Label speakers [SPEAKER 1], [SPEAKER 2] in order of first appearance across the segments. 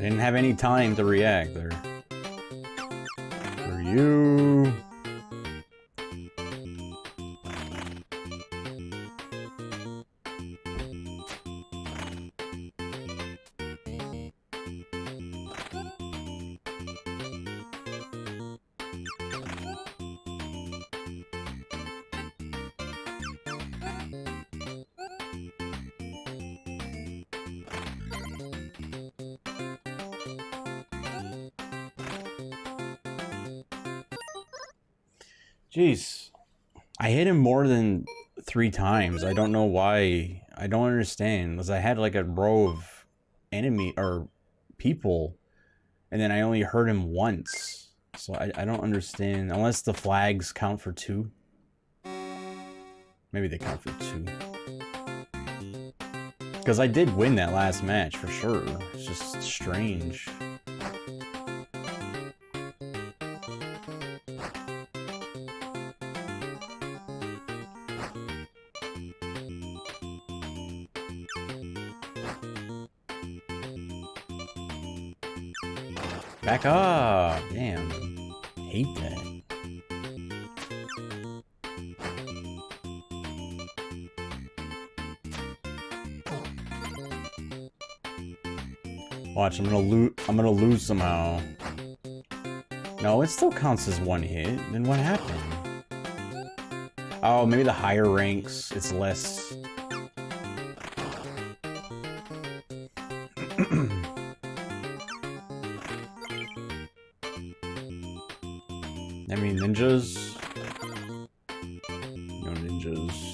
[SPEAKER 1] I didn't have any time to react there. For you. Jeez. I hit him more than 3 times. I don't know why. I don't understand. Because I had like a row of enemy or people, and then I only hurt him once. So I don't understand. Unless the flags count for 2. Maybe they count for 2. Because I did win that last match for sure. It's just strange. Back up! Damn. Hate that. Watch, I'm gonna lose somehow. No, it still counts as 1 hit. Then what happened? Oh, maybe the higher ranks, it's less. I mean, ninjas? No ninjas.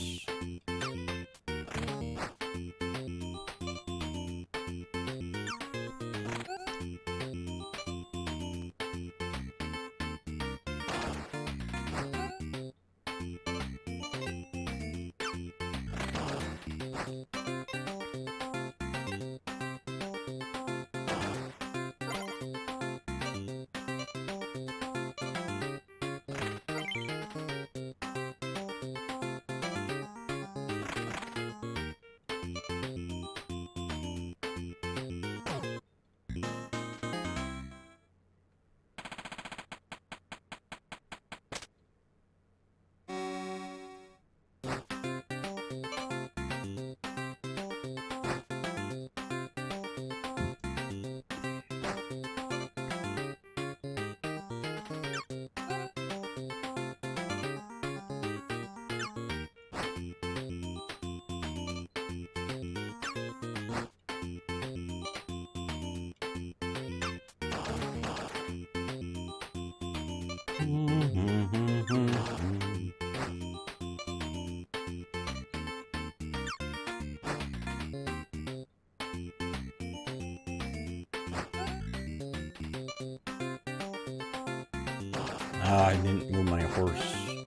[SPEAKER 1] I didn't move my horse.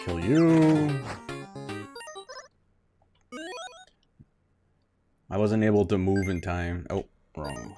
[SPEAKER 1] Kill you. I wasn't able to move in time. Oh, wrong.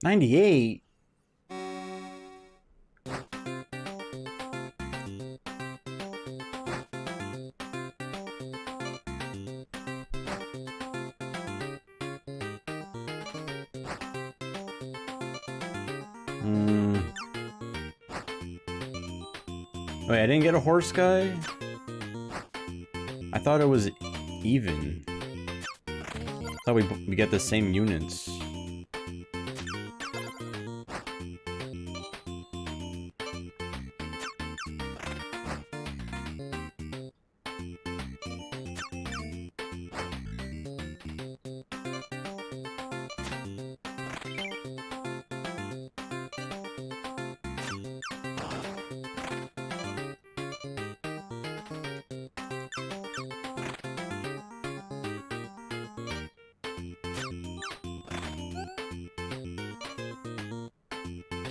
[SPEAKER 1] $98? Wait, I didn't get a horse guy? I thought it was even. I thought we get the same units.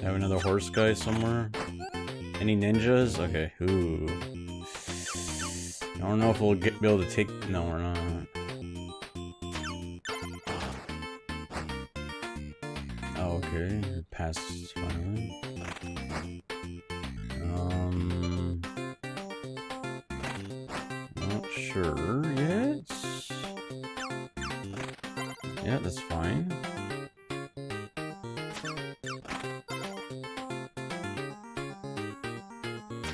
[SPEAKER 1] Have another horse guy somewhere? Any ninjas? Okay, ooh. I don't know if we'll be able to take... No, we're not. Oh, okay. Passed finally. Not sure yet. Yeah, that's fine.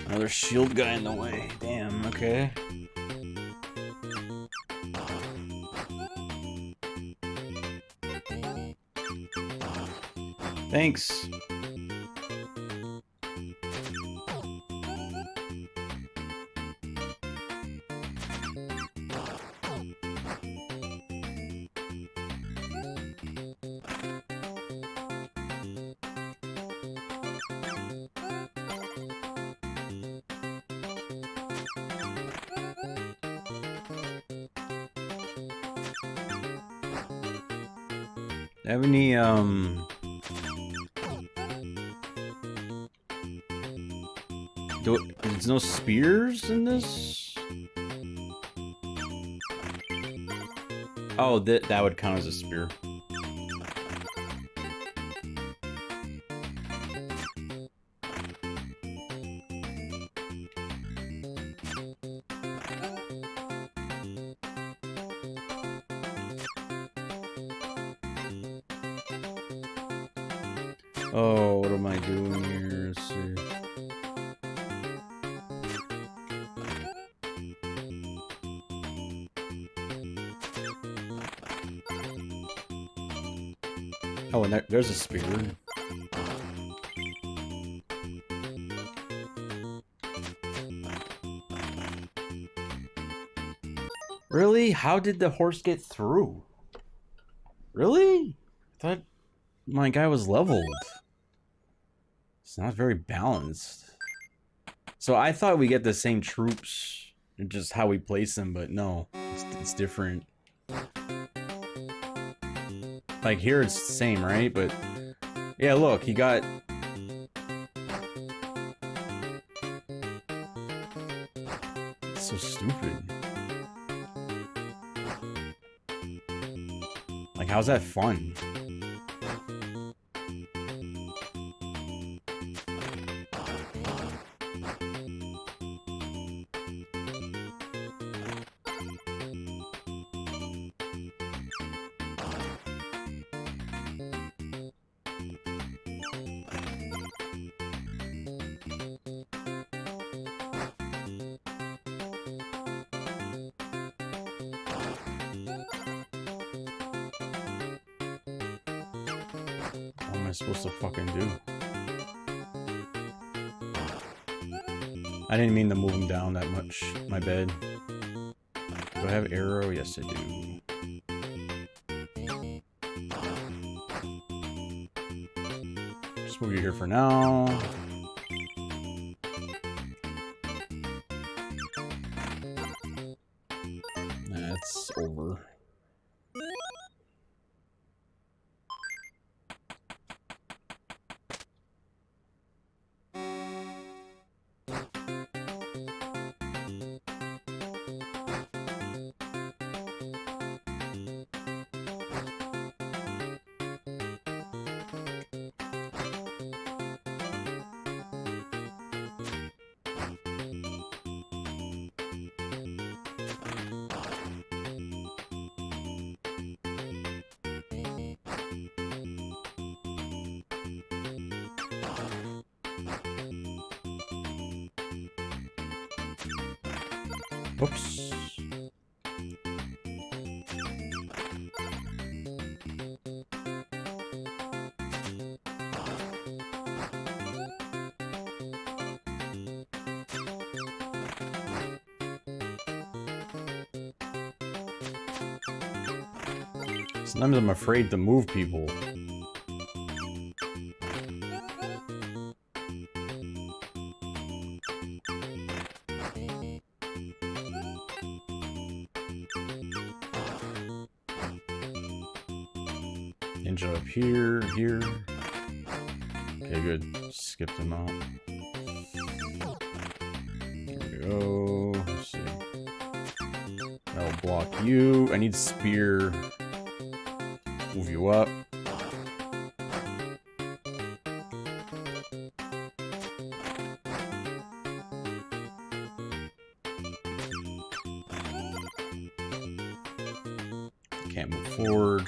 [SPEAKER 1] Another shield guy in the way. Damn, okay. Thanks. Have any, there's no spears in this? Oh, that would count as a spear. Oh, what am I doing here? Let's see. Oh, and there's a spear. Really? How did the horse get through? Really? I thought my guy was leveled. It's not very balanced. So I thought we get the same troops, just how we place them, but no, it's different. Like here it's the same, right? But yeah, look, he got... It's so stupid. Like, how's that fun? What am I supposed to fucking do? I didn't mean to move him down that much. My bad. Do I have arrow? Yes, I do. Just move you here for now. That's over. Oops. Sometimes I'm afraid to move people. Ninja up here, here. Okay, good. Skipped him out. Here we go. Let's see. That'll block you. I need spear. Move you up. Can't move forward.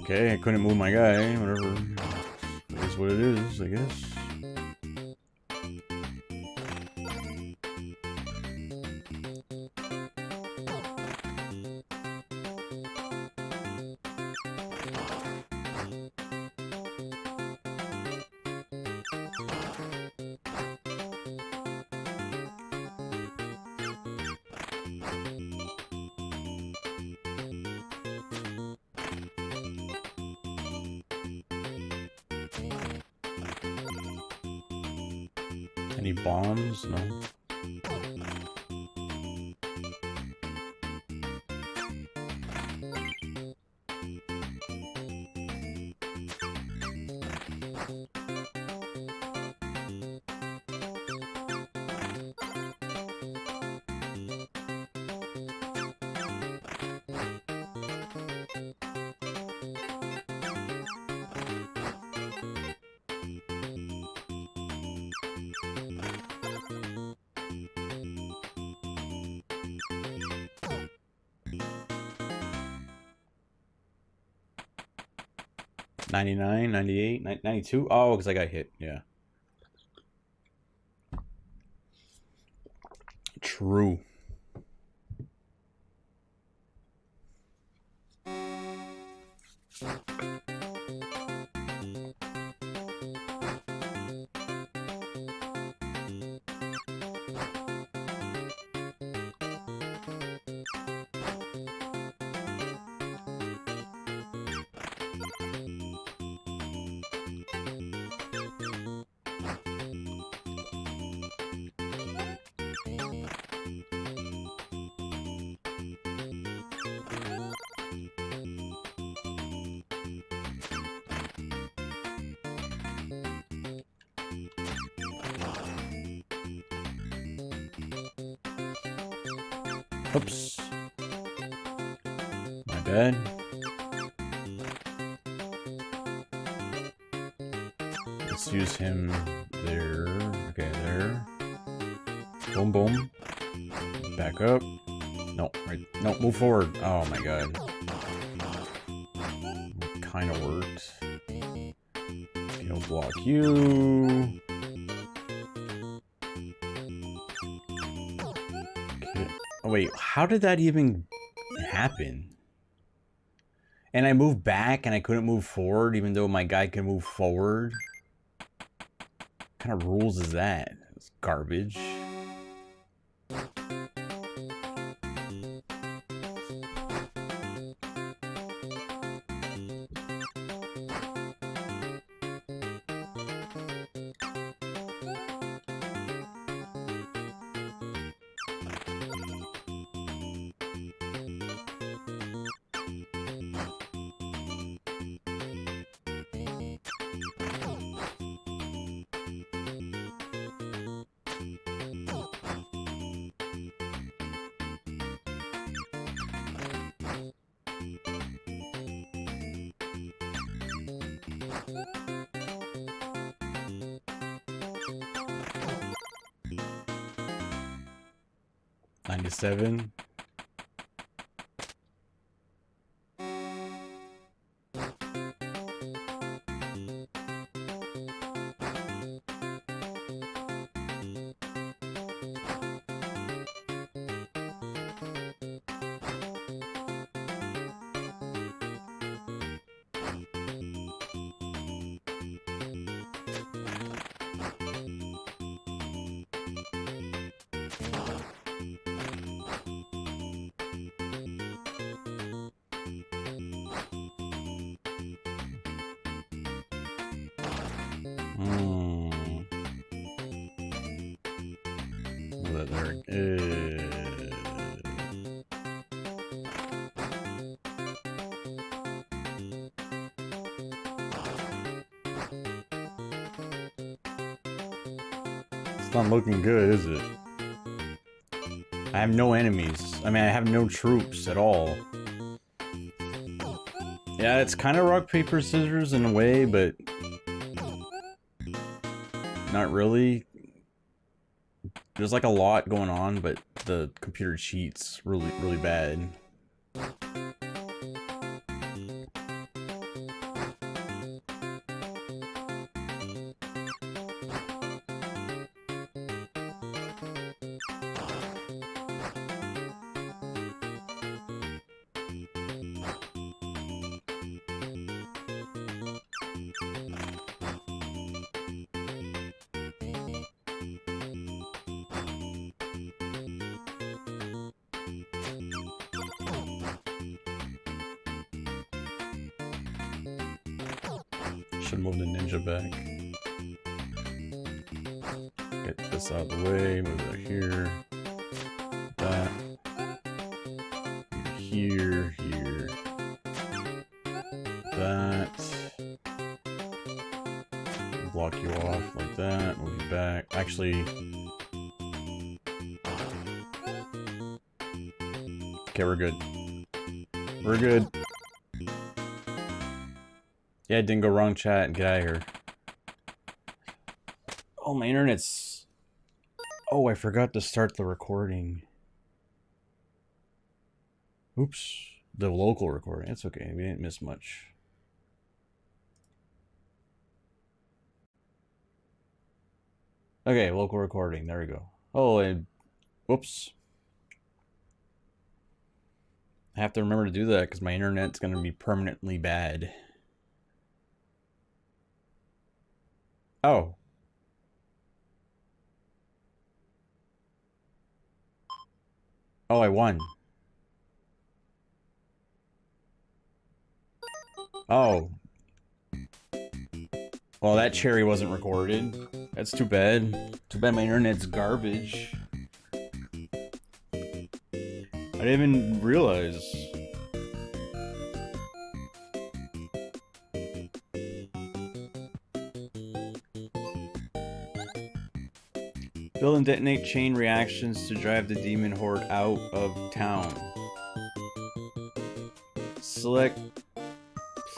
[SPEAKER 1] Okay, I couldn't move my guy. Whatever. It is what it is, I guess. Any bombs? No. $99, $98, $92. Oh, because I got hit. Yeah. True. Oops. My bad. Let's use him there. Okay, there. Boom, boom. Back up. No, right. No, move forward. Oh my god. Kind of worked. He'll block you. Oh wait, how did that even happen? And I moved back and I couldn't move forward even though my guy can move forward? What kind of rules is that? It's garbage. $97. it? There. It's not looking good, is it? I have no enemies. I mean, I have no troops at all. Yeah, it's kind of rock, paper, scissors in a way, but not really. There's like a lot going on, but the computer cheats really bad. Should move the ninja back. Get this out of the way, move it here. That. Here, here. That. Block you off like that, move you back. Actually. Okay, we're good. We're good. Yeah, it didn't go wrong, chat. Get out of here. Oh, my internet's... Oh, I forgot to start the recording. Oops. The local recording. It's okay. We didn't miss much. Okay, local recording. There we go. Oh, and... Whoops. I have to remember to do that because my internet's going to be permanently bad. Oh. Oh, I won. Oh. Well, that cherry wasn't recorded. That's too bad. Too bad my internet's garbage. I didn't even realize. Build and detonate chain reactions to drive the demon horde out of town. Select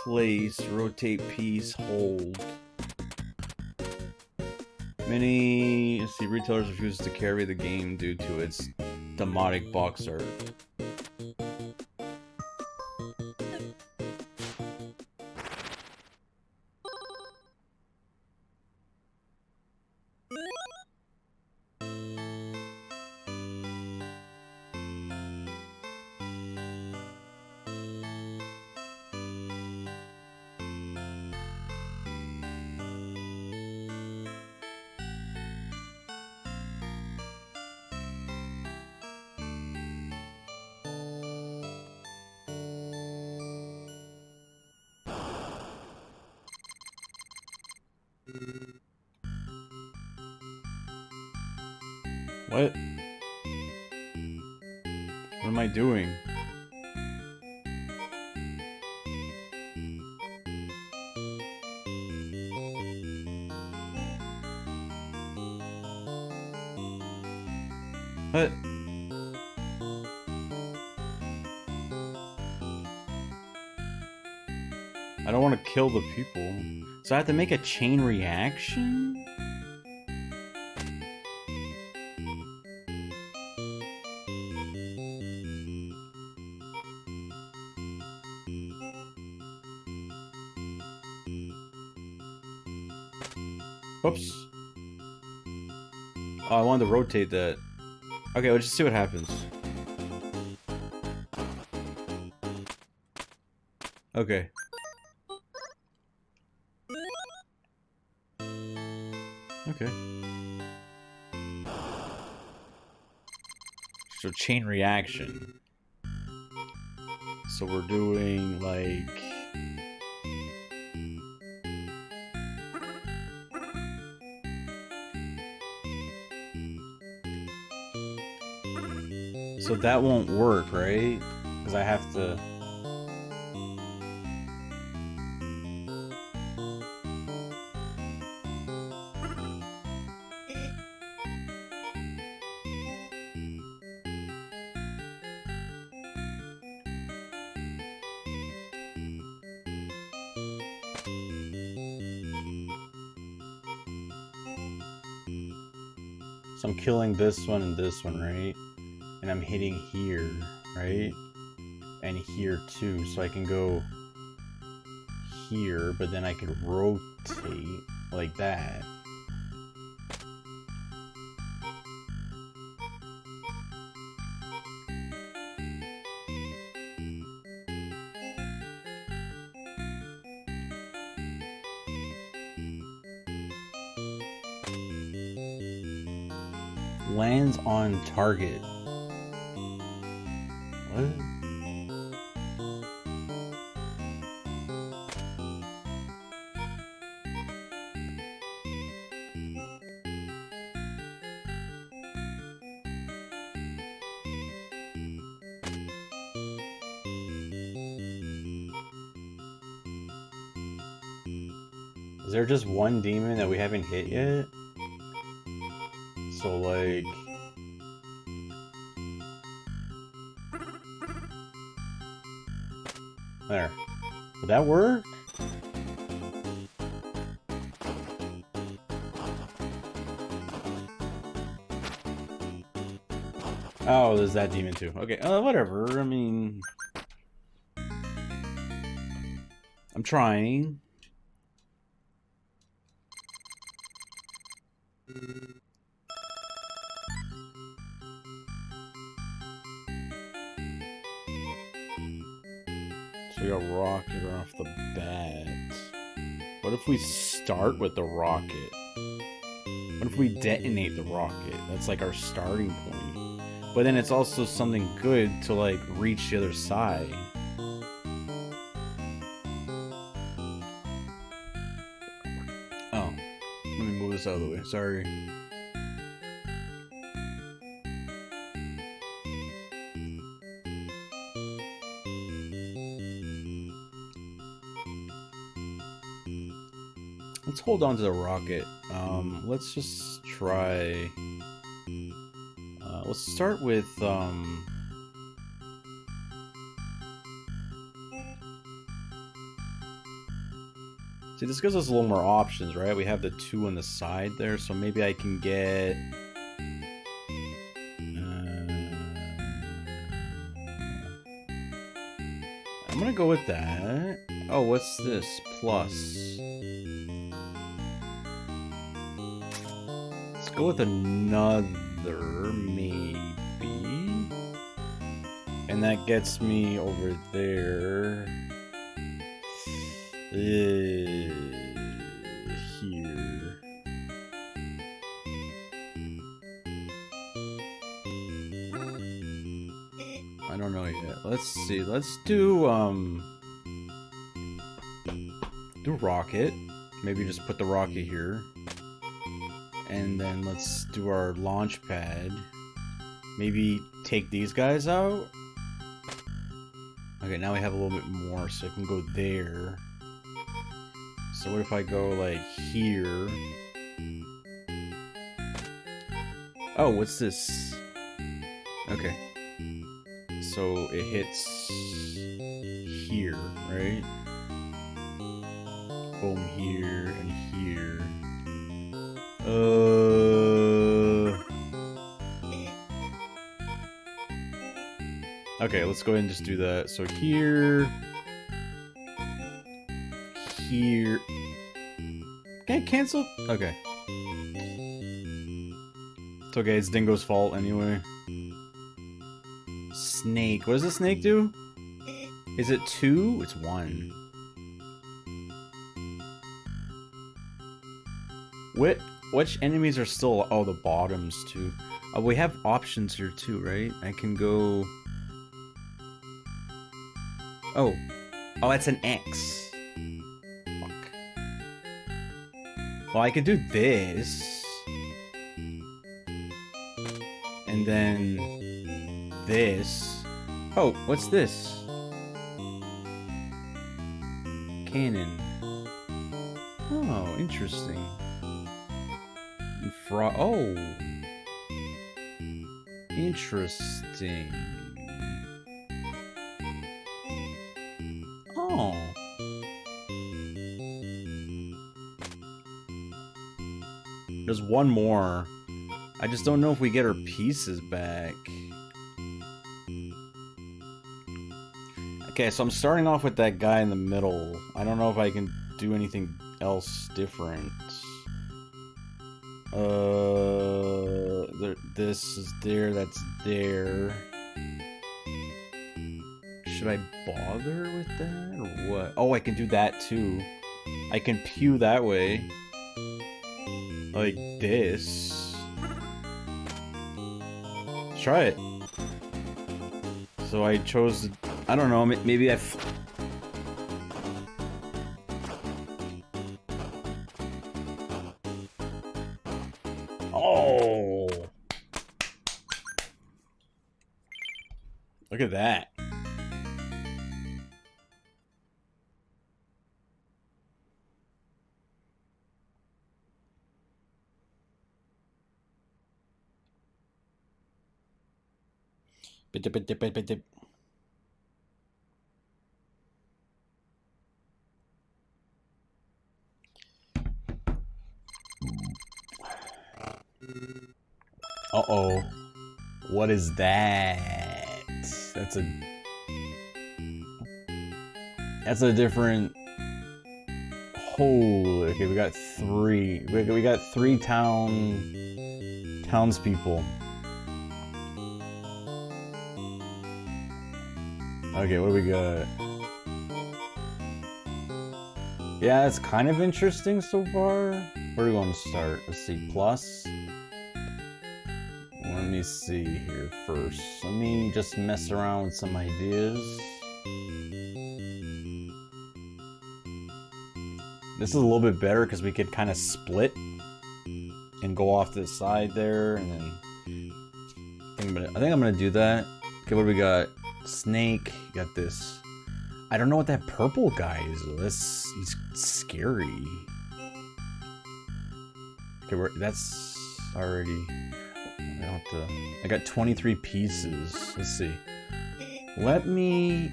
[SPEAKER 1] place, rotate piece, hold. Many, let's see, retailers refuse to carry the game due to its demonic box art. What? What am I doing? What? I don't want to kill the people. So I have to make a chain reaction? Oops. Oh, I wanted to rotate that. Okay, let's just see what happens. Okay. Okay. So chain reaction. So we're doing like... So that won't work, right? Because I have to... So I'm killing this one and this one, right? And I'm hitting here, right? And here too, so I can go here, but then I could rotate like that. Lands on target. What? Is there just one demon that we haven't hit yet? So like... There. Would that work? Oh, there's that demon too. Okay, whatever. I mean... I'm trying. So we got rocket off the bat. What if we start with the rocket? What if we detonate the rocket? That's like our starting point. But then it's also something good to like reach the other side. Oh, let me move this out of the way. Sorry. Let's hold on to the rocket. Let's just try... let's start with... See, this gives us a little more options, right? We have the 2 on the side there, so maybe I can get... I'm gonna go with that. Oh, what's this? Plus... Go with another, maybe. And that gets me over there. Here. I don't know yet. Let's see. Let's do rocket. Maybe just put the rocket here. And then let's do our launch pad. Maybe take these guys out. Okay, now we have a little bit more, so I can go there. So what if I go like here? Oh, what's this? Okay. So it hits here, right? Boom, here and here. Okay, let's go ahead and just do that. So here... Here... Can I cancel? Okay. It's okay, it's Dingo's fault anyway. Snake. What does the snake do? Is it 2? It's 1. Which enemies are still... Oh, the bottoms too. We have options here too, right? I can go... Oh. Oh, that's an X. Fuck. Well, I could do this. And then... this. Oh, what's this? Cannon. Oh, interesting. Oh. Interesting. Oh. There's one more. I just don't know if we get our pieces back. Okay, so I'm starting off with that guy in the middle. I don't know if I can do anything else different. This is there, that's there. Should I bother with that, or what? Oh, I can do that too. I can pew that way. Like this. Try it. So I chose, I don't know, maybe I... Oh! Look at that. Uh-oh. What is that? That's a different... Holy... Okay, we got three. We got three townspeople. Okay, what do we got? Yeah, it's kind of interesting so far. Where do we want to start? Let's see, plus. Let me see here first. Let me just mess around with some ideas. This is a little bit better because we could kind of split and go off to the side there, and then I think I'm gonna do that. Okay, what do we got? Snake, got this. I don't know what that purple guy is. He's scary. Okay, that's already. I got 23 pieces. Let's see. Let me.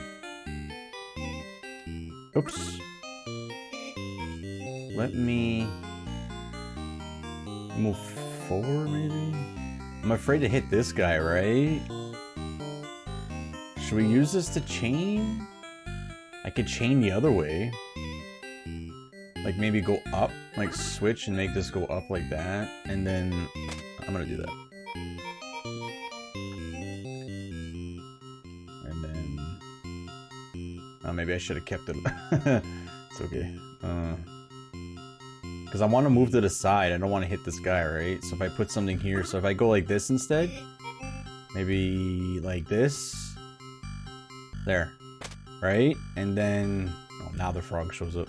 [SPEAKER 1] Oops. Let me move forward, maybe? I'm afraid to hit this guy, right? Should we use this to chain? I could chain the other way. Like maybe go up, like switch and make this go up like that. And then I'm gonna do that. And then... Oh, maybe I should have kept it. It's okay. Because I want to move to the side. I don't want to hit this guy, right? So if I put something here, so if I go like this instead, maybe like this. There. Right? And then... Oh, now the frog shows up.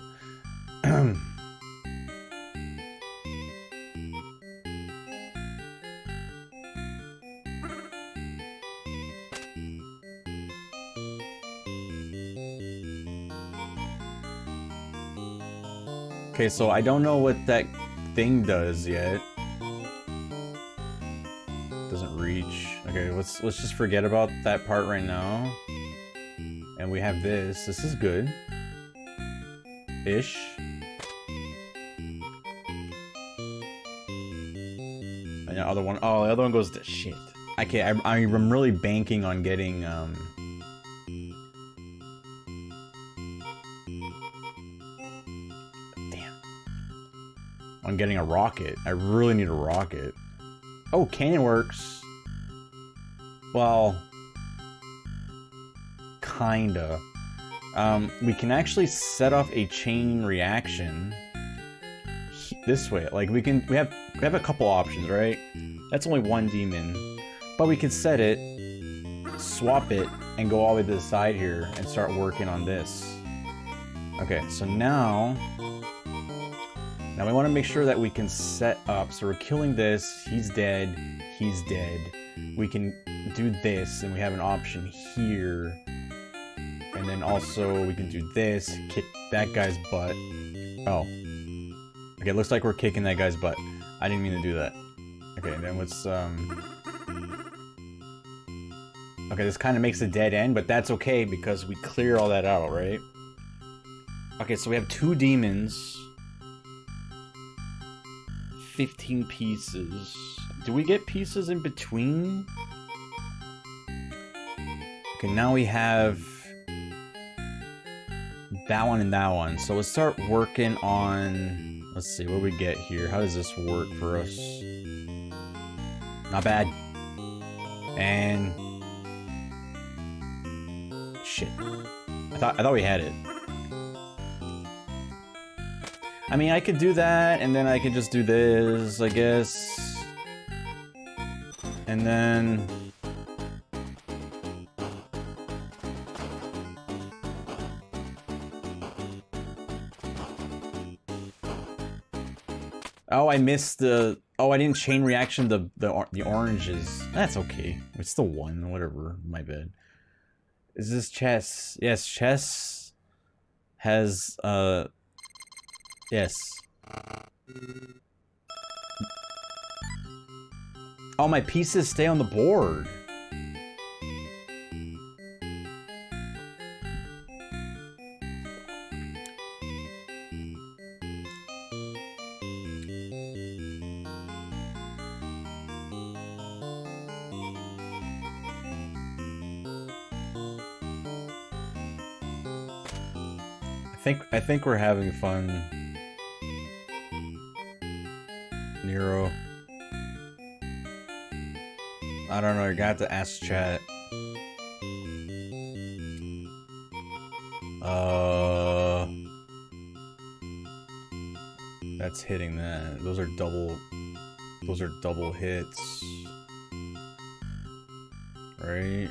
[SPEAKER 1] Okay, so I don't know what that thing does yet. Doesn't reach. Okay, let's just forget about that part right now. And we have this. This is good. Ish. And the other one. Oh, the other one goes to shit. Okay, I'm really banking on getting on getting a rocket. I really need a rocket. Oh, cannon works. Well, kinda. We can actually set off a chain reaction this way. Like we have a couple options, right? That's only one demon, but we could set it, swap it, and go all the way to the side here and start working on this. Okay, so now Now we want to make sure that we can set up, so we're killing this, he's dead, we can do this, and we have an option here, and then also we can do this, kick that guy's butt. Oh. Okay, it looks like we're kicking that guy's butt. I didn't mean to do that. Okay, then let's, okay, this kind of makes a dead end, but that's okay because we clear all that out, right? Okay, so we have 2 demons. 15 pieces. Do we get pieces in between? Okay, now we have that one and that one. So let's start working on... Let's see, what do we get here? How does this work for us? Not bad. And... Shit. I thought we had it. I mean, I could do that, and then I could just do this, I guess. And then... Oh, I missed the... Oh, I didn't chain reaction the oranges. That's okay. It's still 1, whatever. My bad. Is this chess? Yes, chess has, yes. Oh, my pieces stay on the board. I think we're having fun. Nero. I don't know, you're gonna have to ask chat. That's hitting that. Those are double hits. Right.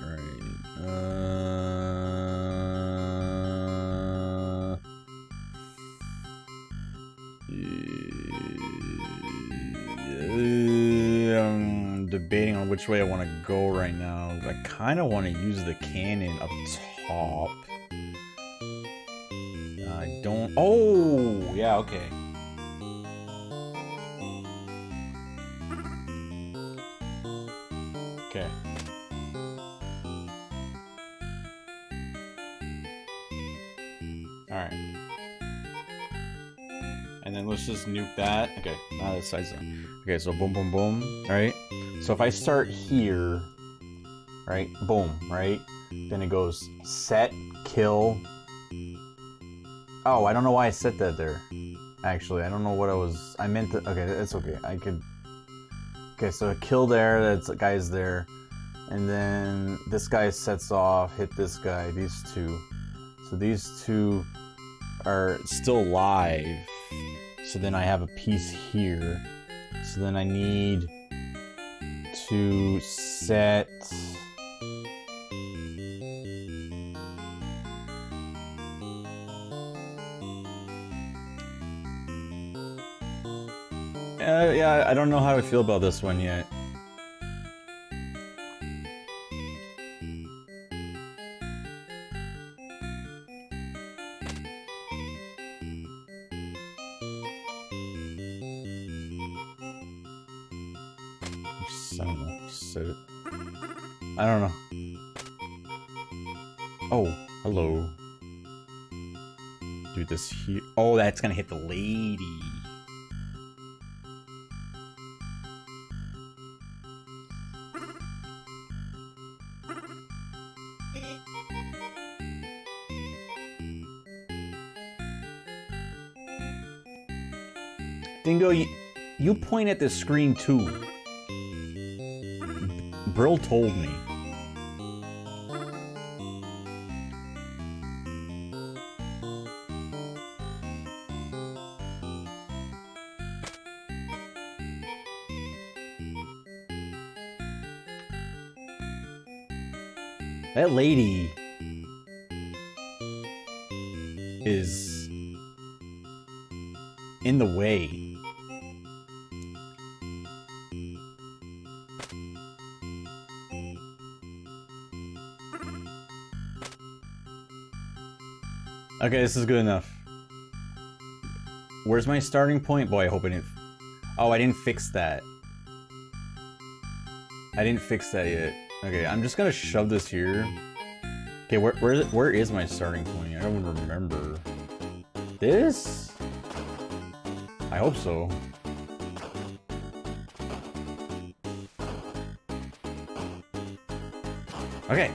[SPEAKER 1] I'm debating on which way I want to go right now. I kind of want to use the cannon up top. I don't... Oh! Yeah, okay. Okay. Alright. And then let's just nuke that. Okay, now the side's done. Okay, so boom, boom, boom. Alright. So if I start here, right? Boom, right? Then it goes set, kill. Oh, I don't know why I set that there. Actually, I don't know what I meant to... Okay, that's okay. I could... Okay, so a kill there, that guy's there. And then this guy sets off, hit this guy, these two. So these two are still live. So then I have a piece here. So then I need to set... yeah, I don't know how I feel about this one yet. I don't know. Oh, hello. Do this here. Oh, that's gonna hit the lady. Dingo, you point at the screen too. Brill told me. That lady is in the way. Okay, this is good enough. Where's my starting point? Boy, I hope I didn't... Oh, I didn't fix that. I didn't fix that yet. Okay, I'm just gonna shove this here. Okay, where is my starting point? I don't remember. This? I hope so. Okay.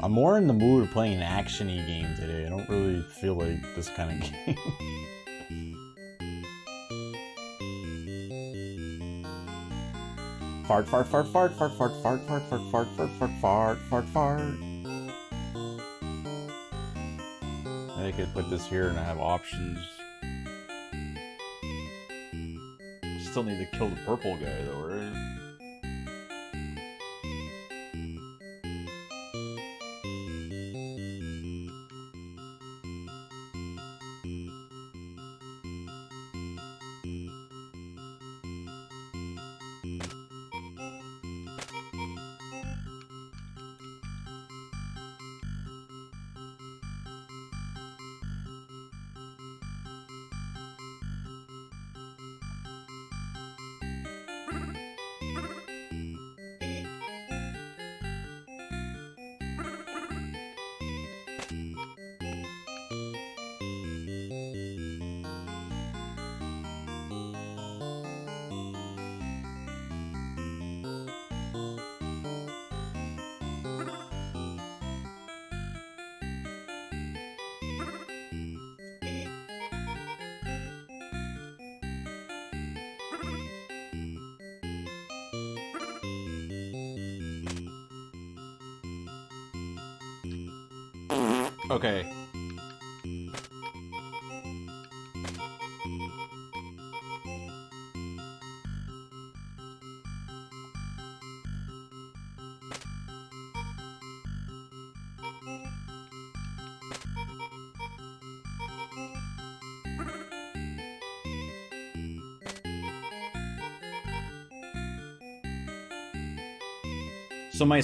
[SPEAKER 1] I'm more in the mood of playing an action-y game today. I don't really feel like this kind of game. Fart, fart, fart, fart, fart, fart, fart, fart, fart, fart, fart, fart, fart, fart, fart. I could put this here and I have options. Still need to kill the purple guy though, right? Okay. So my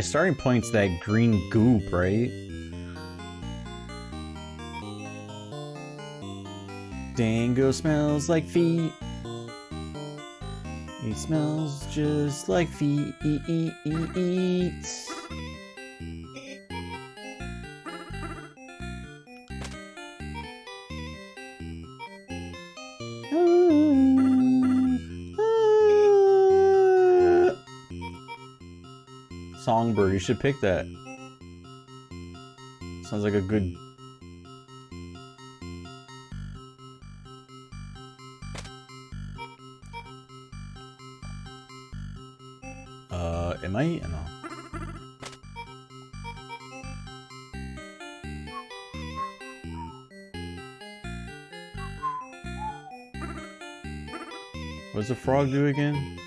[SPEAKER 1] starting point's that green goop, right? Dango smells like feet. It smells just like feet. Songbird, you should pick that. Sounds like a good... am I? No. What does the frog do again?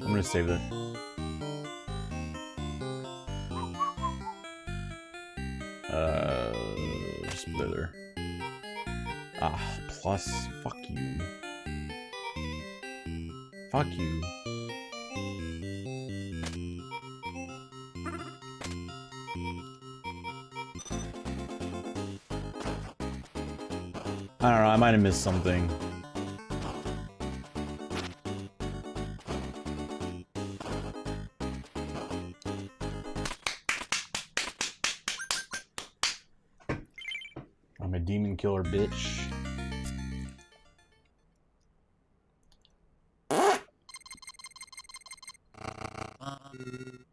[SPEAKER 1] I'm gonna save that. Just put it there. Ah, plus. Fuck you. Fuck you. I don't know, I might have missed something. I'm a demon killer, bitch.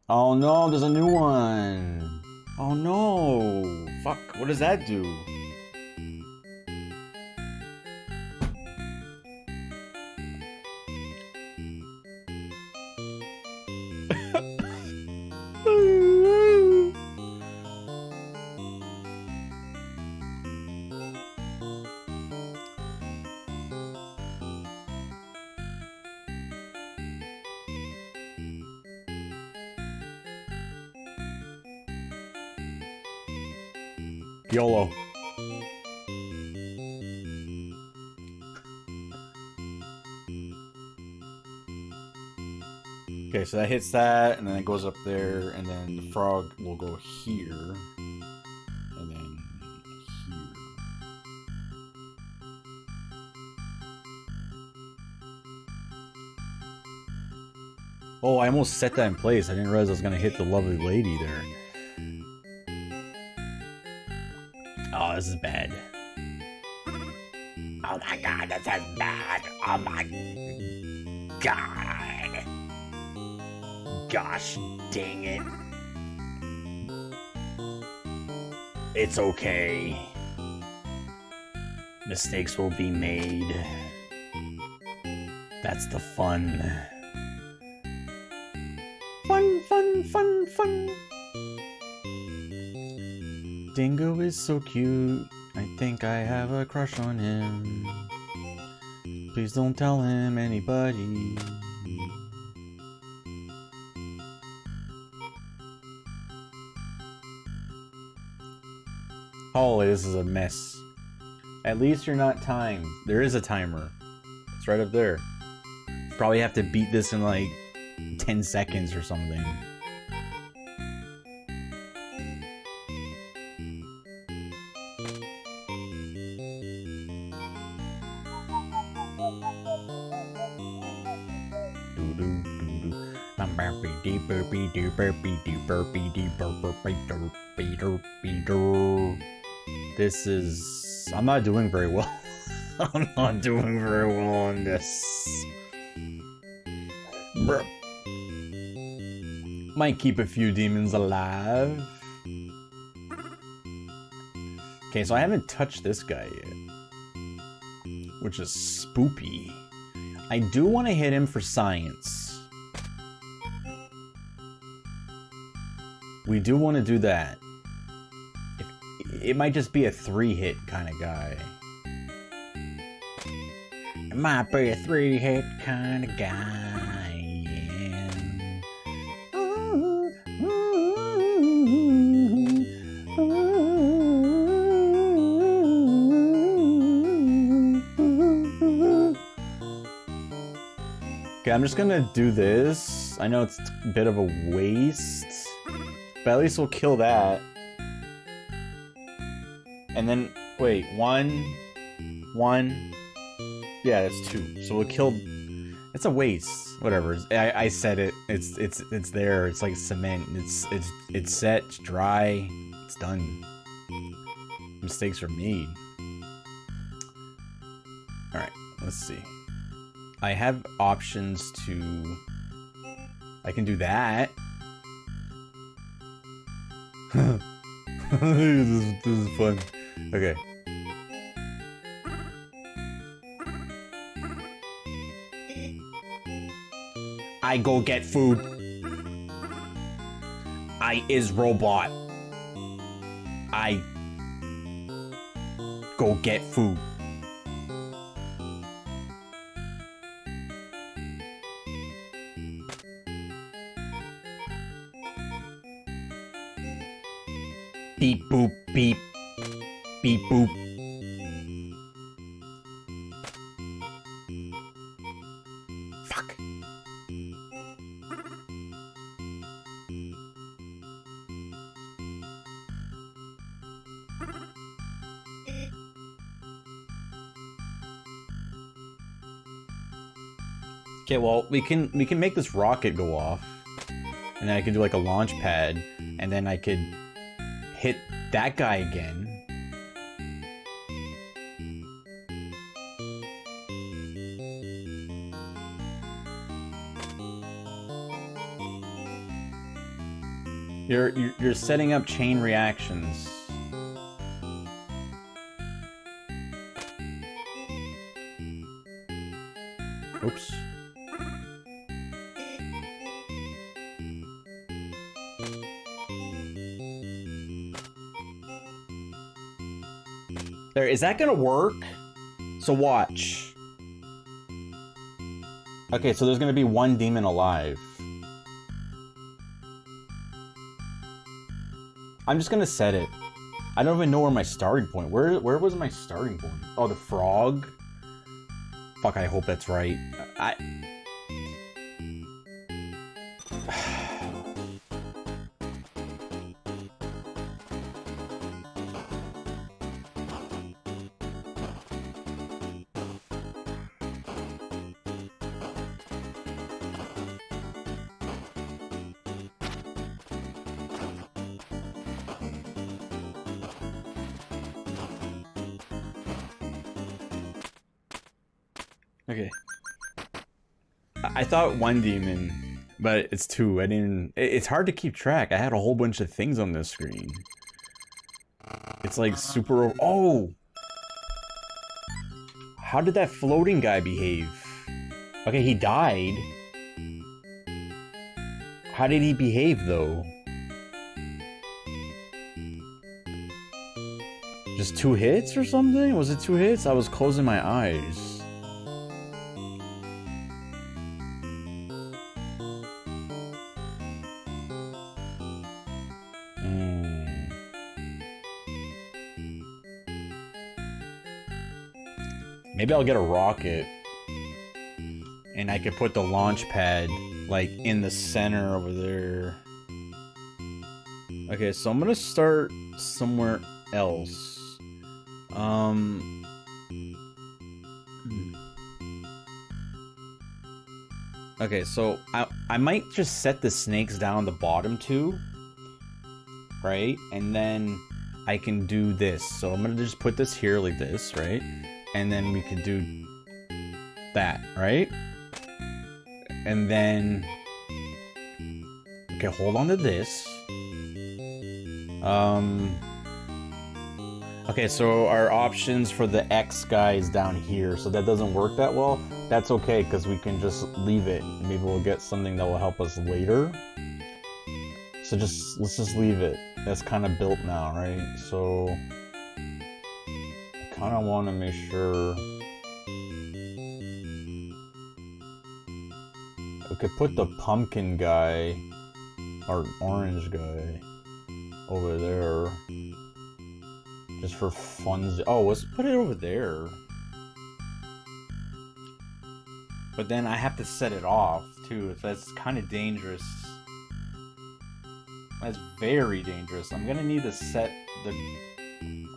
[SPEAKER 1] Oh no, there's a new one. Oh no. Fuck, what does that do? YOLO. Okay, so that hits that, and then it goes up there, and then the frog will go here, and then here. Oh, I almost set that in place. I didn't realize I was gonna hit the lovely lady there. Oh, this is bad. Oh my god, this is bad. Oh my god. Gosh dang it. It's okay. Mistakes will be made. That's the fun. Fun, fun, fun, fun. Dingo is so cute. I think I have a crush on him. Please don't tell him, anybody. Holy, this is a mess. At least you're not timed. There is a timer. It's right up there. Probably have to beat this in like 10 seconds or something. This is... I'm not doing very well. I'm not doing very well on this. Bruh. Might keep a few demons alive. Okay, so I haven't touched this guy yet, which is spoopy. I do want to hit him for science. We do want to do that. It might just be a 3-hit kind of guy. It might be a 3-hit kind of guy, yeah. Okay, I'm just gonna do this. I know it's a bit of a waste, but at least we'll kill that. And then, wait, one. Yeah, that's 2. So we'll kill. It's a waste. Whatever. I said it. It's there. It's like cement. It's set. It's dry. It's done. Mistakes are made. All right. Let's see. I have options to. I can do that. This is fun. Okay. I go get food. I is robot. I go get food. Beep boop beep. Beep boop. Fuck. Okay, well, we can make this rocket go off. And then I can do like a launch pad, and then I could hit that guy again. You're setting up chain reactions. Oops. There, is that gonna work? So watch. Okay, so there's gonna be one demon alive. I'm just gonna set it. I don't even know where my starting point. Where was my starting point? Oh, the frog. Fuck, I hope that's right. Okay. I thought one demon, but it's two. I didn't. It's hard to keep track. I had a whole bunch of things on this screen. It's like super. Oh! How did that floating guy behave? Okay, he died. How did he behave though? Just 2 hits or something? Was it 2 hits? I was closing my eyes. Maybe I'll get a rocket and I could put the launch pad like in the center over there. Okay, so I'm gonna start somewhere else. Okay, so I might just set the snakes down the bottom too, right? And then I can do this. So I'm gonna just put this here like this, right? And then we could do that, right? And then, okay, hold on to this. Okay, so our options for the X guy is down here, so that doesn't work that well. That's okay, because we can just leave it. Maybe we'll get something that will help us later. So let's just leave it. That's kind of built now, right? So I kind of want to make sure we could put the pumpkin guy or orange guy over there. Just for funds. Oh, let's put it over there. But then I have to set it off too. That's kind of dangerous. That's very dangerous. I'm gonna need to set the.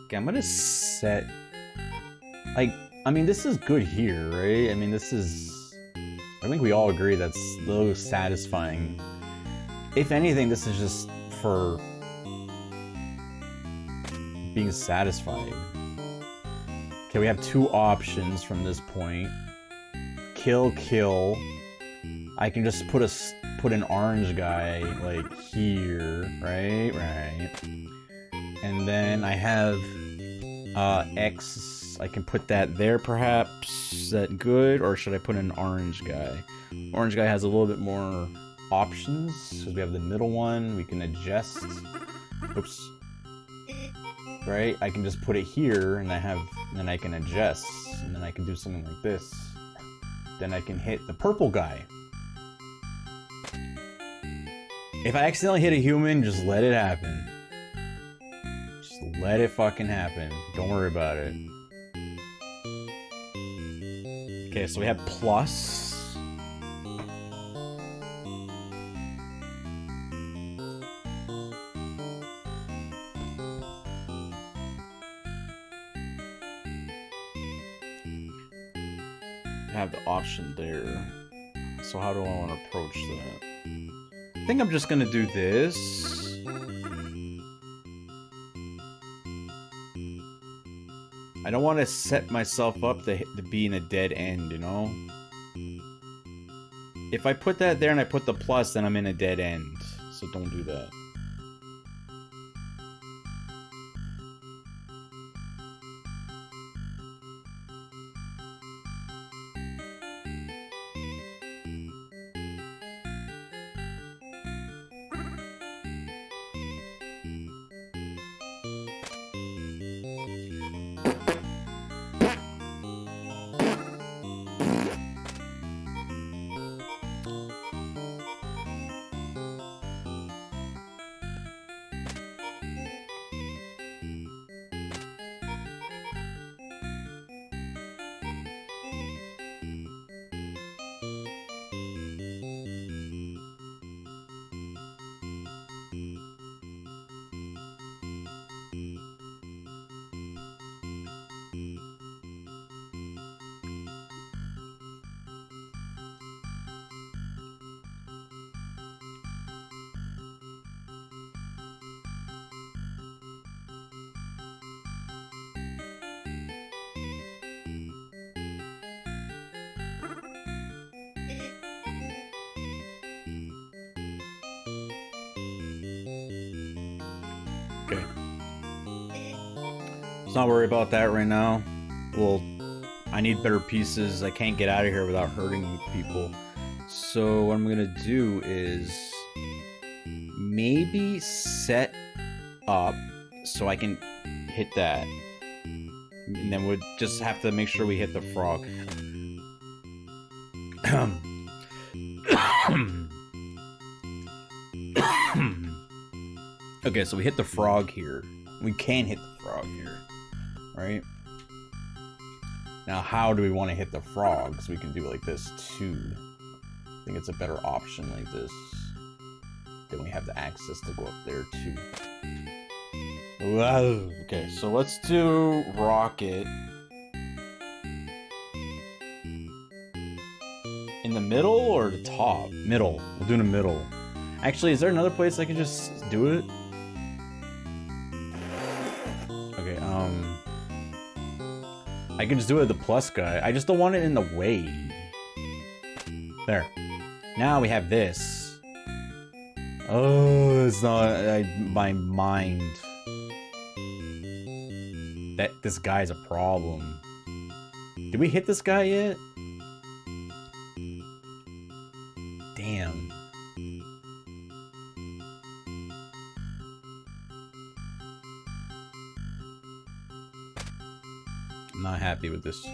[SPEAKER 1] Okay, I'm gonna set. Like, I mean, this is good here, right? I mean, this is. I think we all agree that's a little satisfying. If anything, this is just for being satisfied. Okay, we have 2 options from this point. Kill, kill. I can just put an orange guy like here, right? Right. And then I have X. I can put that there perhaps. Is that good? Or should I put an orange guy? Orange guy has a little bit more options because we have the middle one. We can adjust. Oops. Right? I can just put it here and then I can adjust. And then I can do something like this. Then I can hit the purple guy. If I accidentally hit a human, just let it happen. Just let it fucking happen. Don't worry about it. Okay, so we have plus. Have the option there. So how do I want to approach that? I think I'm just gonna do this. I don't want to set myself up to be in a dead end, you know? If I put that there and I put the plus, then I'm in a dead end. So don't do that. Okay. Let's not worry about that right now. Well, I need better pieces. I can't get out of here without hurting people. So what I'm gonna do is maybe set up so I can hit that. And then we'll just have to make sure we hit the frog. Okay, so we hit the frog here. We can hit the frog here, right? Now, how do we want to hit the frog? So we can do like this too. I think it's a better option like this. Then we have the access to go up there too. Whoa. Okay, so let's do rocket. In the middle or the top? Middle. We'll do in the middle. Actually, is there another place I can just do it? Okay, I can just do it with the plus guy. I just don't want it in the way. There. Now we have this. Oh, it's not my mind. That this guy's a problem. Did we hit this guy yet? Damn. I'm not happy with this.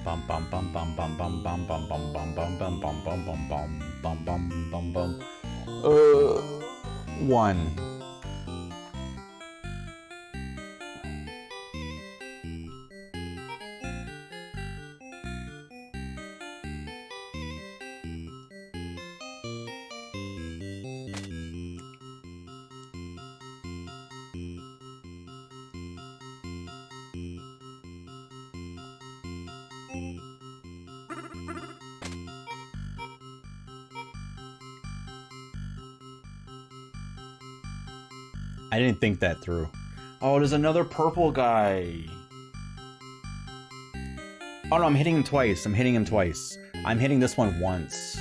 [SPEAKER 1] Bum bum bum bum bum bum bum bum bum bum bum bum bum bum bum bum bum bum bum. 1. I didn't think that through. Oh, there's another purple guy. Oh no, I'm hitting him twice. I'm hitting him twice. I'm hitting this one once.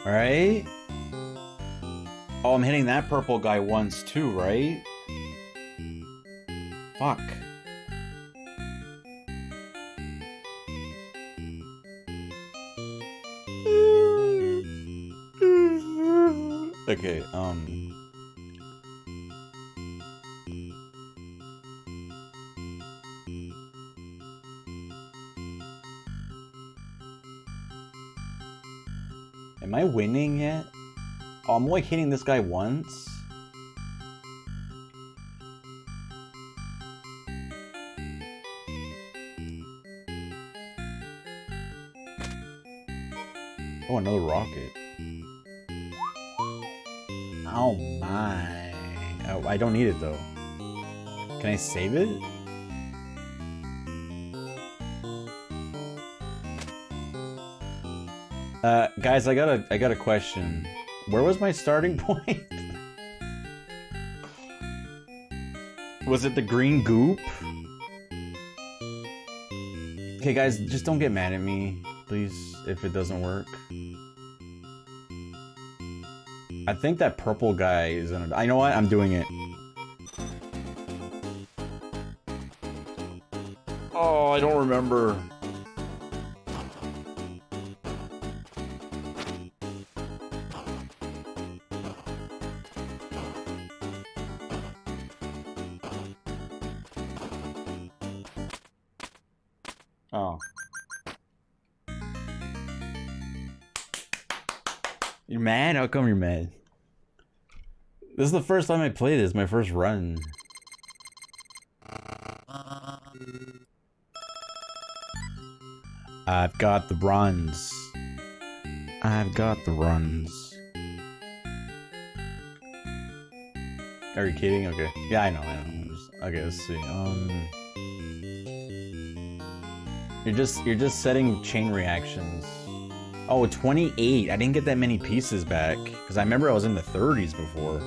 [SPEAKER 1] Alright? Oh, I'm hitting that purple guy once too, right? Fuck. Okay, am I winning yet? Oh, I'm like hitting this guy once. Oh, another rocket. Oh my. Oh, I don't need it though. Can I save it? Guys, I got a question. Where was my starting point? Was it the green goop? Okay, guys, just don't get mad at me, please, if it doesn't work. I think that purple guy is in it. I know what? I'm doing it. Oh, I don't remember. Oh. You're mad? How come you're mad? This is the first time I played this, my first run. I've got the runs. I've got the runs. Are you kidding? Okay. Yeah, I know. Okay, let's see. You're just setting chain reactions. Oh, 28. I didn't get that many pieces back because I remember I was in the 30s before.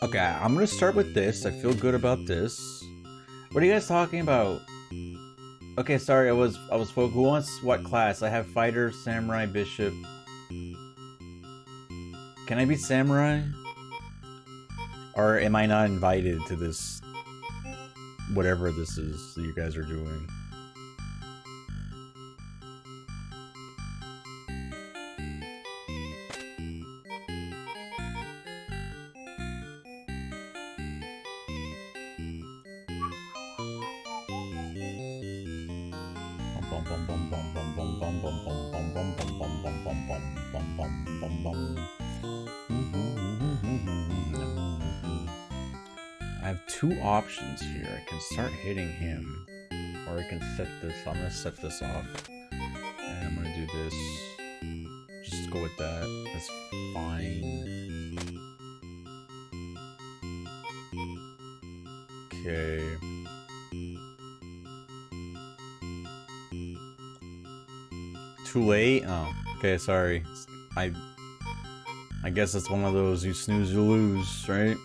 [SPEAKER 1] Okay, I'm gonna start with this. I feel good about this. What are you guys talking about? Okay, sorry, I was folk. Who wants what class? I have fighter, samurai, bishop. Can I be samurai? Or am I not invited to this? Whatever this is that you guys are doing. I have two options here. I can start hitting him, or I can set this. I'm gonna set this off, and I'm gonna do this. Just go with that. That's fine. Okay. Too late? Oh, okay. Sorry. I guess it's one of those you snooze, you lose, right?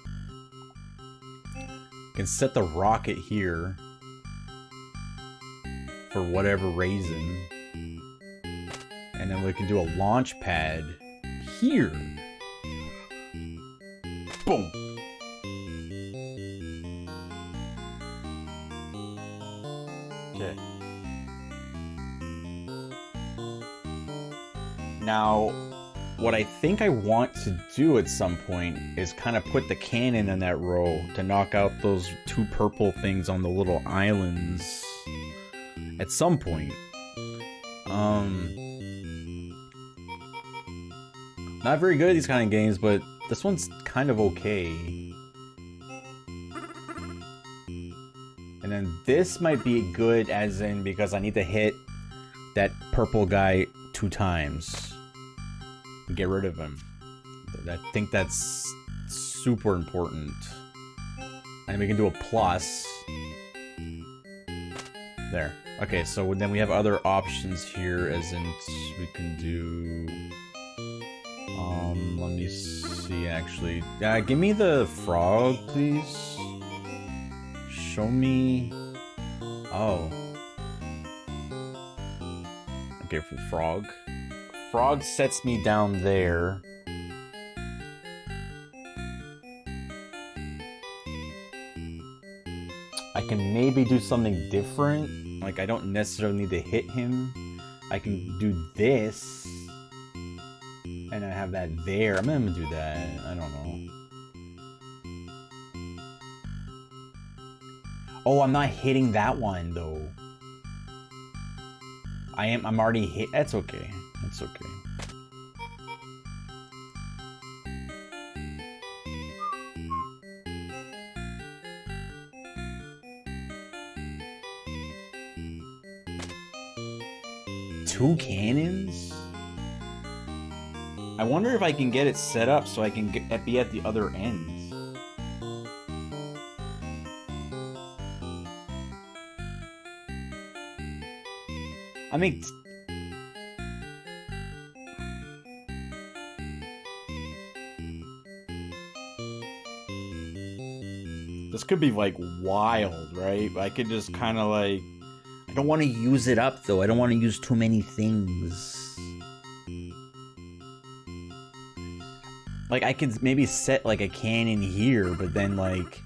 [SPEAKER 1] Can set the rocket here for whatever reason, and then we can do a launch pad here. Boom. Okay. Now, what I think I want to do at some point is kind of put the cannon in that row to knock out those two purple things on the little islands at some point. Not very good at these kind of games, but this one's kind of okay. And then this might be good as in because I need to hit that purple guy 2 times. Get rid of him. I think that's super important. And we can do a plus. There. Okay, so then we have other options here, as in we can do... let me see, actually. Give me the frog, please. Show me... Oh. Okay, for the frog. Frog sets me down there. I can maybe do something different. Like, I don't necessarily need to hit him. I can do this. And I have that there. I'm gonna do that. I don't know. Oh, I'm not hitting that one, though. I'm already hit. That's okay. That's okay. Two cannons? I wonder if I can get it set up so I can be at the other end. I mean... This could be, like, wild, right? I could just kind of, like... I don't want to use it up, though. I don't want to use too many things. Like, I could maybe set, like, a cannon here, but then, like...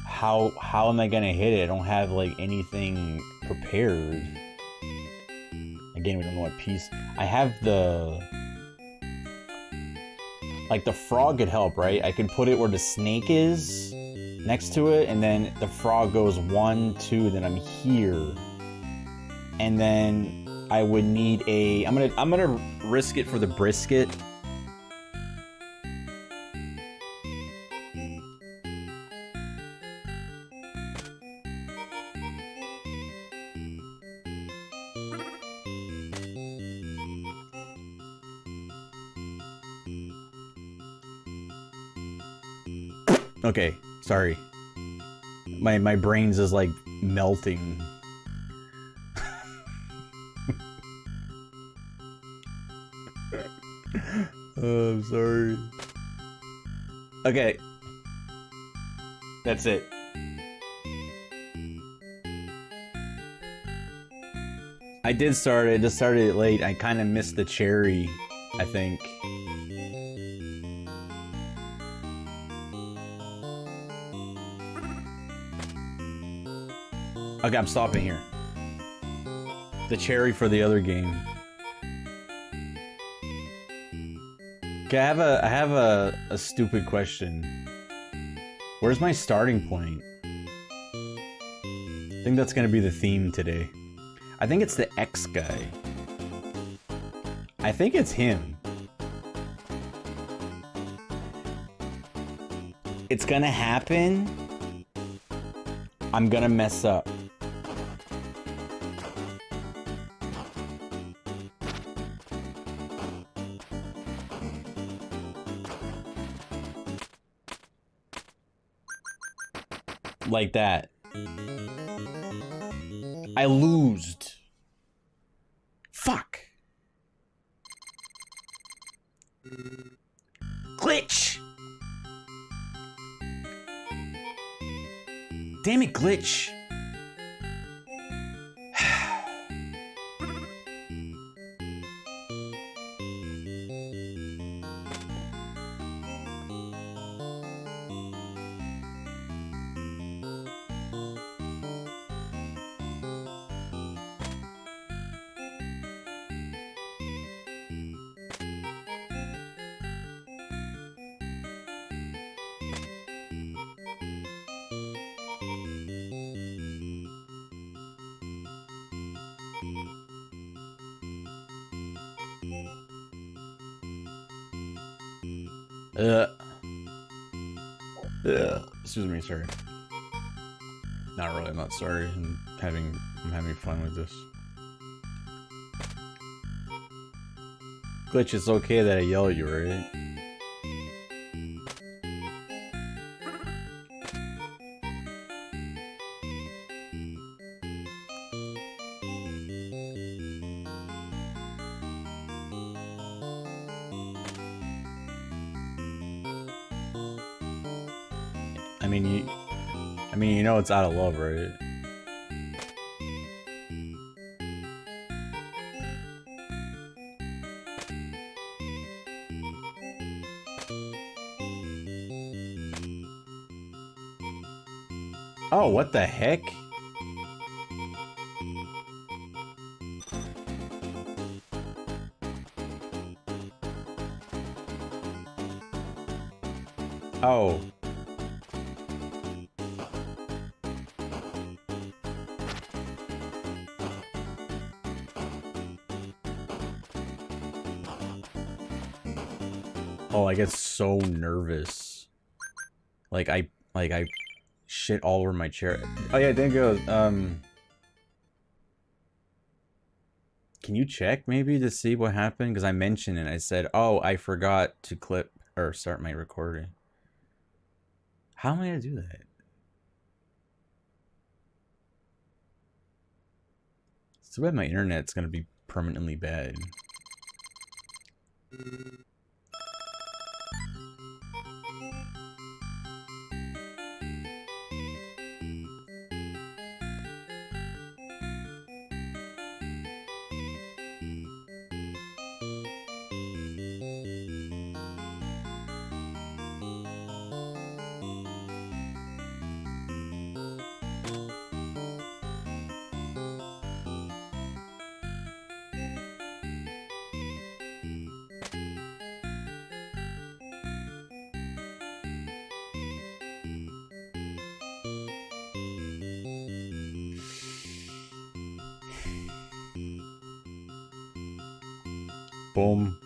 [SPEAKER 1] How am I gonna hit it? I don't have, like, anything prepared. Again, we don't know what piece... I have the... Like, the frog could help, right? I can put it where the snake is, next to it, and then the frog goes 1, 2, then I'm here. And then I would need a... I'm gonna risk it for the brisket. Okay, sorry. My brain's just like melting. Oh, I'm sorry. Okay. That's it. I did start it, just started it late. I kind of missed the cherry, I think. Okay, I'm stopping here. The cherry for the other game. Okay, I have a stupid question. Where's my starting point? I think that's gonna be the theme today. I think it's the X guy. I think it's him. It's gonna happen. I'm gonna mess up. Like that. I loosed. Fuck. Glitch. Damn it, glitch. Excuse me, sorry. Not really, I'm not sorry. I'm having fun with this. Glitch, it's okay that I yell at you, right? I mean, you know it's out of love, right? Oh, what the heck? Oh. Oh, I get so nervous. Like I shit all over my chair. Oh yeah, there goes. Can you check maybe to see what happened? Because I mentioned it. I said, oh, I forgot to clip or start my recording. How am I gonna do that? It's too bad my internet's gonna be permanently bad. Boom.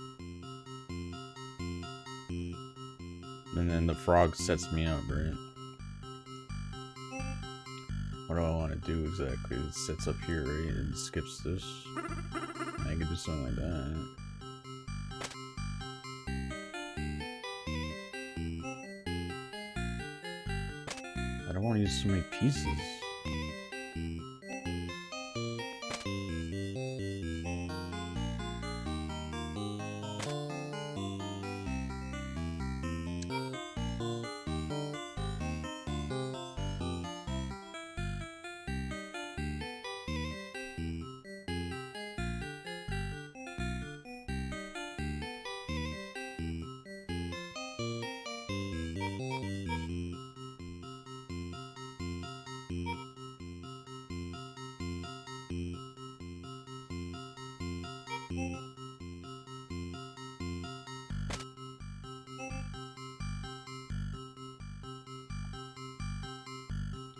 [SPEAKER 1] And then the frog sets me up, right? What do I want to do exactly? It sits up here, right? And skips this. I can do something like that. I don't want to use so many pieces.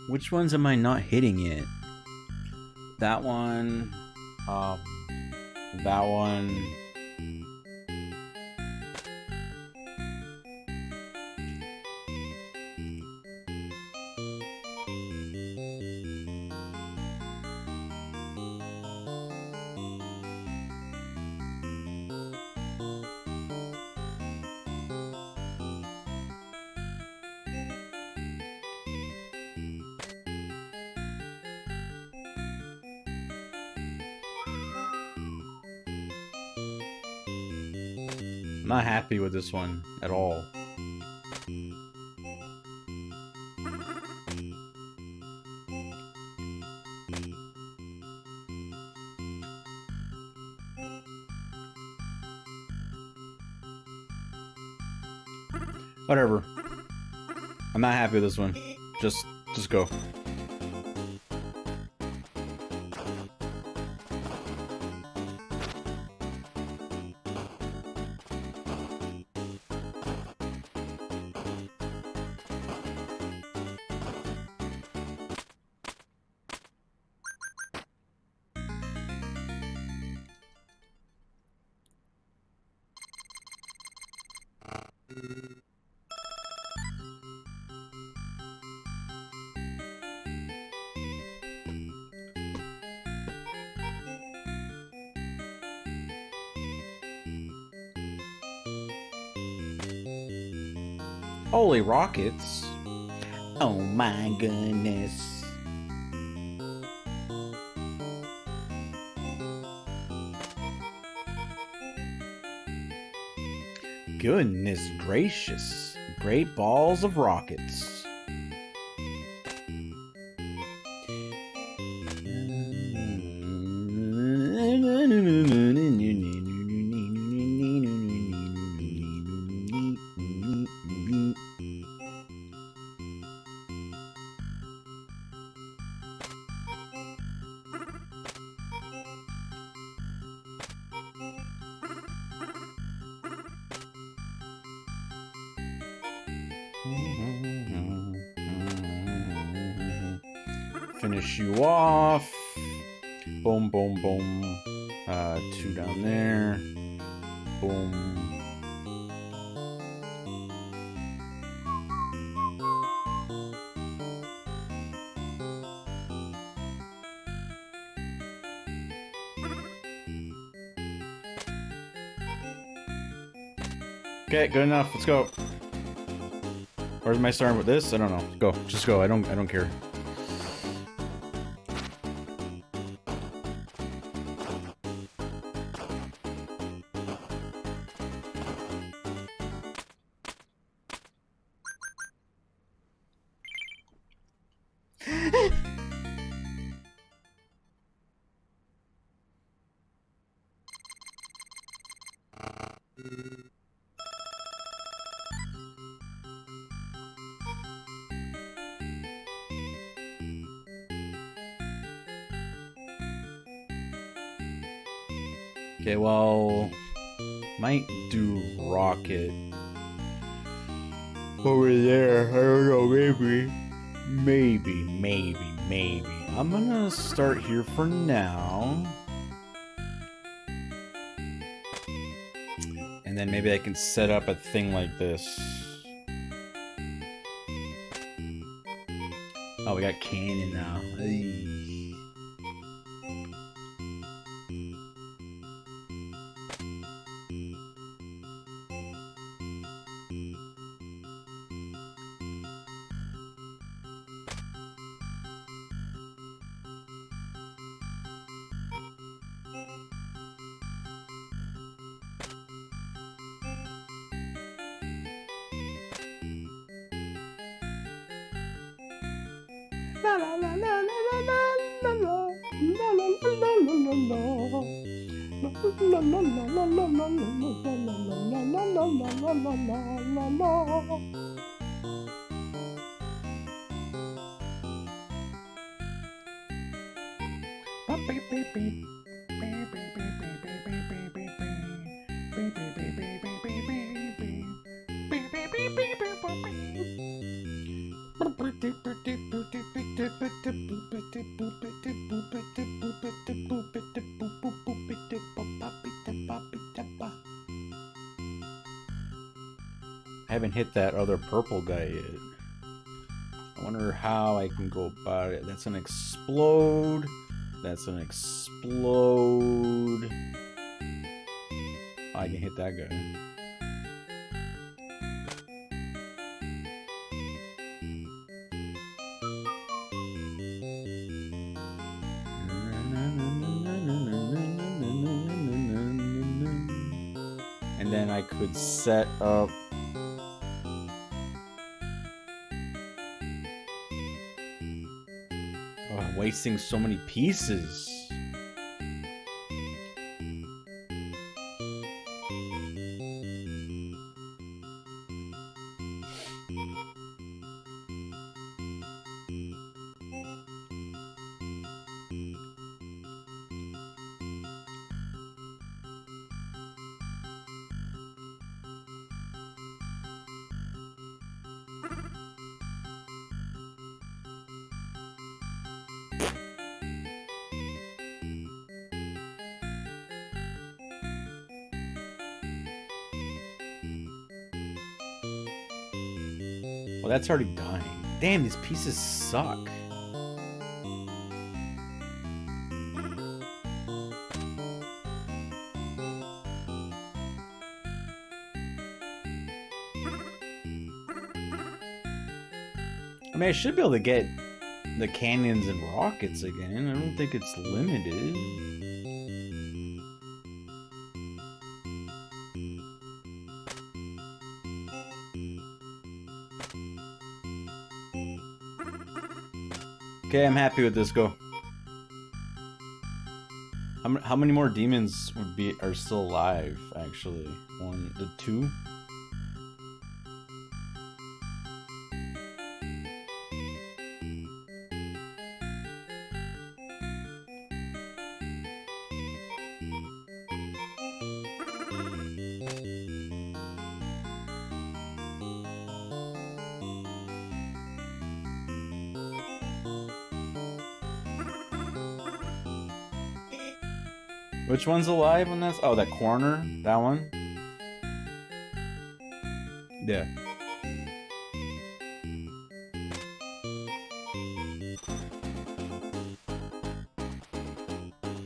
[SPEAKER 1] Which ones am I not hitting yet? That one, that one. I'm not happy with this one at all. Whatever. I'm not happy with this one. Just go. Holy rockets. Oh my goodness. Goodness gracious. Great balls of rockets. Finish you off. Boom, boom, boom. 2 down there. Boom. Okay, good enough. Let's go. Where's my starting with this? I don't know. Go. Just go. I don't care. Okay, well, might do rocket over there. I don't know, maybe. I'm gonna start here for now. And then maybe I can set up a thing like this. Oh, we got cannon now. Ay. I haven't hit that other purple guy yet. I wonder how I can go about it. That's an explode. That's an explode. I can hit that guy. And then I could set up. Oh, wasting so many pieces. Well, that's already dying. Damn, these pieces suck. I mean, I should be able to get the cannons and rockets again. I don't think it's limited. Okay, I'm happy with this. Go. How many more demons are still alive? Actually, two. Which one's alive on this? Oh, that corner? That one? Yeah.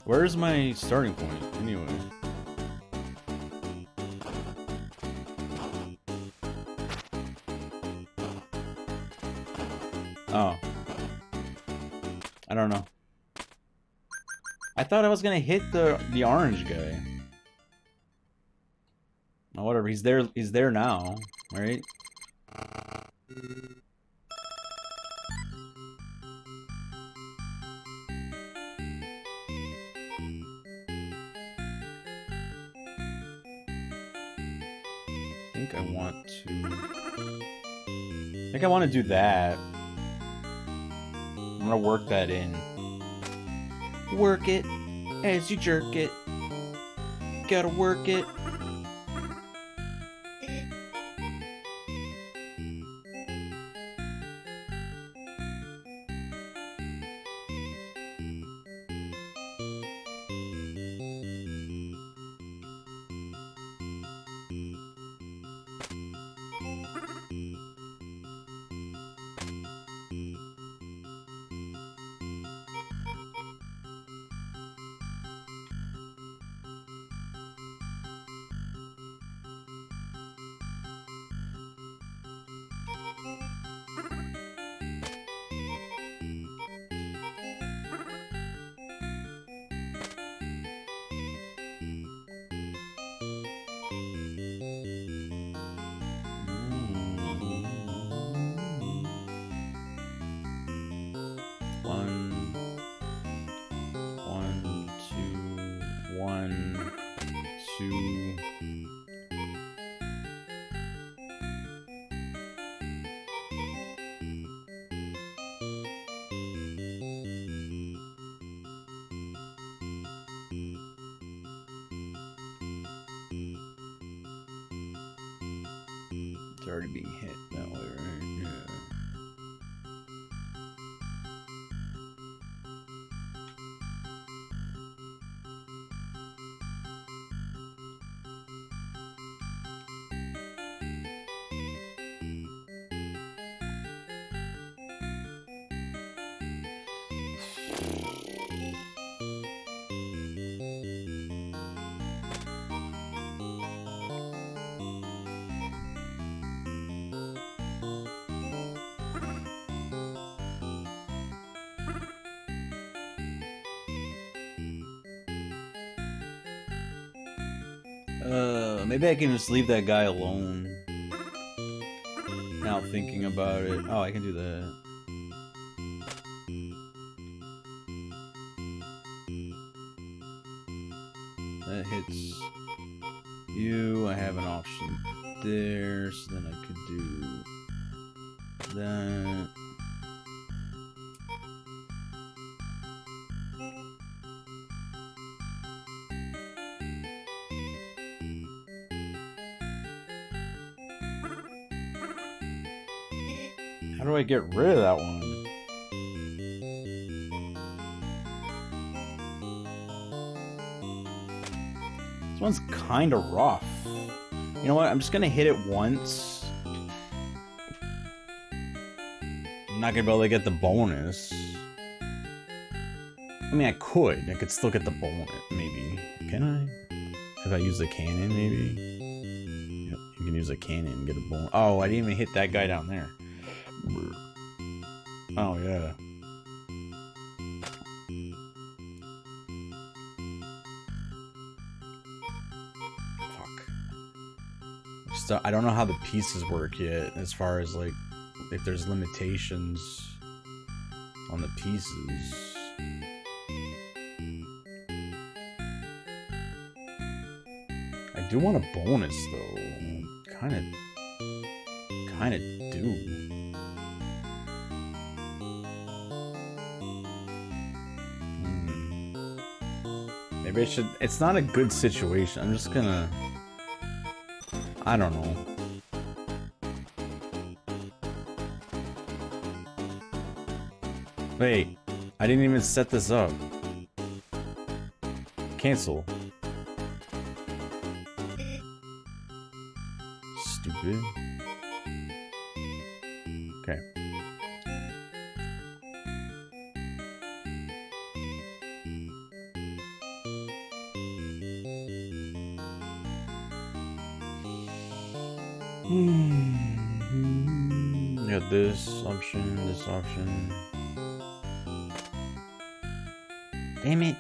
[SPEAKER 1] Where's my starting point, anyway? Oh. I don't know. I thought I was gonna hit the orange guy. Oh, whatever. He's there now, right? I think I want to do that. I'm gonna work that in. Work it as you jerk it. Gotta work it. It's already being hit that way, right? Yeah. Maybe I can just leave that guy alone. Now thinking about it. Oh, I can do that. That hits you. I have an option there, so then I could do that. How do I get rid of that one? This one's kind of rough. You know what? I'm just gonna hit it once. I'm not gonna be able to get the bonus. I mean, I could still get the bonus, maybe. Can I? If I use the cannon, maybe? Yep, you can use a cannon and get a bonus. Oh, I didn't even hit that guy down there. Oh, yeah. Fuck. I don't know how the pieces work yet, as far as, like, if there's limitations on the pieces. I do want a bonus, though. Kinda do. Maybe I should... It's not a good situation. I'm just gonna... I don't know. Wait. I didn't even set this up. Cancel. Stupid. Okay. You got this option, this option. Damn it.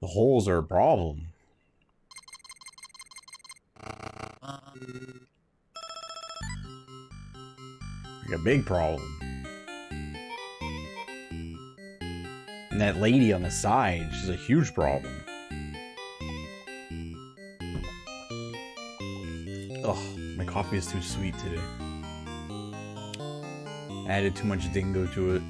[SPEAKER 1] The holes are a problem. Like a big problem. And that lady on the side, she's a huge problem. Ugh, my coffee is too sweet today. I added too much dingo to it.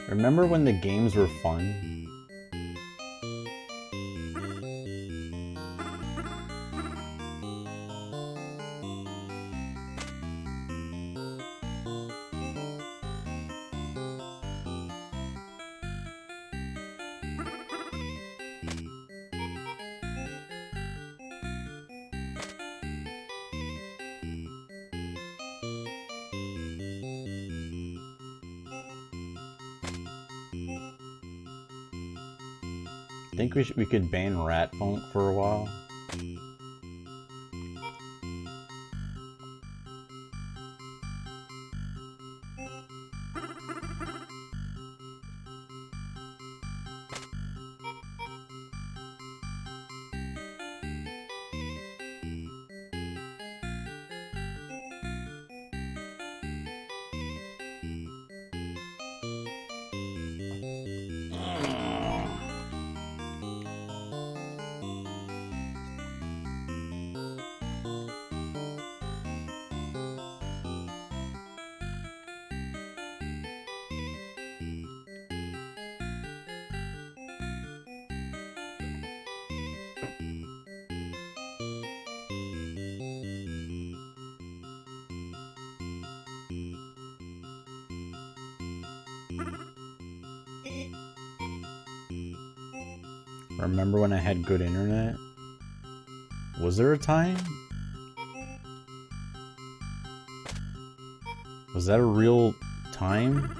[SPEAKER 1] Remember when the games were fun? I think we could ban rat funk for a while. Remember when I had good internet? Was there a time? Was that a real time?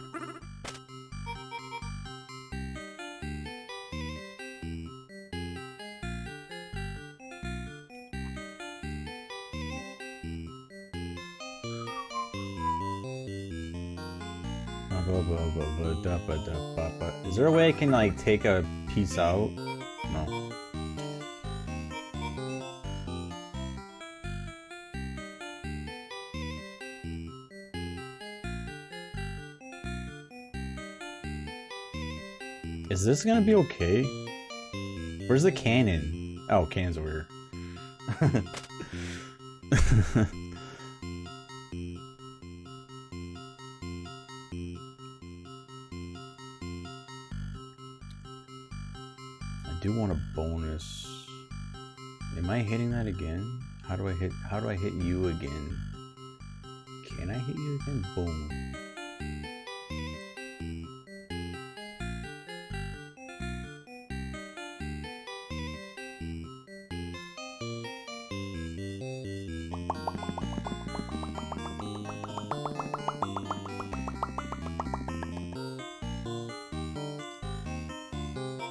[SPEAKER 1] Is there a way I can like take a piece out? No. Is this gonna be okay? Where's the cannon? Oh, cannon's over here. I do want a bonus. Am I hitting that again? How do I hit you again? Can I hit you again? Boom.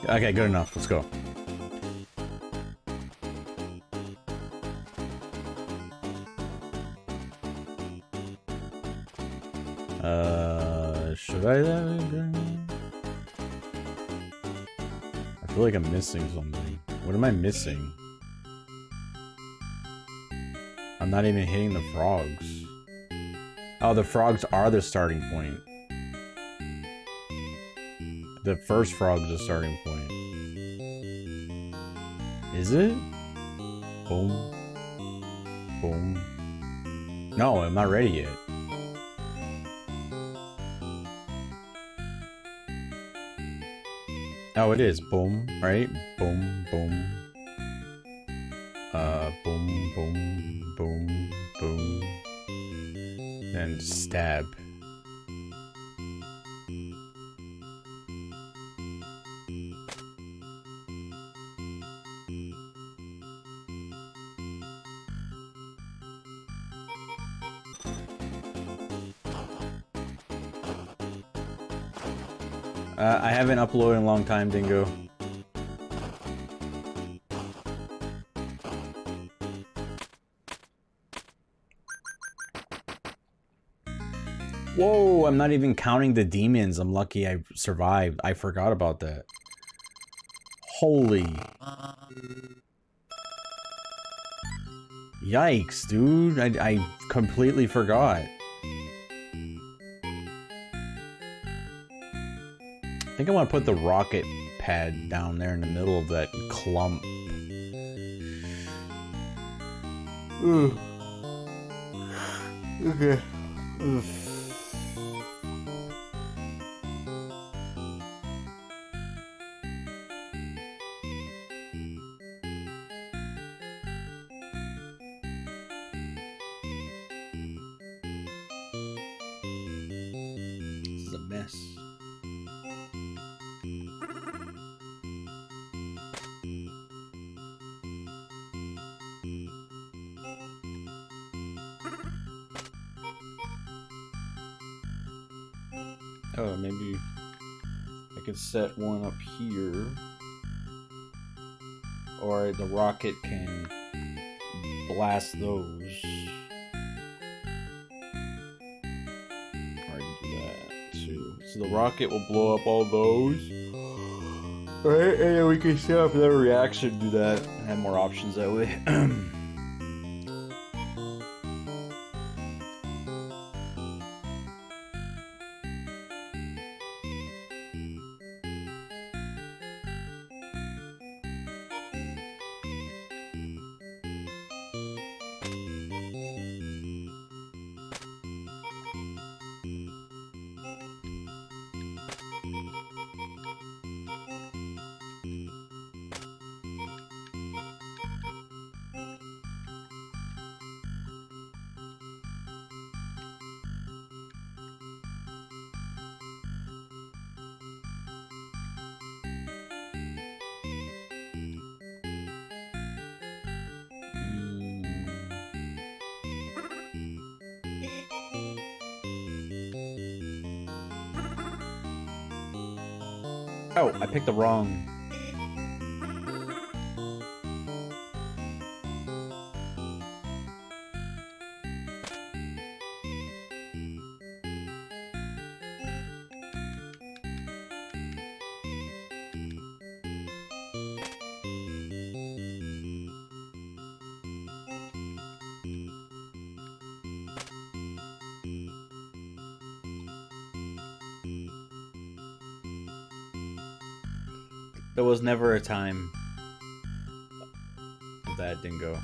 [SPEAKER 1] Okay, good enough. Let's go. Should I? I feel like I'm missing something. What am I missing? I'm not even hitting the frogs. Oh, the frogs are the starting point. The first frog's the starting point. Is it? Boom. Boom. No, I'm not ready yet. Oh, it is. Boom, right? Boom, boom. Boom, boom, boom, boom. And stab. I haven't uploaded in a long time, Dingo. Whoa, I'm not even counting the demons. I'm lucky I survived. I forgot about that. Holy. Yikes, dude. I completely forgot. I think I want to put the rocket pad down there in the middle of that clump. Ugh. Okay. Ugh. This is a mess. Oh, maybe I could set one up here. or the rocket can blast those. Or I can do that too. So the rocket will blow up all those. Right, and then we can set up another reaction, do that, and have more options that way. Oh, I picked the wrong. There was never a time that didn't go.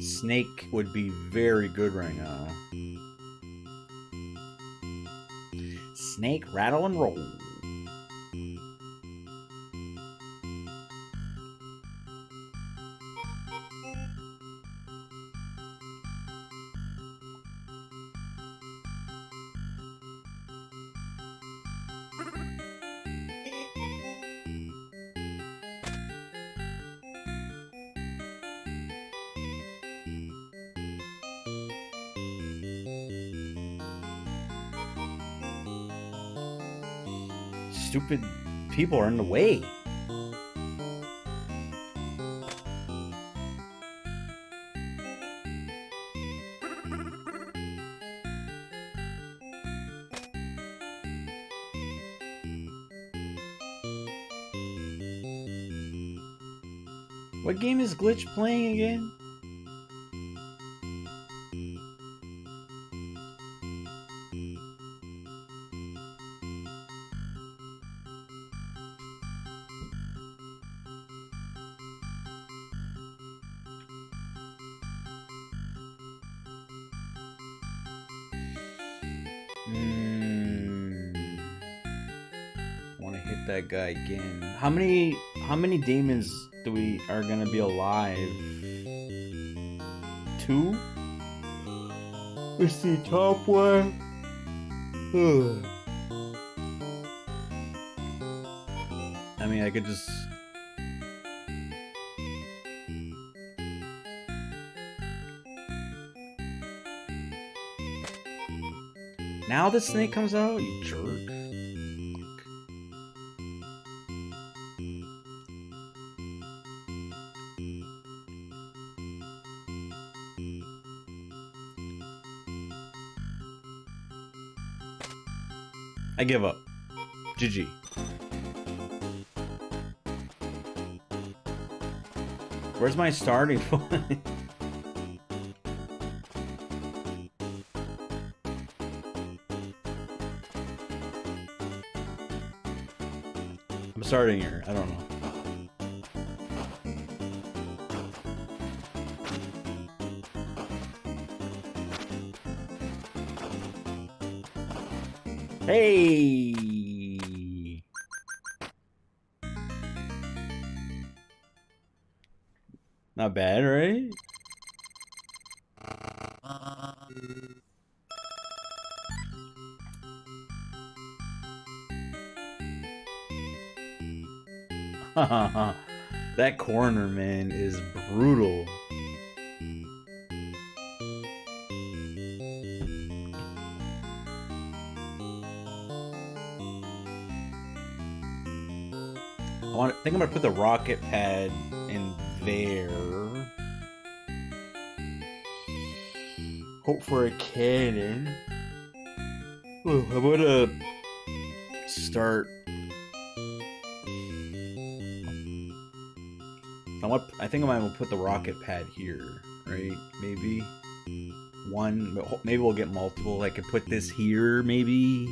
[SPEAKER 1] Snake would be very good right now. Snake, rattle, and roll. Stupid people are in the way. What game is Glitch playing again? Want to hit that guy again? How many demons do we are gonna be alive? 2? Let's see, top one. I mean, I could just. Now the snake comes out, you jerk. I give up. GG. Where's my starting point? I'm starting here. I don't know. Hey! Not bad, right? That corner, man, is brutal. I think I'm gonna put the rocket pad in there. Hope for a cannon. Oh, I'm gonna start. I think I'm gonna put the rocket pad here, right? Maybe one. Maybe we'll get multiple. I could put this here, maybe.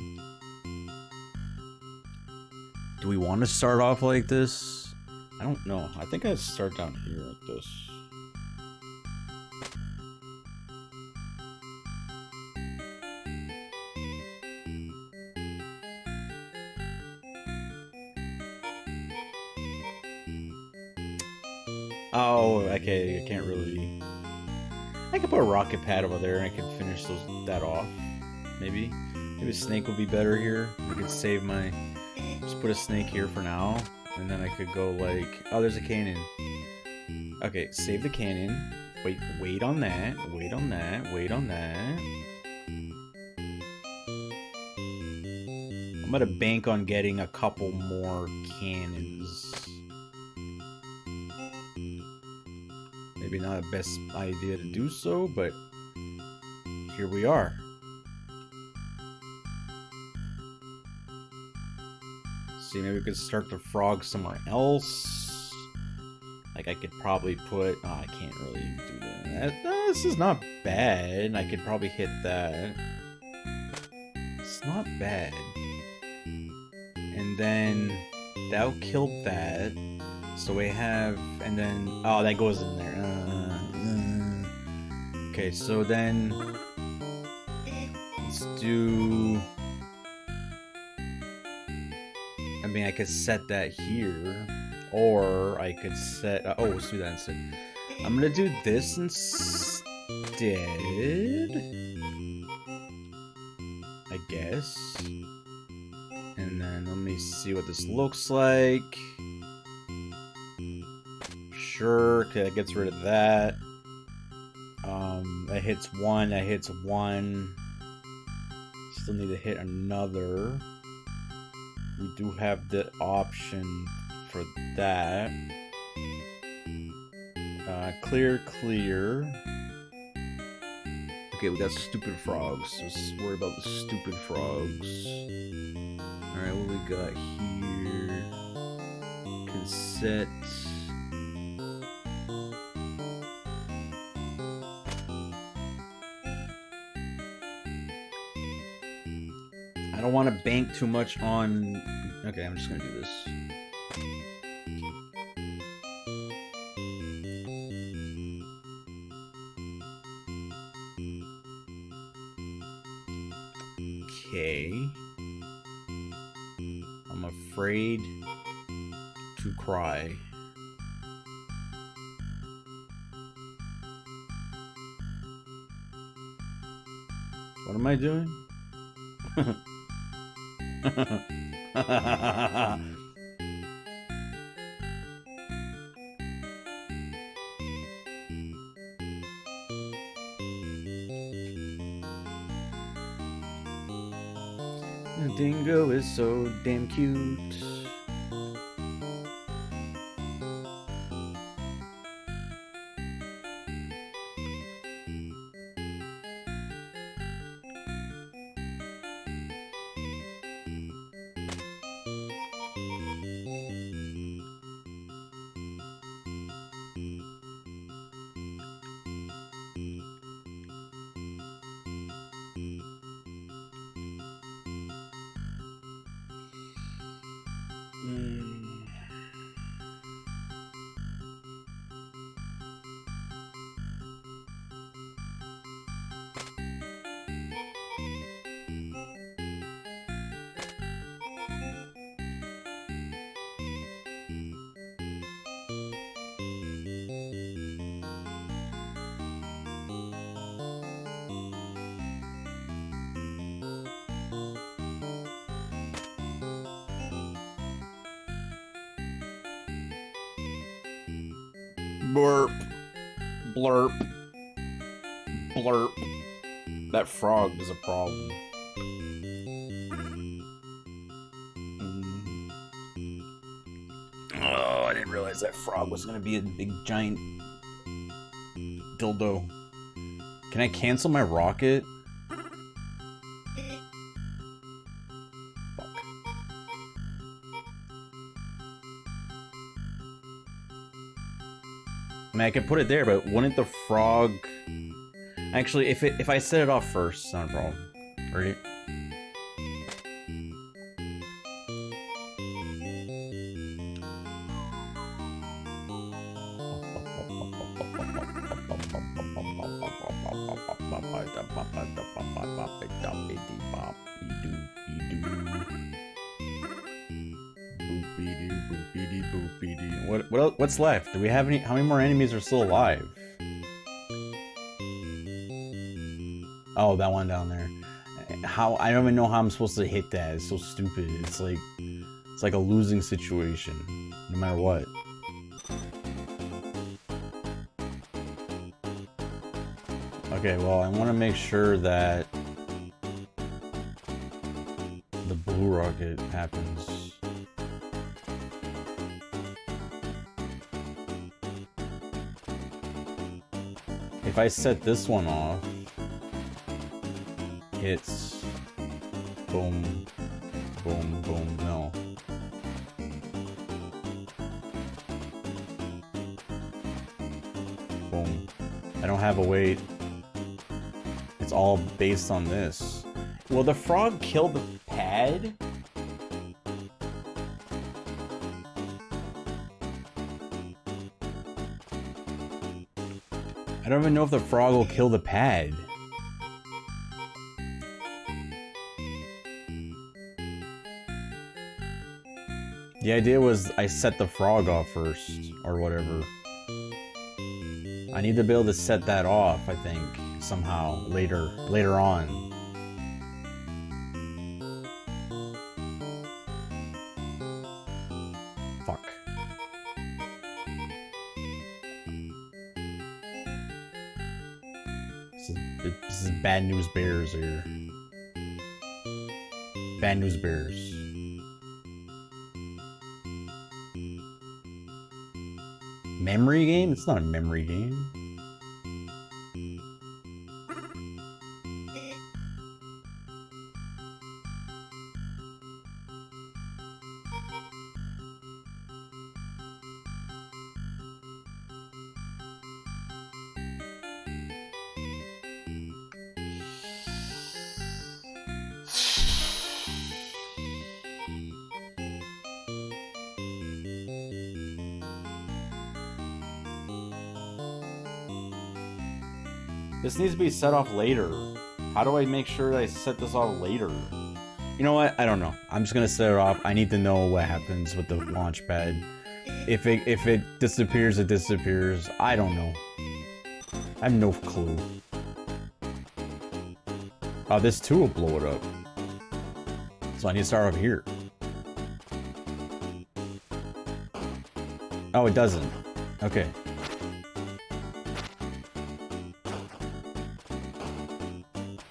[SPEAKER 1] Do we want to start off like this? I don't know. I think I'd start down here like this. Oh, okay. I can't really. I could put a rocket pad over there and I can finish that off. Maybe. Maybe a snake would be better here. I could save my. Just put a snake here for now, and then I could go like, oh, there's a cannon. Okay, save the cannon. Wait on that. Wait on that. Wait on that. I'm gonna bank on getting a couple more cannons. Maybe not the best idea to do so, but here we are. See, maybe we could start the frog somewhere else. Like I could probably put. Oh, I can't really do that. This is not bad. I could probably hit that. It's not bad. And then that'll kill that. So we have, and then oh, that goes in there. Okay, so then let's do. I mean, I could set that here, or I could set. Oh, let's do that instead. I'm gonna do this instead. I guess. And then let me see what this looks like. Sure, okay, that gets rid of that. That hits one, that hits one. Still need to hit another. We do have the option for that. Clear, clear. Okay, we got stupid frogs. Let's worry about the stupid frogs. Alright, what we got here? Cassette. I don't want to bank too much on... Okay, I'm just going to do this. Okay. I'm afraid to cry. What am I doing? The dingo is so damn cute. Burp. Blurp. Blurp. That frog is a problem. Oh, I didn't realize that frog was gonna be a big giant dildo. Can I cancel my rocket? Fuck. I mean, I could put it there, but wouldn't the frog... Actually, if I set it off first, it's not a problem. Right? What's left? Do we have any? How many more enemies are still alive? Oh, that one down there. How? I don't even know how I'm supposed to hit that. It's so stupid. It's like a losing situation, no matter what. Okay, well, I want to make sure that the blue rocket happens. If I set this one off, it's boom, boom, boom, no. Boom. I don't have a way. It's all based on this. Will the frog kill the pad? I don't even know if the frog will kill the pad. The idea was I set the frog off first, or whatever. I need to be able to set that off, I think, somehow, later on. Fuck. This is bad news bears here. Bad news bears. Memory game? It's not a memory game. This needs to be set off later. How do I make sure I set this off later? You know what? I don't know. I'm just gonna set it off. I need to know what happens with the launch pad. If it disappears, it disappears. I don't know. I have no clue. Oh, this too will blow it up. So I need to start over here. Oh, it doesn't. Okay.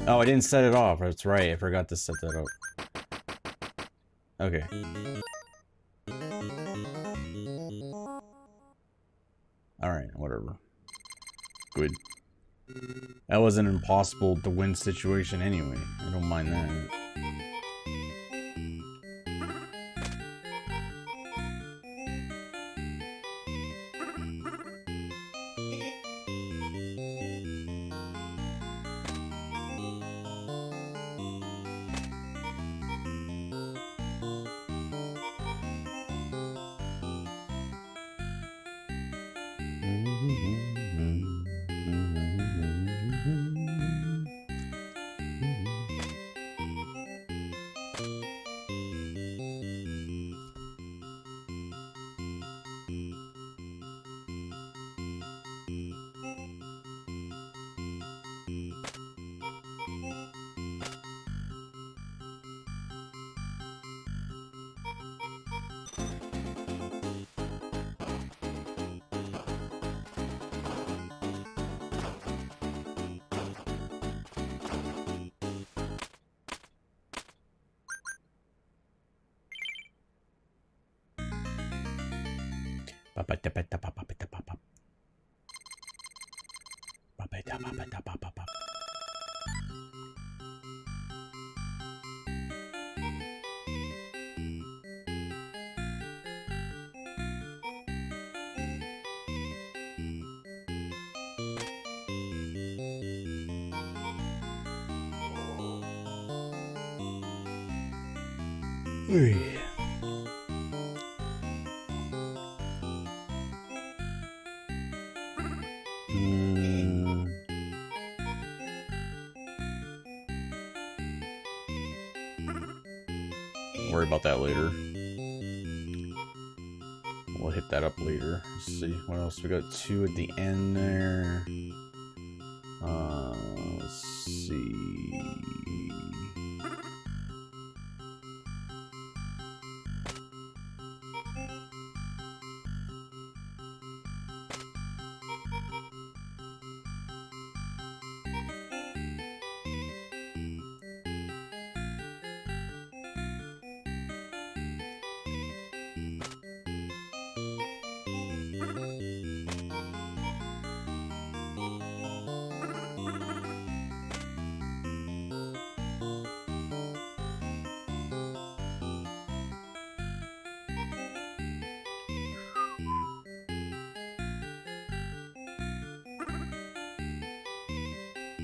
[SPEAKER 1] Oh, I didn't set it off. That's right. I forgot to set that up. Okay. Alright, whatever. Good. That was an impossible to win situation anyway. I don't mind that. Worry about that later. We'll hit that up later. Let's see what else we got. 2 at the end there. Let's see.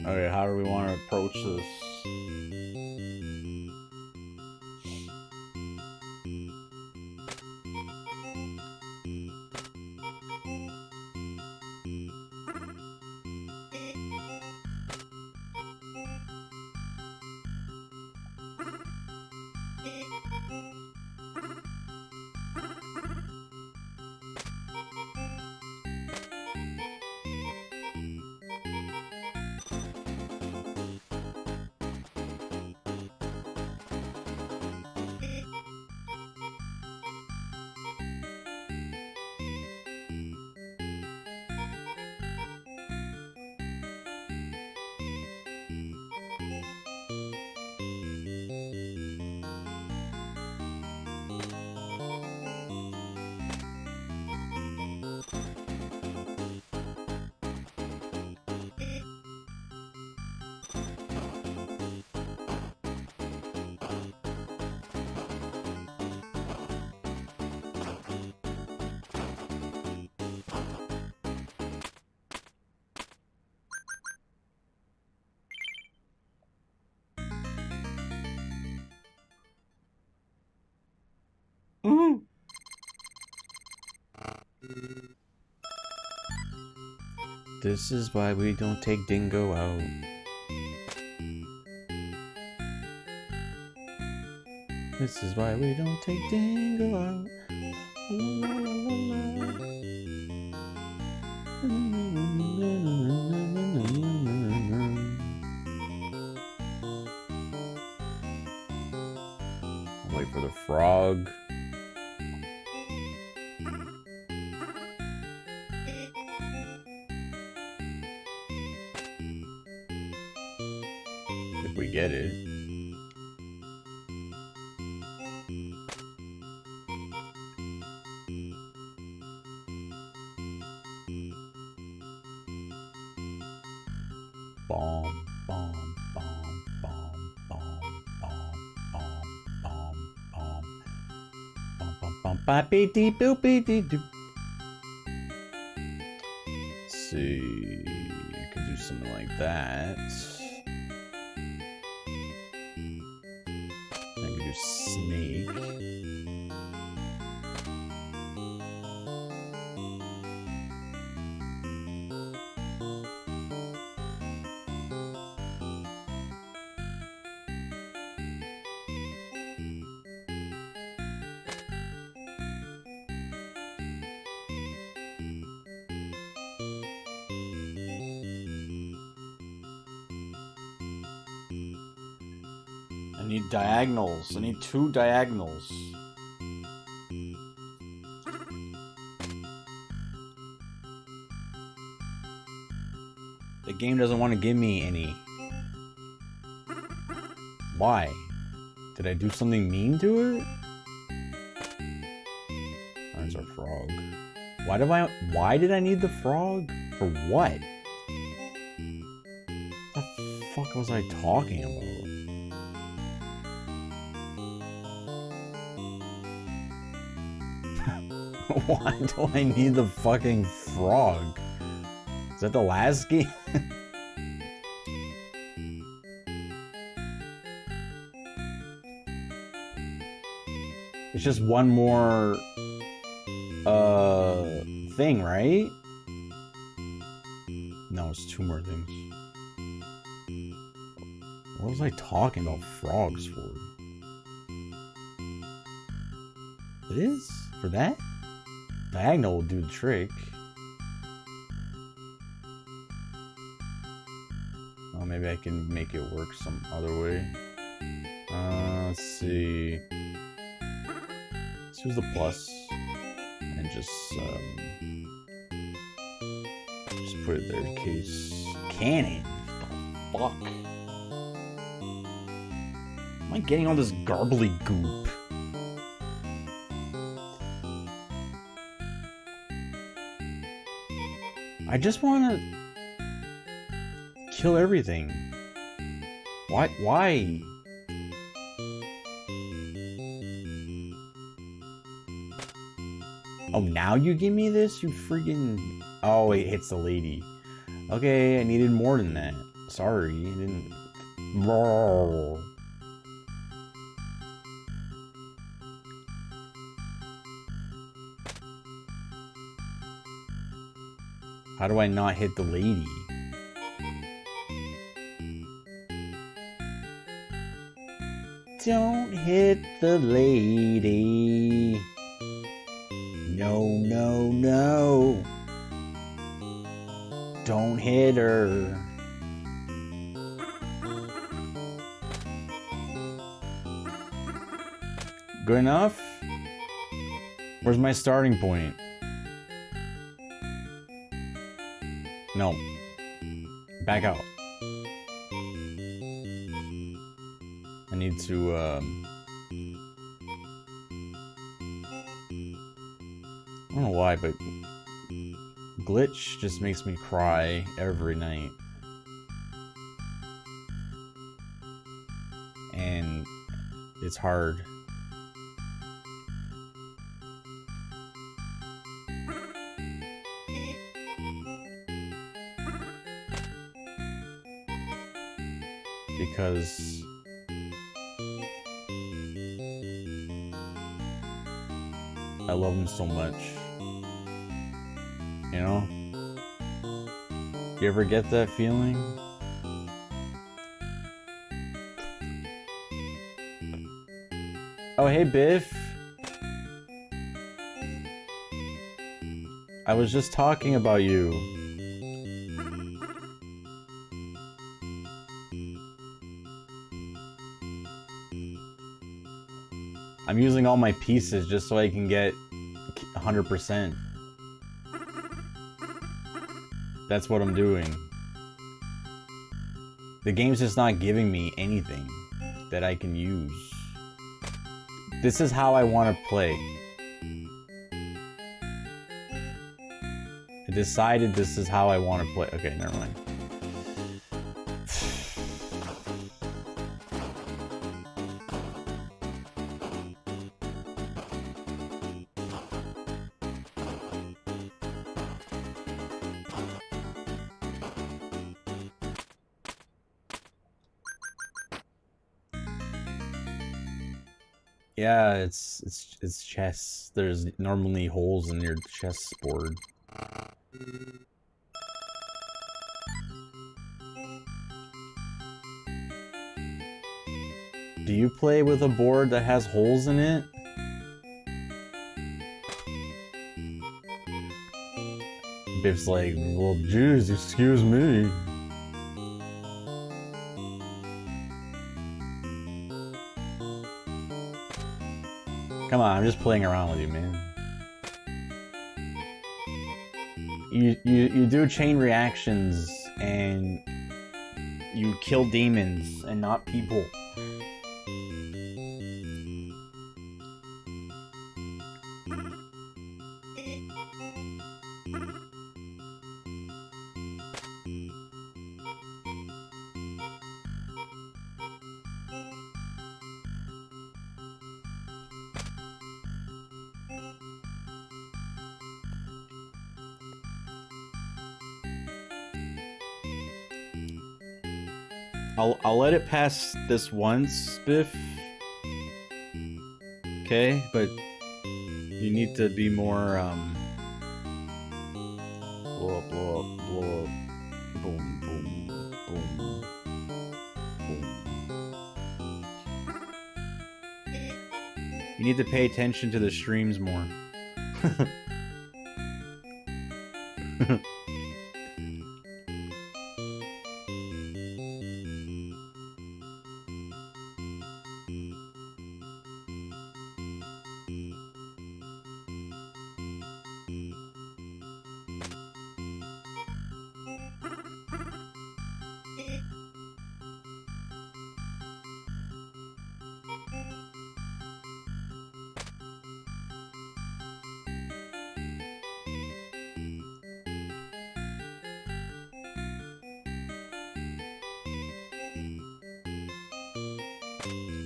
[SPEAKER 1] Okay, how do we want to approach this? This is why we don't take Dingo out. This is why we don't take Dingo out. La, la, la, la. Wait for the frog. If we get it. Bomb, bomb, bomb, bomb, bomb, bomb, bomb, bomb, bomb, bomb, bomb, bomb, boppy dee boopy dee doo. Let's see, you could do something like that. I could do snake. I need diagonals. I need 2 diagonals. The game doesn't want to give me any. Why? Did I do something mean to it? There's our frog. Why did I need the frog? For what? What the fuck was I talking about? Why do I need the fucking frog? Is that the last game? It's just one more thing, right? No, it's two more things. What was I talking about frogs for? It is? For that? Diagonal will do the trick. Oh, maybe I can make it work some other way. Let's see. Let's use the plus and just put it there in case. Cannon? What the fuck? Am I getting all this garbly goop? I just want to kill everything. Why? Why? Oh, now you give me this? You freaking... Oh, it hits the lady. Okay, I needed more than that. Sorry, I didn't... How do I not hit the lady? Don't hit the lady. No, no, no. Don't hit her. Good enough? Where's my starting point? No. Back out. I need to, I don't know why, but glitch just makes me cry every night. And it's hard. Because I love him so much. You know? You ever get that feeling? Oh, hey, Biff. I was just talking about you. I'm using all my pieces just so I can get 100%. That's what I'm doing. The game's just not giving me anything that I can use. This is how I want to play. I decided this is how I want to play. Okay, never mind. Yeah, it's chess. There's normally holes in your chess board. Do you play with a board that has holes in it? Biff's like, well, geez, excuse me. Come on, I'm just playing around with you, man. You do chain reactions and you kill demons and not people. I'll let it pass this once, Biff. Okay, but you need to be more blow up, blow up, blow up. Boom, boom, boom, boom. You need to pay attention to the streams more.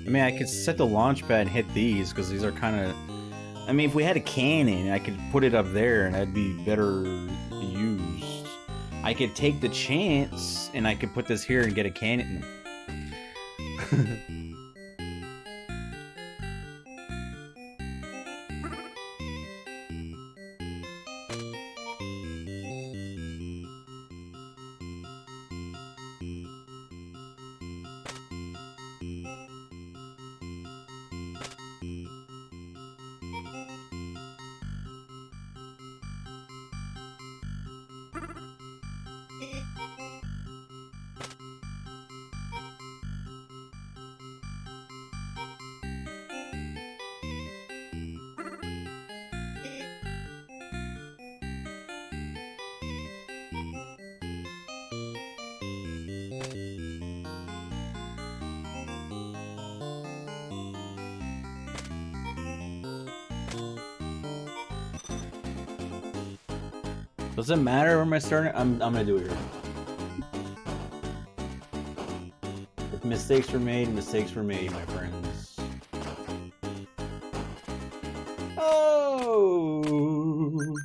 [SPEAKER 1] I mean, I could set the launch pad and hit these, because these are kind of... I mean, if we had a cannon, I could put it up there, and that'd be better used. I could take the chance, and I could put this here and get a cannon. Does it matter where am I starting? I'm gonna do it here. If mistakes were made, mistakes were made, my friends. Oh!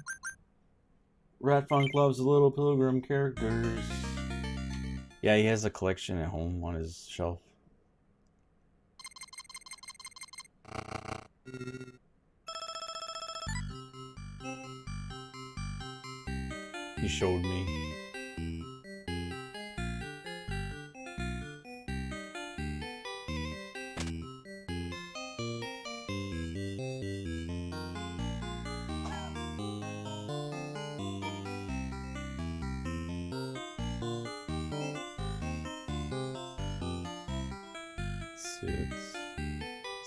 [SPEAKER 1] Rat Funk loves Little Pilgrim characters. Yeah, he has a collection at home on his shelf. He showed me.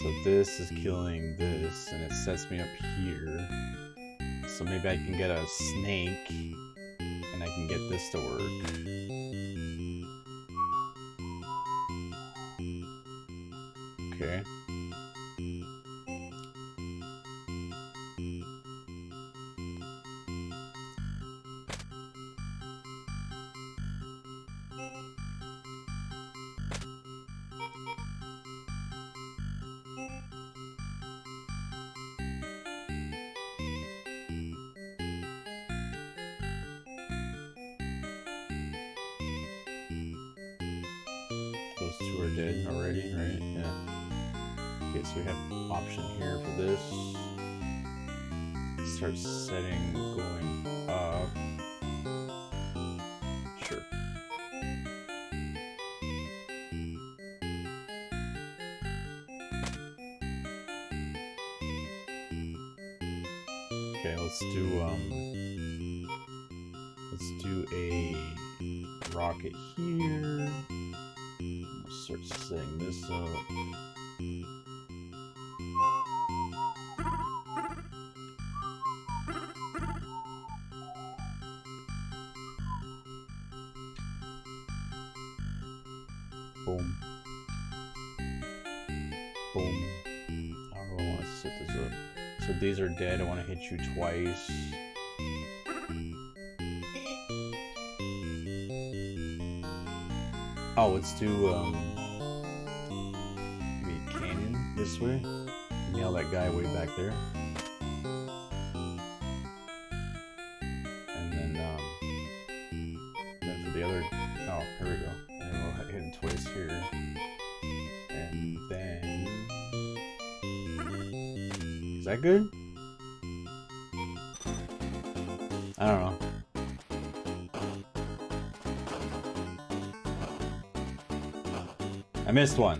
[SPEAKER 1] So this is killing this, and it sets me up here. So maybe I can get a snake, and I can get this to work. Okay. Those two are dead already, right? Yeah. Okay, so we have an option here for this. Start setting, going up. Sure. Okay, let's do a rocket here. Start setting this up. Boom. Boom. How do I want to set this up? So these are dead. I want to hit you twice. Oh, let's do maybe a cannon this way. Nail that guy way back there. And then for the other, oh, here we go. And we'll hit him twice here. Is that good? I don't know. I missed one.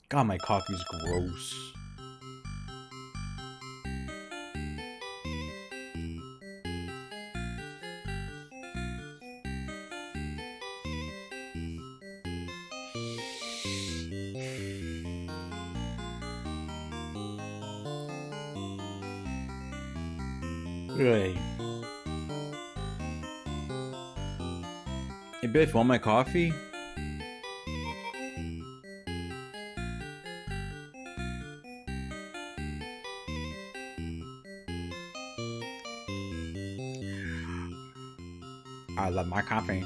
[SPEAKER 1] God, my coffee's gross. Hey. Hey Biff, want my coffee? I love my coffee.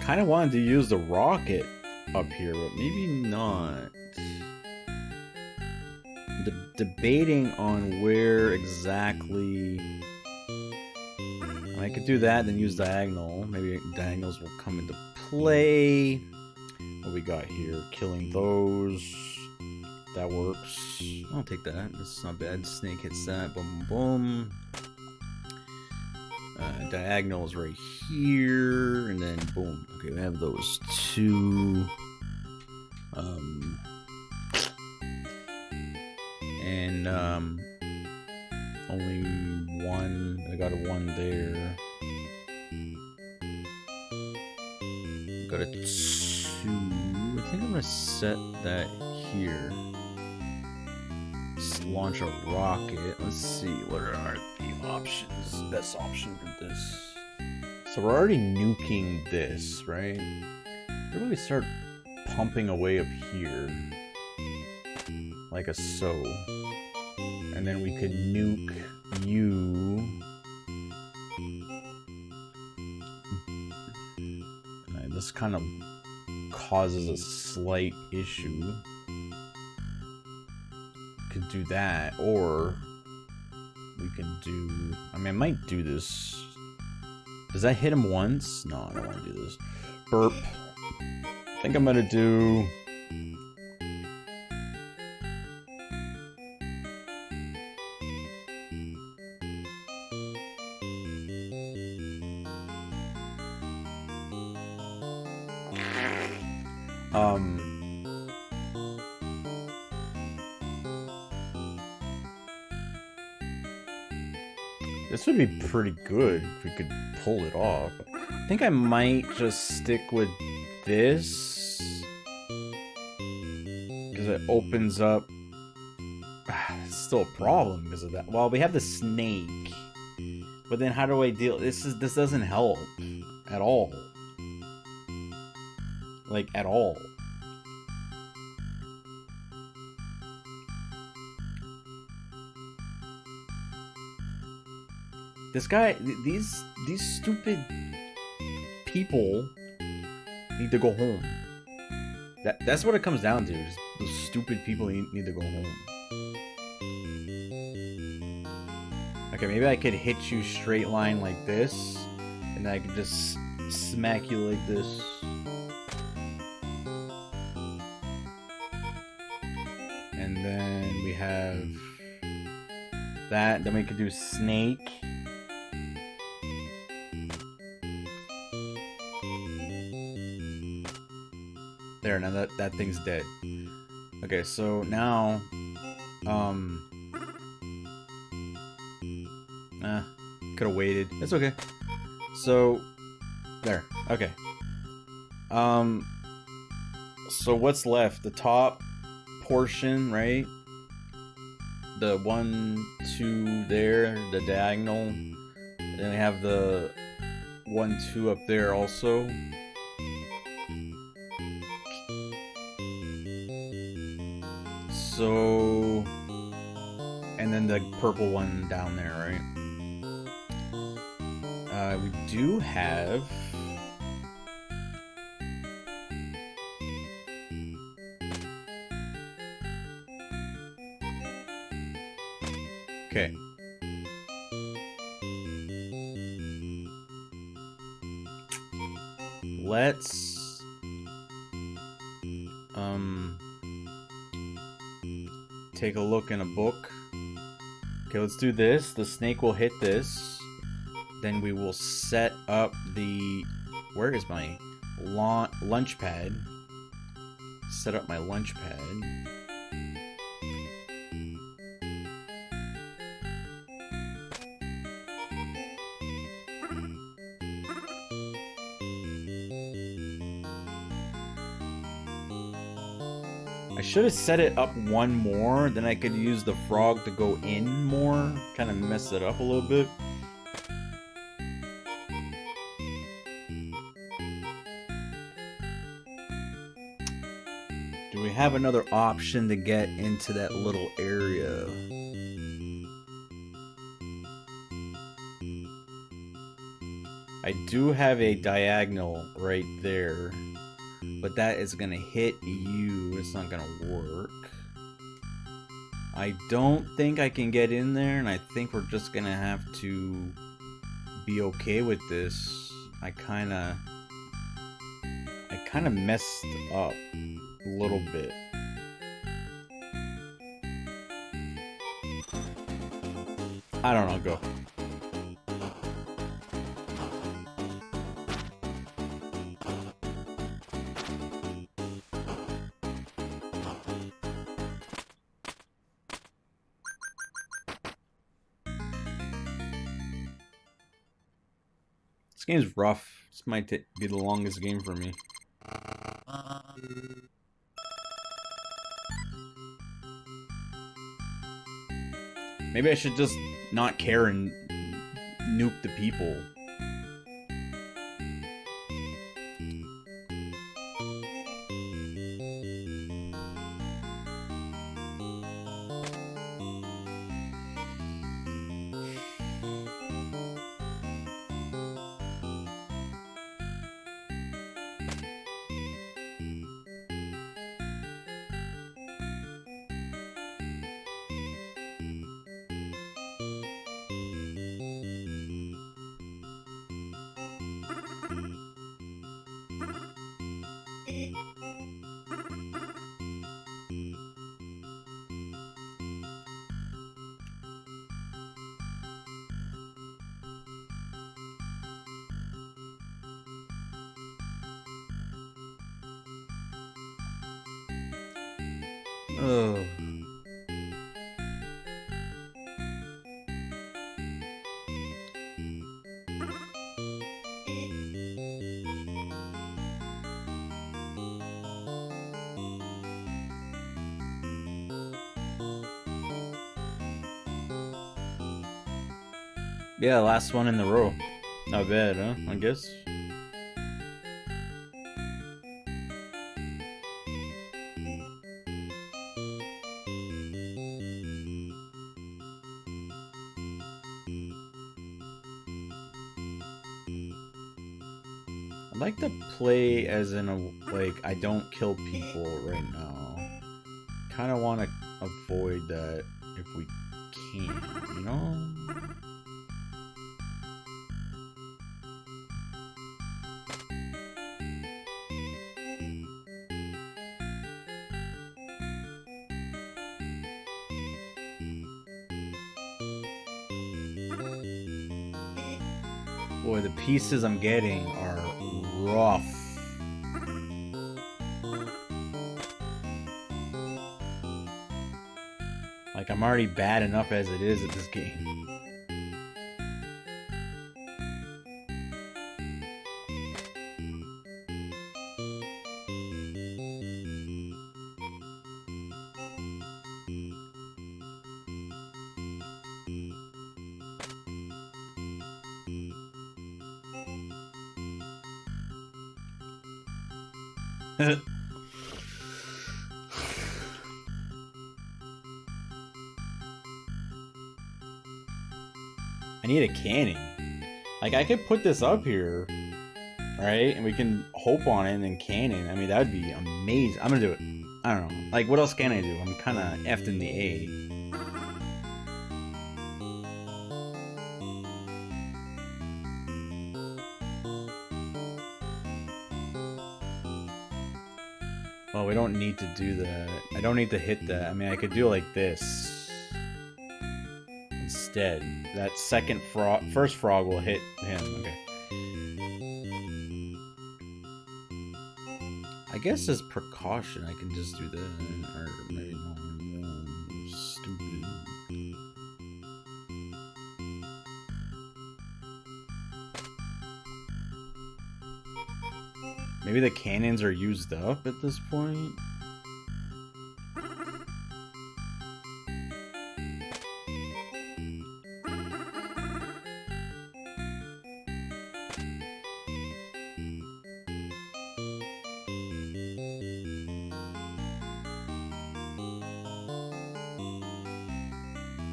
[SPEAKER 1] Kind of wanted to use the rocket up here, but maybe not. Debating on where exactly. I could do that, then use diagonal. Maybe diagonals will come into play. What we got here? Killing those. That works. I'll take that. That's not bad. Snake hits that. Boom, boom. Diagonal is right here, and then boom. Okay, we have those two. And only one. I got a one there. Got a two. I think I'm gonna set that here. Just launch a rocket. Let's see, what are the options? Best option for this. So we're already nuking this, right? Where do we start pumping away up here? Like a so. And then we could nuke you. This kind of causes a slight issue. Could do that, or we can do. I mean, I might do this. Does that hit him once? No, I don't want to do this. Burp. I think I'm gonna do. This would be pretty good if we could pull it off. I think I might just stick with this. Because it opens up... It's still a problem because of that. Well, we have the snake. But then how do I deal... This doesn't help. At all. Like, at all. This guy, these stupid people need to go home. That's what it comes down to. Just those stupid people need to go home. Okay, maybe I could hit you straight line like this, and I could just smack you like this. And then we have that. Then we could do snake. There, now that thing's dead. Okay, so now Could have waited. It's okay. So, there. Okay. So what's left? The top portion, right? The 1, 2 there, the diagonal. Then we have the 1, 2 up there also. So, and then the purple one down there, right? We do have... Okay. Let's... take a look in a book. Okay, let's do this. The snake will hit this. Then we will set up the... Where is my lunch pad? Set up my lunch pad. I should have set it up one more, then I could use the frog to go in more. Kind of mess it up a little bit. Do we have another option to get into that little area? I do have a diagonal right there. But that is gonna hit you. It's not gonna work. I don't think I can get in there, and I think we're just gonna have to be okay with this. I kinda messed up a little bit. I don't know, go. This game's rough. This might be the longest game for me. Maybe I should just not care and nuke the people. Oh. Yeah, last one in the row. Not bad, huh? I guess. I'd like to play as in a, like, I don't kill people right now. Kind of want to avoid that if we can, you know? Boy, the pieces I'm getting are rough. Like, I'm already bad enough as it is at this game. I need a cannon. Like, I could put this up here, right? And we can hope on it and then cannon. I mean, that would be amazing. I'm gonna do it. I don't know. Like, what else can I do? I'm kind of effed in the A. Well, we don't need to do that. I don't need to hit that. I mean, I could do like this instead. That second frog, first frog will hit him. Okay. I guess as precaution, I can just do that. Or maybe not. Stupid. Maybe the cannons are used up at this point?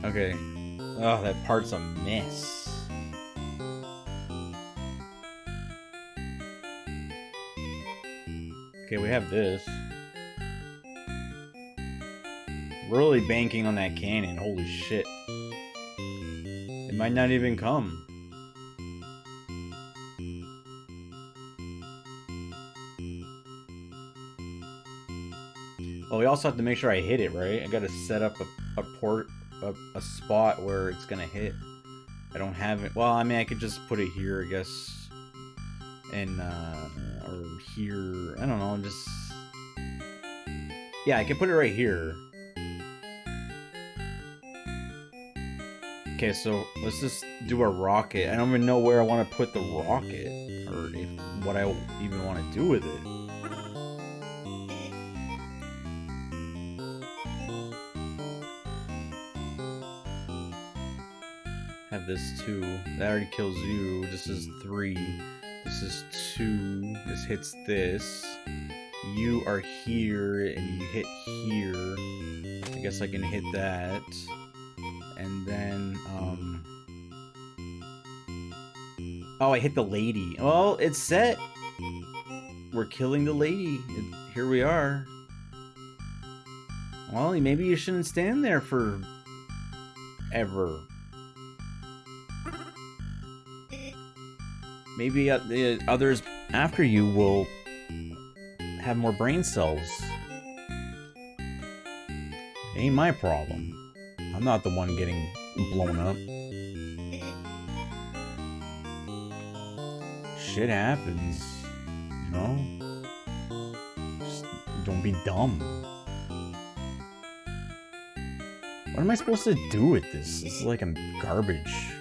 [SPEAKER 1] Okay. Oh, that part's a mess. Okay, we have this. Really banking on that cannon. Holy shit. It might not even come. Oh, we also have to make sure I hit it, right? I gotta set up a spot where it's gonna hit. I don't have it. Well, I mean, I could just put it here, I guess. And, or here. I don't know, just... Yeah, I can put it right here. Okay, so let's just do a rocket. I don't even know where I want to put the rocket. Or if, what I even want to do with it. Have this 2. That already kills you. This is 3. This is 2. This hits this. You are here and you hit here. I guess I can hit that. And then, oh, I hit the lady. Well, it's set. We're killing the lady. Here we are. Well, maybe you shouldn't stand there for ever. Maybe the others after you will have more brain cells. Ain't my problem. I'm not the one getting blown up. Shit happens, you know? Just don't be dumb. What am I supposed to do with this? This is like a garbage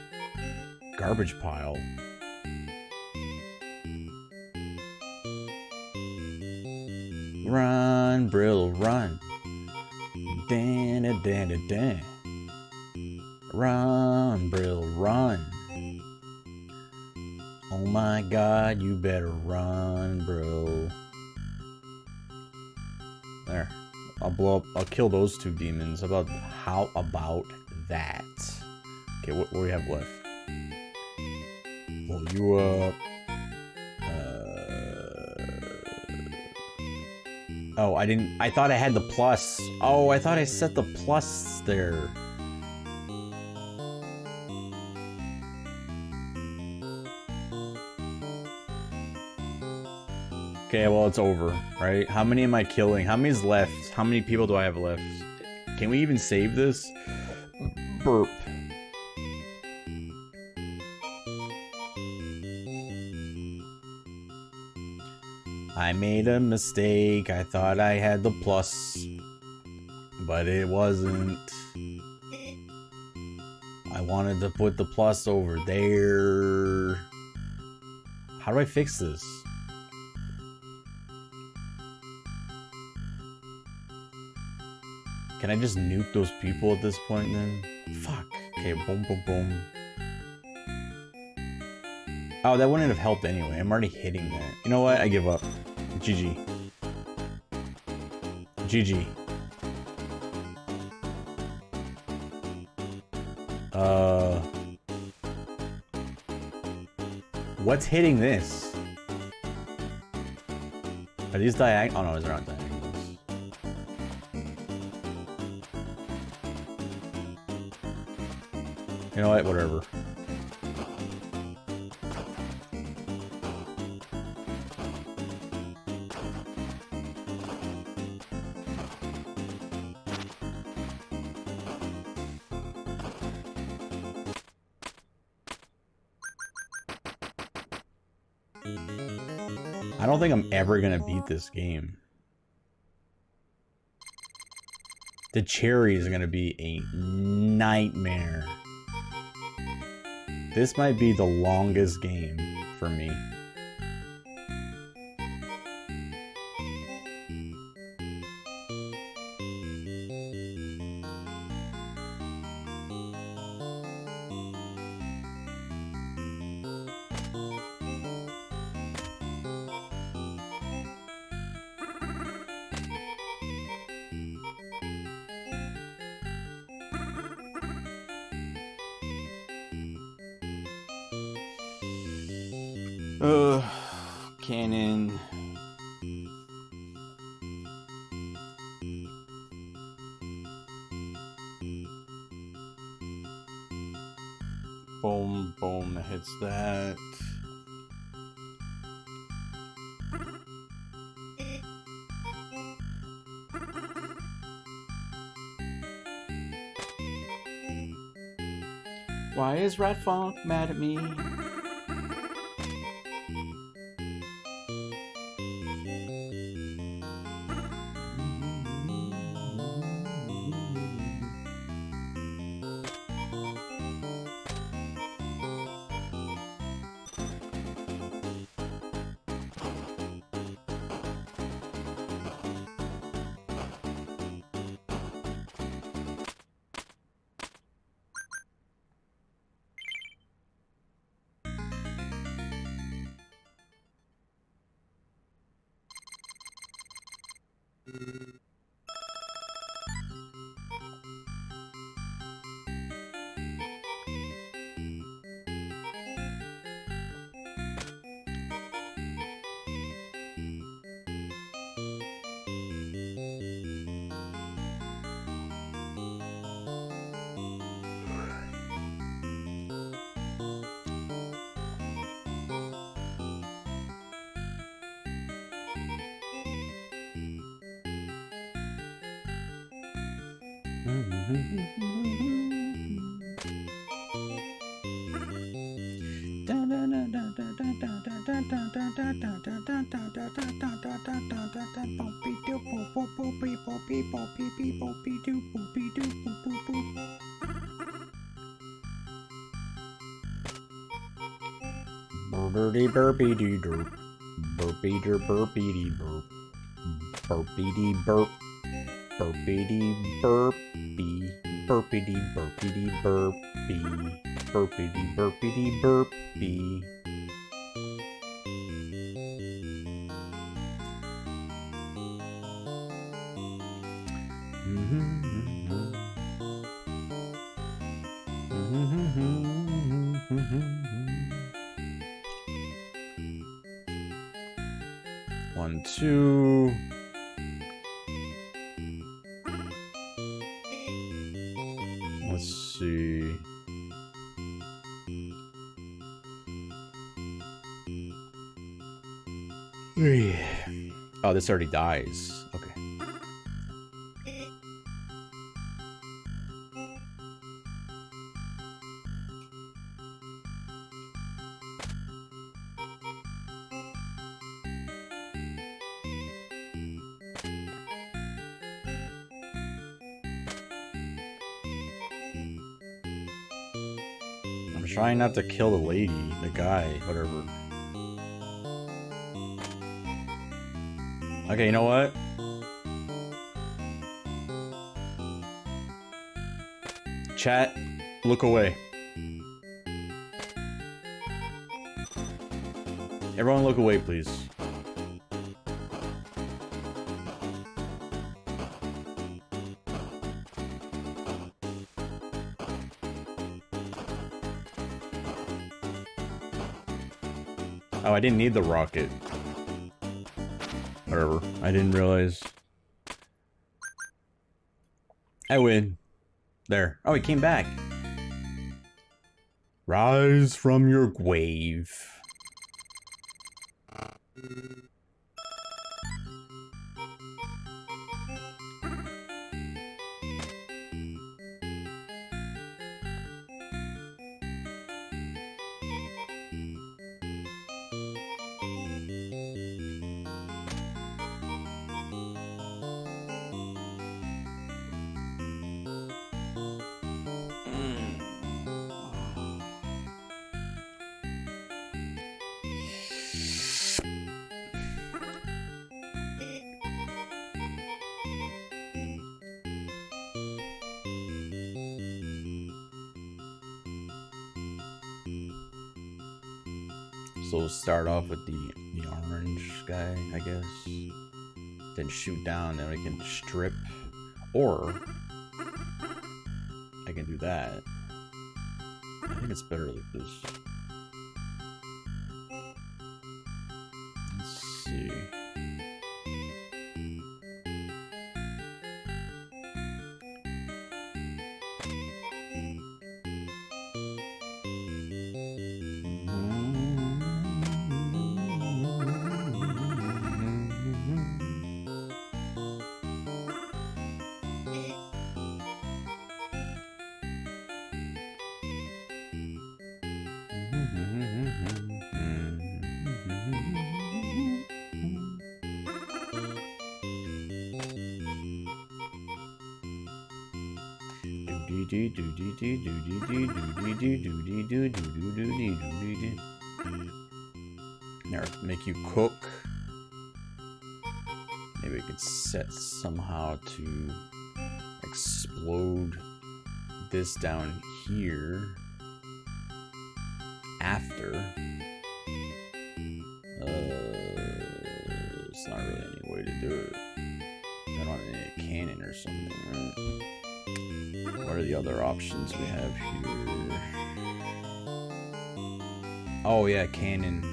[SPEAKER 1] pile. Run, Brill, run. Dan-a-dan-a-dan. Run, Brill, run. Oh my god, you better run, bro. There. I'll blow up. I'll kill those 2 demons. How about that? Okay, what do we have left? Blow you up. Oh, I thought I had the plus. Oh, I thought I set the plus there. Okay, well, it's over, right? How many am I killing? How many's left? How many people do I have left? Can we even save this? Burp. I made a mistake. I thought I had the plus, but it wasn't. I wanted to put the plus over there. How do I fix this? Can I just nuke those people at this point then? Fuck. Okay, boom, boom, boom. Oh, that wouldn't have helped anyway. I'm already hitting that. You know what? I give up. GG. GG. What's hitting this? Are these diagonal? Oh no, they're not diagonals. You know what? Whatever. I don't think I'm ever gonna beat this game. The cherries are gonna be a nightmare. This might be the longest game for me. Cannon. Boom, boom, that hits that. Why is Rat Funk mad at me? Burpity burpy doo derp. Burpy der burpy dee burp. Burpy dee burp. Burpity burpy. Burpity burpity burpy. Burpity burpity burpy. One, two. Let's see. Three. Oh, this already dies. Okay. trying not to kill the lady, the guy, whatever. Okay, you know what? Chat, look away. Everyone look away, please. Oh, I didn't need the rocket. Whatever. I didn't realize. I win. There. Oh, he came back. Rise from your grave. So we'll start off with the orange guy, I guess. Then shoot down, then we can strip. Or I can do that. I think it's better like this. Let's see. Now make you cook. Maybe we could set somehow to explode this down here after. It's not really any way to do it. I don't need a cannon or something, right? What are the other options we have here? Oh yeah, cannon.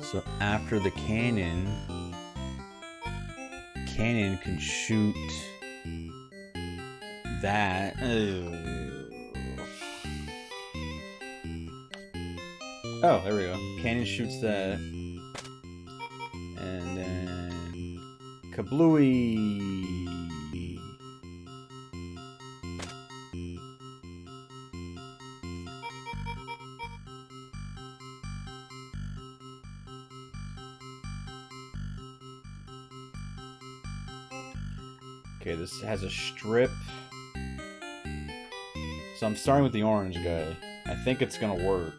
[SPEAKER 1] So after the cannon can shoot that. Oh, there we go. Cannon shoots that. And then kablooey. Okay, this has a strip. So I'm starting with the orange guy. I think it's gonna work.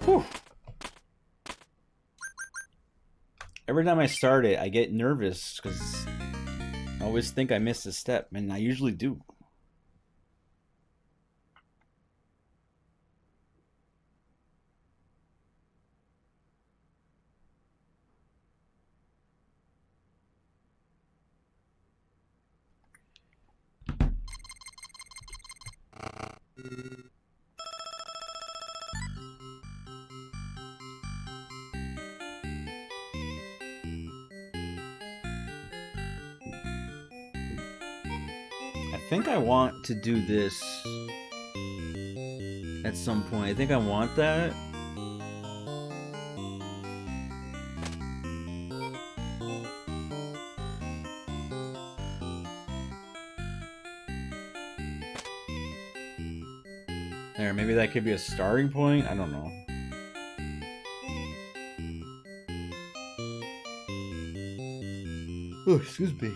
[SPEAKER 1] Whew. Every time I start it, I get nervous because I always think I missed a step, and I usually do. I think I want to do this at some point. I think I want that. There, maybe that could be a starting point. I don't know. Oh, excuse me.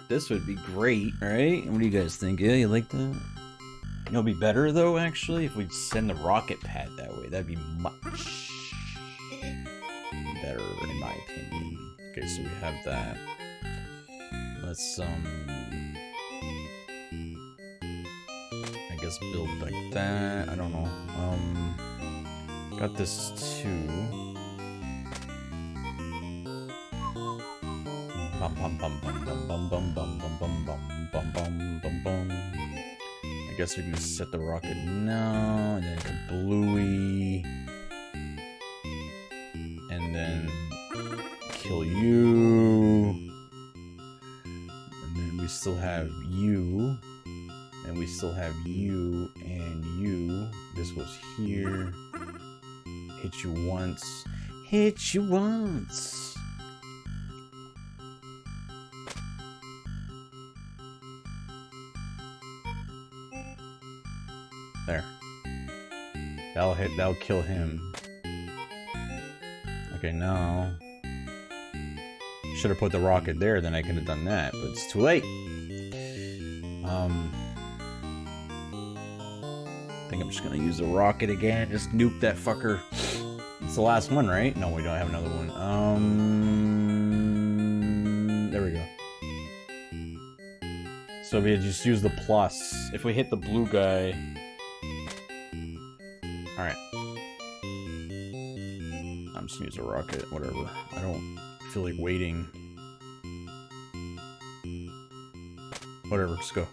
[SPEAKER 1] This would be great, right? What do you guys think? Yeah, you like that? It'll be better though, actually, if we send the rocket pad that way. That'd be much better, in my opinion. Okay, so we have that. Let's I guess build like that. I don't know. Got this too. Bum bum bum bum bum bum bum bum bum bum bum bum bum bum. I guess we can just set the rocket now, and then kablooey, and then kill you, and then we still have you, and we still have you and you. This goes here. Hit you once. Hit you once. There. That'll kill him. Okay, now. Should have put the rocket there, then I could have done that, but it's too late. I think I'm just gonna use the rocket again. Just nuke that fucker. It's the last one, right? No, we don't have another one. There we go. So we just use the plus. If we hit the blue guy. Alright. I'm just gonna use a rocket, whatever. I don't feel like waiting. Whatever, let's go.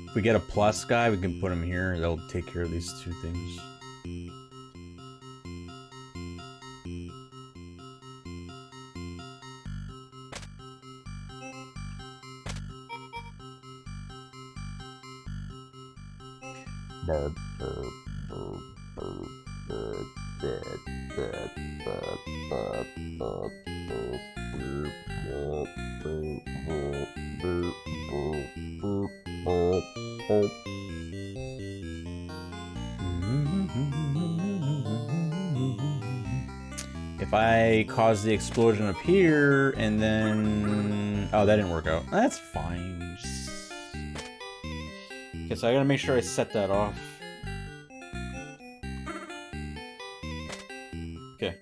[SPEAKER 1] If we get a plus guy, we can put him here. They'll take care of these two things. If I cause the explosion up here, and then... Oh, that didn't work out. That's fine. Okay, so I gotta make sure I set that off. Okay.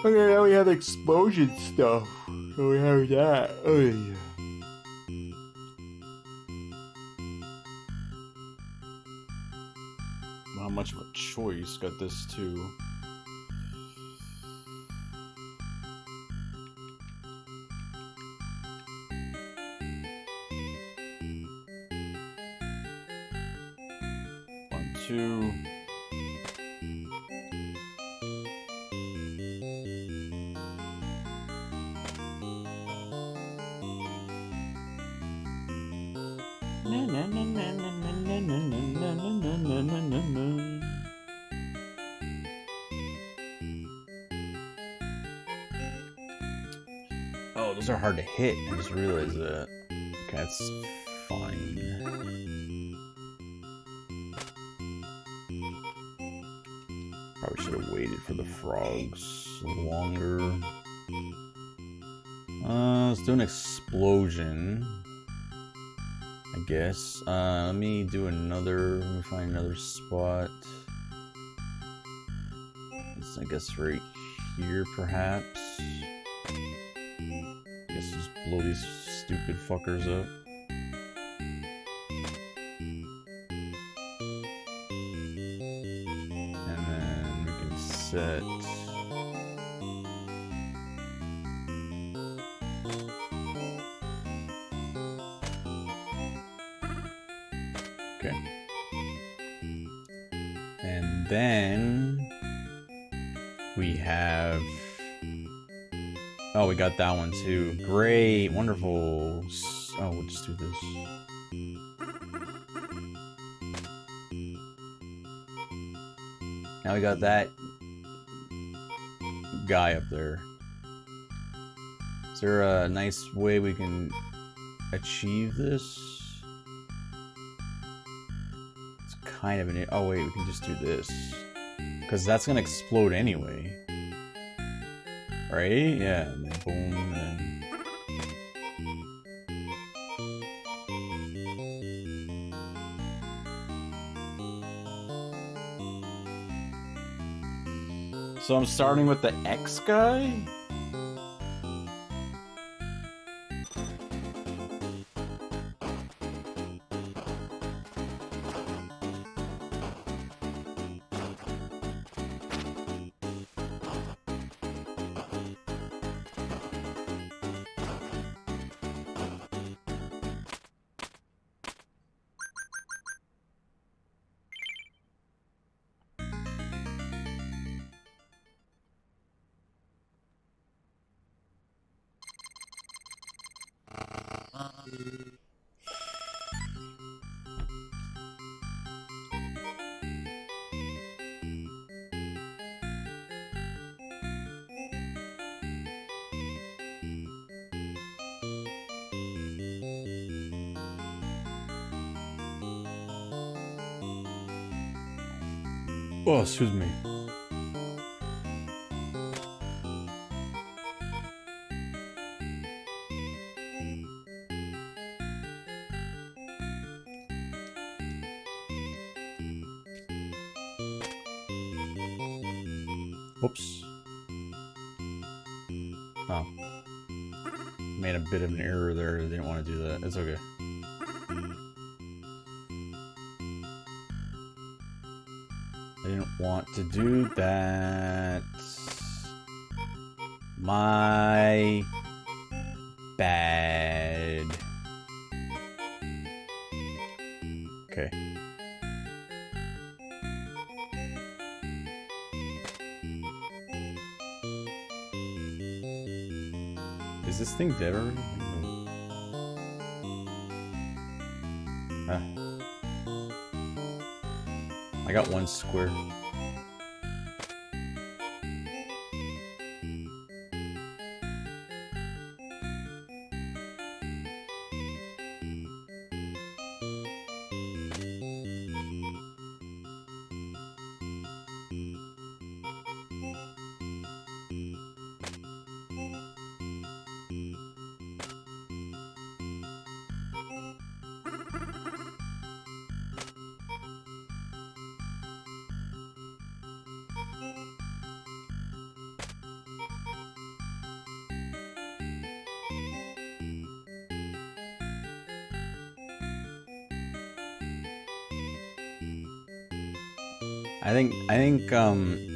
[SPEAKER 1] Okay, now we have explosion stuff. So we have that. Oh, yeah. Not much of a choice. Got this too. One, two. Oh Oh, those are hard to hit. I just realized that. Okay, that's fine. Probably should have waited for the frogs longer. Let's do an explosion, I guess. Let me do another. Let me find another spot. I guess right here, perhaps. I guess just blow these stupid fuckers up. And then we can set. Okay. And then we have. Oh, we got that one too. Great, wonderful. Oh, we'll just do this. Now we got that guy up there. Is there a nice way we can achieve this? It's kind of an... Oh wait, we can just do this. Because that's gonna explode anyway. Right? Yeah, and then boom, and then... So I'm starting with the X guy? Oh, excuse me. Oops. Oh. Made a bit of an error there. I didn't want to do that. It's okay. I didn't want to do that. My bad. Okay. Is this thing dead already? I got one square. I think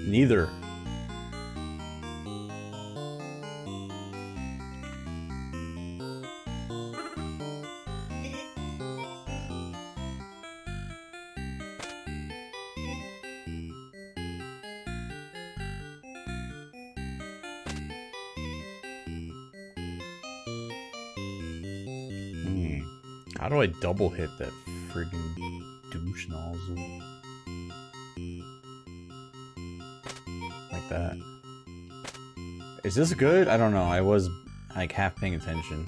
[SPEAKER 1] neither. How do I double hit that friggin' douche nozzle? Like that. Is this good? I don't know. like half paying attention.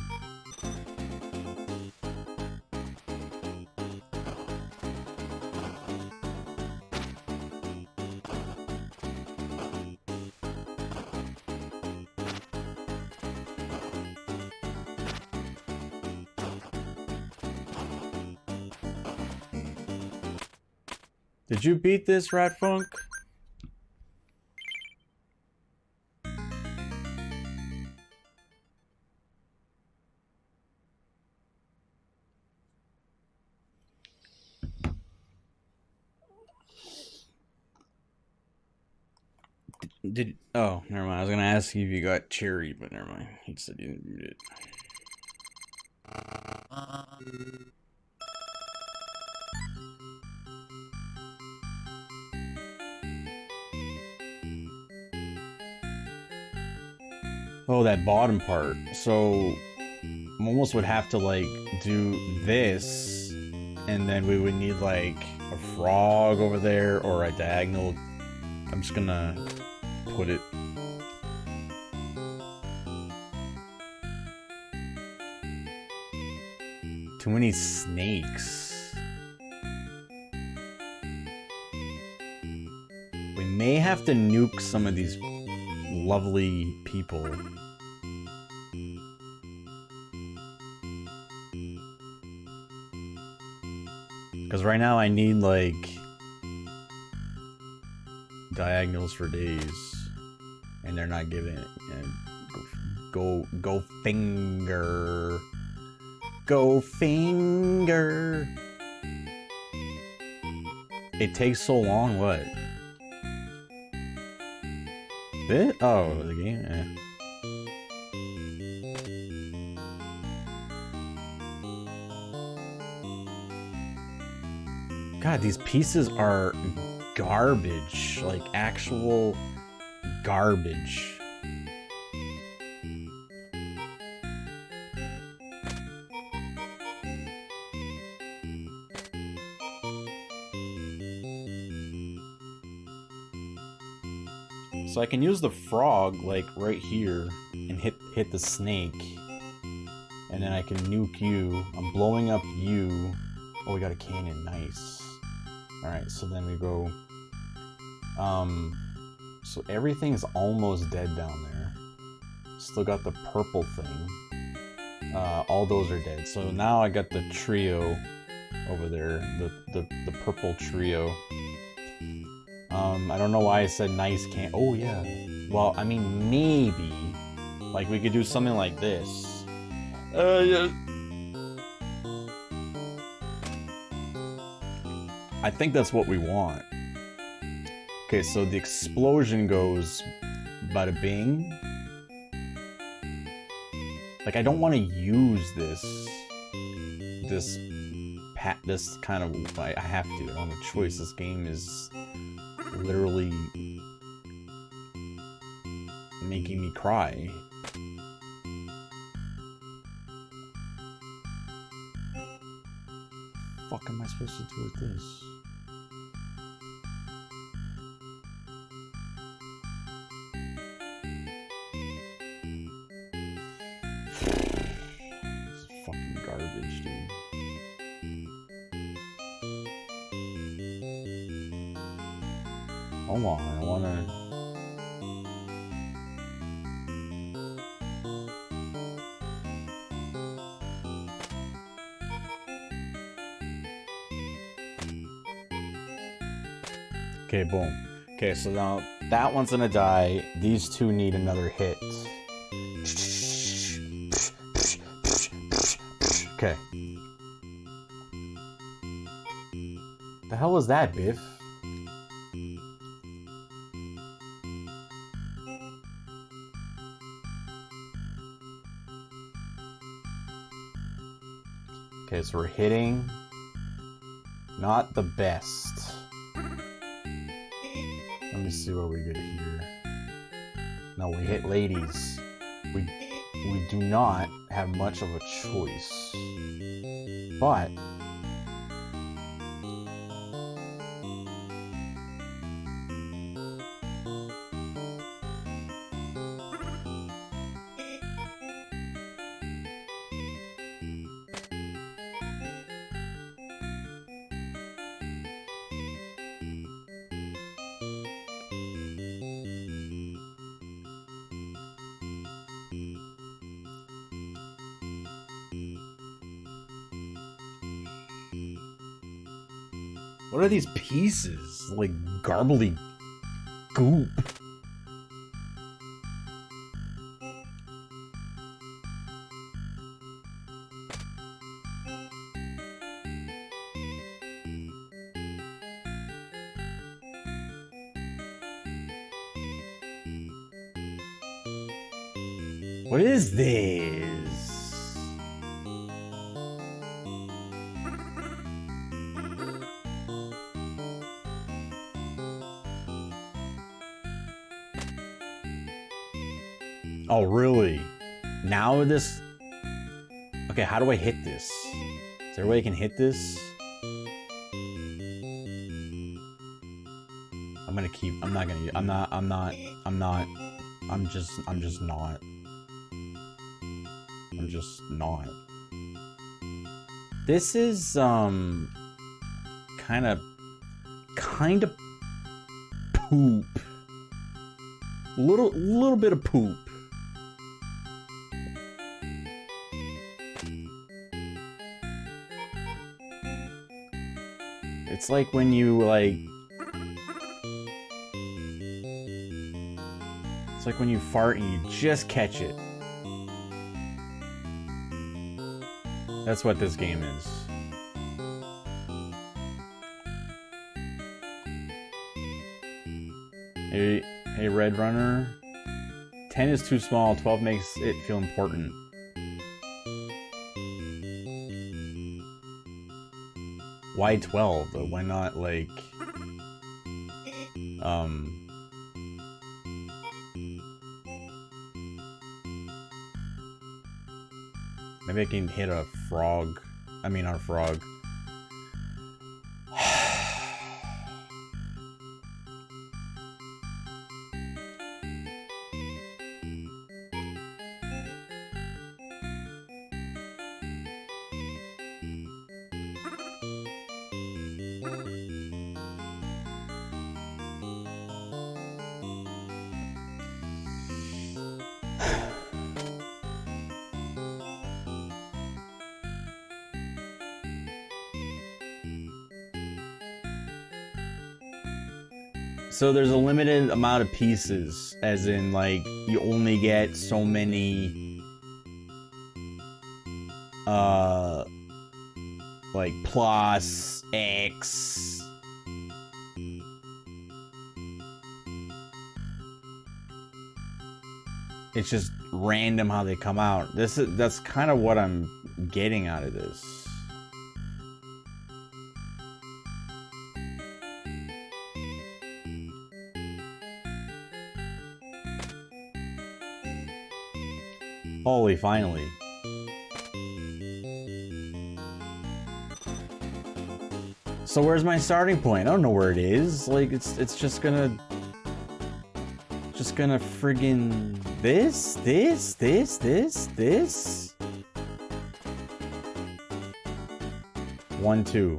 [SPEAKER 1] Did you beat this, Rat Funk? Oh, never mind. I was gonna ask you if you got cherry, but never mind. He said you didn't beat it. Oh, that bottom part. So, I almost would have to, like, do this, and then we would need, like, a frog over there, or a diagonal. I'm just gonna put it... Too many snakes. We may have to nuke some of these lovely people. Because right now I need, like, diagonals for days. And they're not giving it. And go finger. Go finger. It takes so long, what? It? Oh, the game? Eh. God, these pieces are garbage. Like, actual garbage. So I can use the frog, like, right here, and hit the snake. And then I can nuke you. I'm blowing up you. Oh, we got a cannon. Nice. Alright, so then we go... So everything's almost dead down there. Still got the purple thing. All those are dead. So now I got the trio over there. The purple trio. I don't know why I said nice can... Oh, yeah. Well, I mean, maybe. Like, we could do something like this. Yeah. I think that's what we want. Okay, so the explosion goes bada bing. Like, I don't want to use this kind of... I have to. I don't have a choice. This game is literally making me cry. What the fuck am I supposed to do with this? This is fucking garbage, dude. Hold on, I wanna... Okay, boom. Okay, so now that one's gonna die. These two need another hit. Okay. The hell was that, Biff? Okay, so we're hitting. Not the best. Let me see what we get here. No, we hit ladies. We do not have much of a choice. But What are these pieces? Like garbly goop. What is this? Oh, really? Now this... Okay, how do I hit this? Is there a way I can hit this? I'm gonna keep... I'm not gonna... I'm just not. This is, kind of poop. Little bit of poop. It's like when you, like... It's like when you fart and you just catch it. That's what this game is. Hey, Red Runner. 10 is too small, 12 makes it feel important. Why 12? But why not, like... Maybe I can hit a frog. I mean, our frog. So there's a limited amount of pieces, as in, like, you only get so many, like, plus, X. It's just random how they come out. That's kind of what I'm getting out of this. Holy, finally. So where's my starting point? I don't know where it is. Like, it's just gonna friggin' this. 1, 2.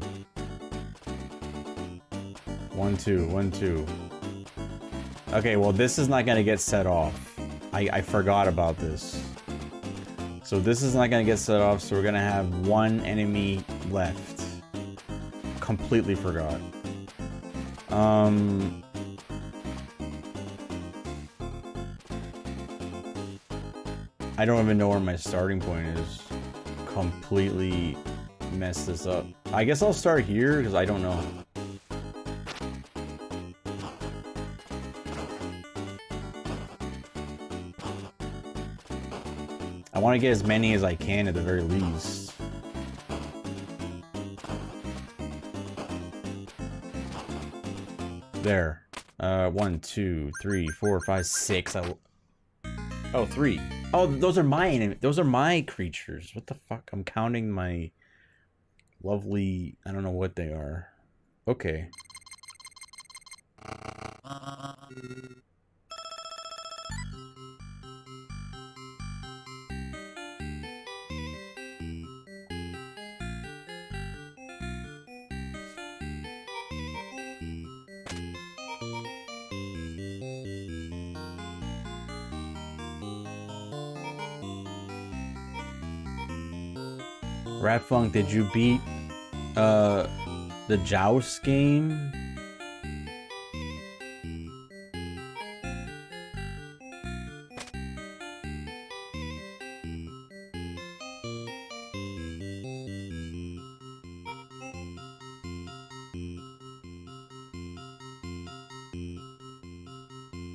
[SPEAKER 1] 1, 2, 1, 2. Okay, well, this is not gonna get set off. I forgot about this. So this is not gonna get set off, so we're gonna have one enemy left. Completely forgot. I don't even know where my starting point is. Completely messed this up. I guess I'll start here, because I don't know. I want to get as many as I can at the very least. There. 1, 2, 3, 4, 5, 6. Oh, 3. Oh, those are my enemies. Those are my creatures. What the fuck? I'm counting my lovely... I don't know what they are. Okay. Rat Funk, did you beat The Joust game?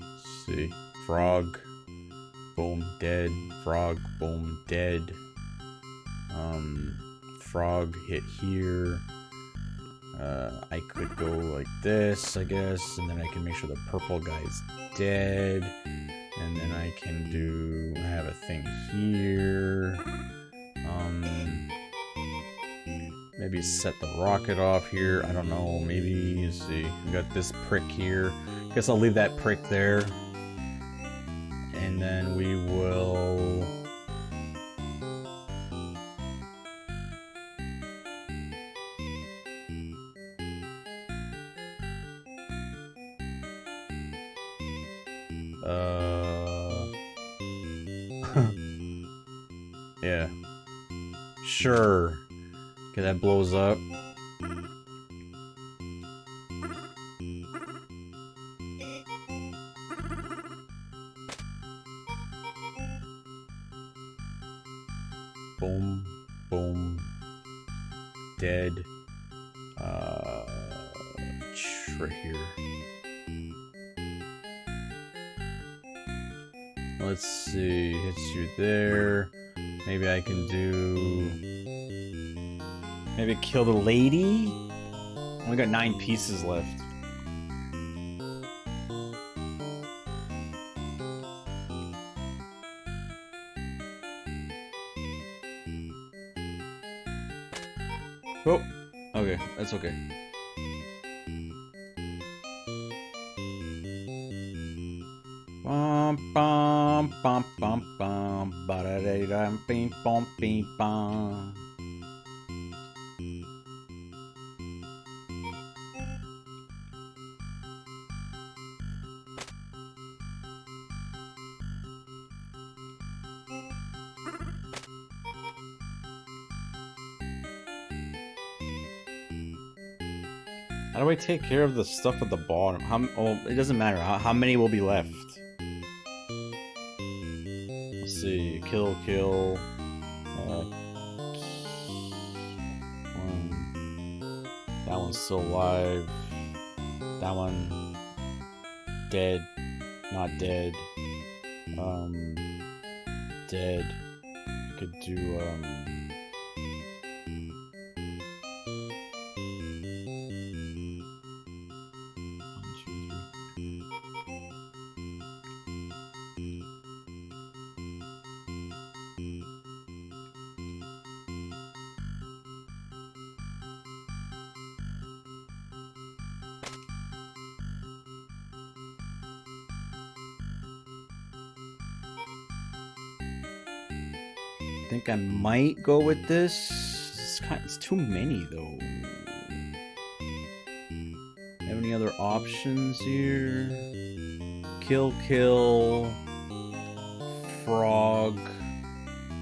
[SPEAKER 1] Let's see. Frog. Boom, dead. Frog, boom, dead. Frog hit here. I could go like this, I guess, and then I can make sure the purple guy's dead. And then I can do, I have a thing here. Maybe set the rocket off here. I don't know, maybe, let's see. We got this prick here. Guess I'll leave that prick there. And then we will... yeah. Sure. Okay, that blows up. Boom, boom, dead. Right here. Let's see, hits you there. Maybe I can do... maybe kill the lady? Only got 9 pieces left. Oh, okay, that's okay. Bum bum bum bum bum ba da da dum bing bum bing bum. How do I take care of the stuff at the bottom? Oh, it doesn't matter. How many will be left? Let's see. Kill. That one's still alive. That one dead. Not dead. Dead. Could do I think I might go with this. It's too many though. Have any other options here? Kill. Frog.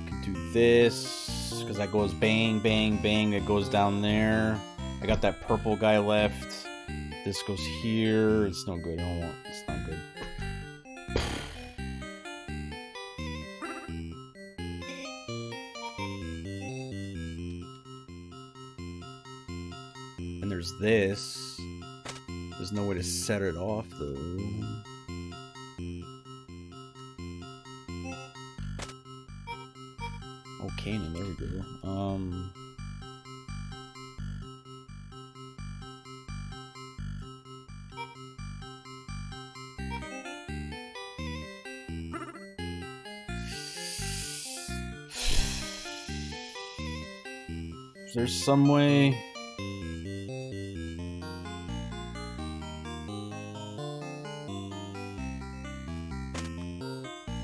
[SPEAKER 1] Could do this because that goes bang, bang, bang. It goes down there. I got that purple guy left. This goes here. It's no good. I don't want. It's not good. And there's this. There's no way to set it off though. Okay, now there we go. Is there some way?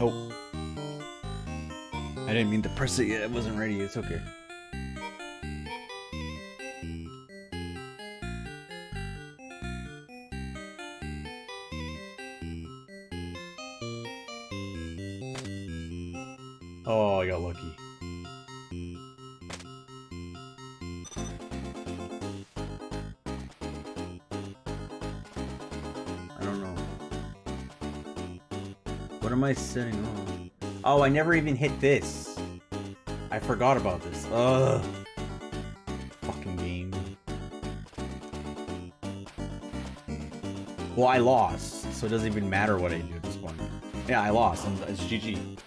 [SPEAKER 1] Oh. I didn't mean to press it yet. It wasn't ready. It's okay. Oh, I got lucky. What am I sitting on? Oh, I never even hit this. I forgot about this. Ugh. Fucking game. Well, I lost, so it doesn't even matter what I do at this point. Yeah, I lost. It's GG.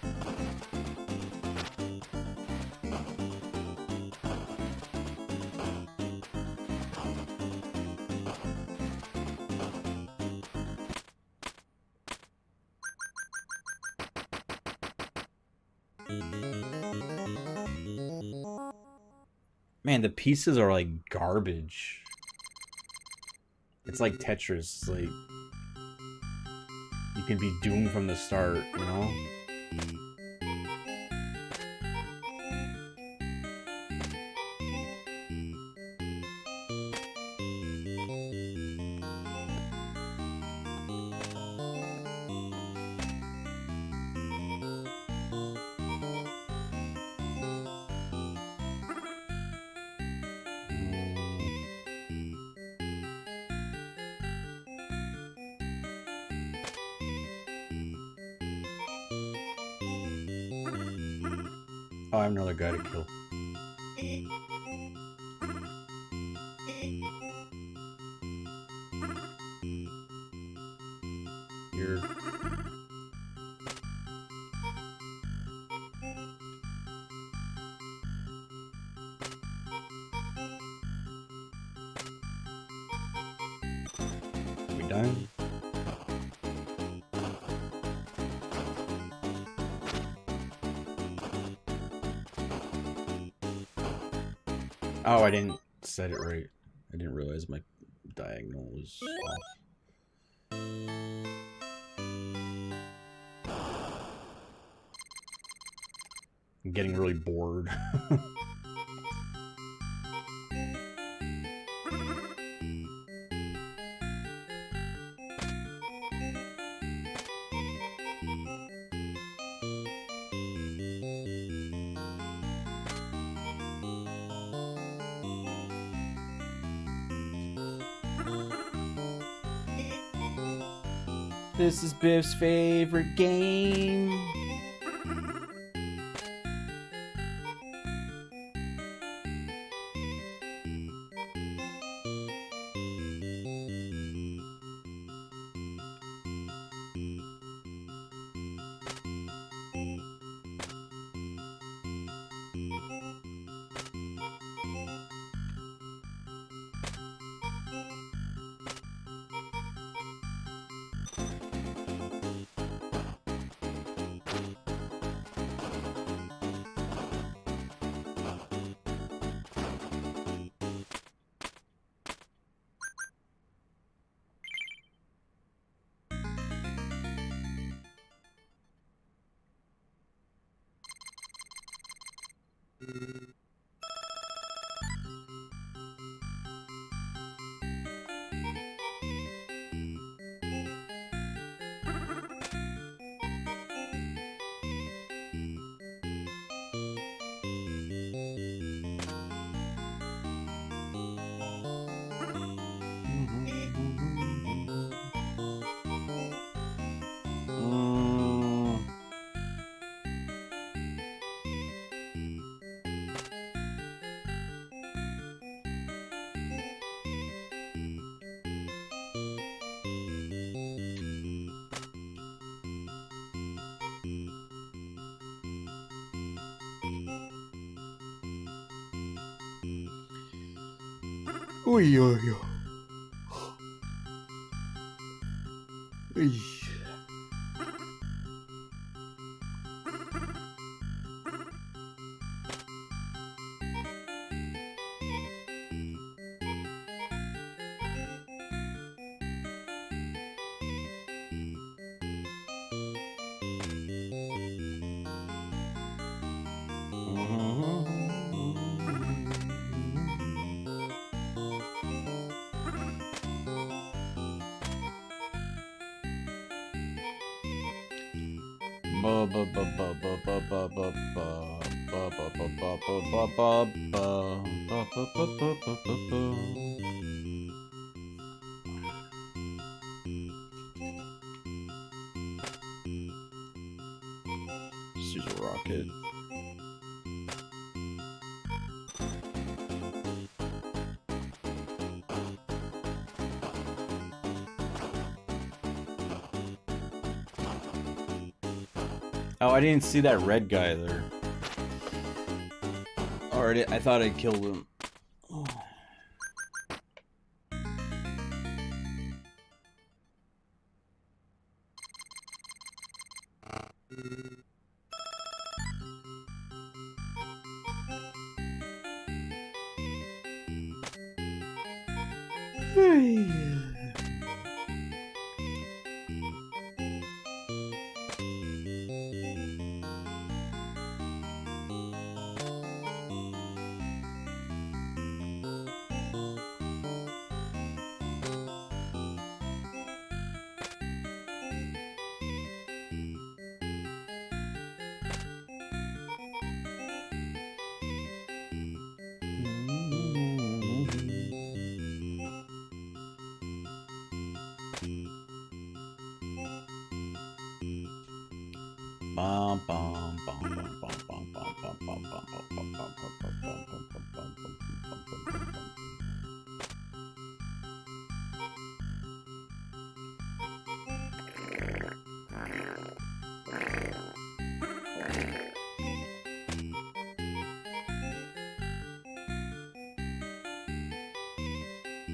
[SPEAKER 1] Man, the pieces are like garbage. It's like Tetris. Like, you can be doomed from the start, you know? Oh, I have another guy to kill. Here. We done? Oh, I didn't set it right. I didn't realize my diagonal was off. I'm getting really bored. This is Biff's favorite game. Oy, oy, oy. Let's use a rocket. Oh, I didn't see that red guy there. Already, I thought I killed him. Oh.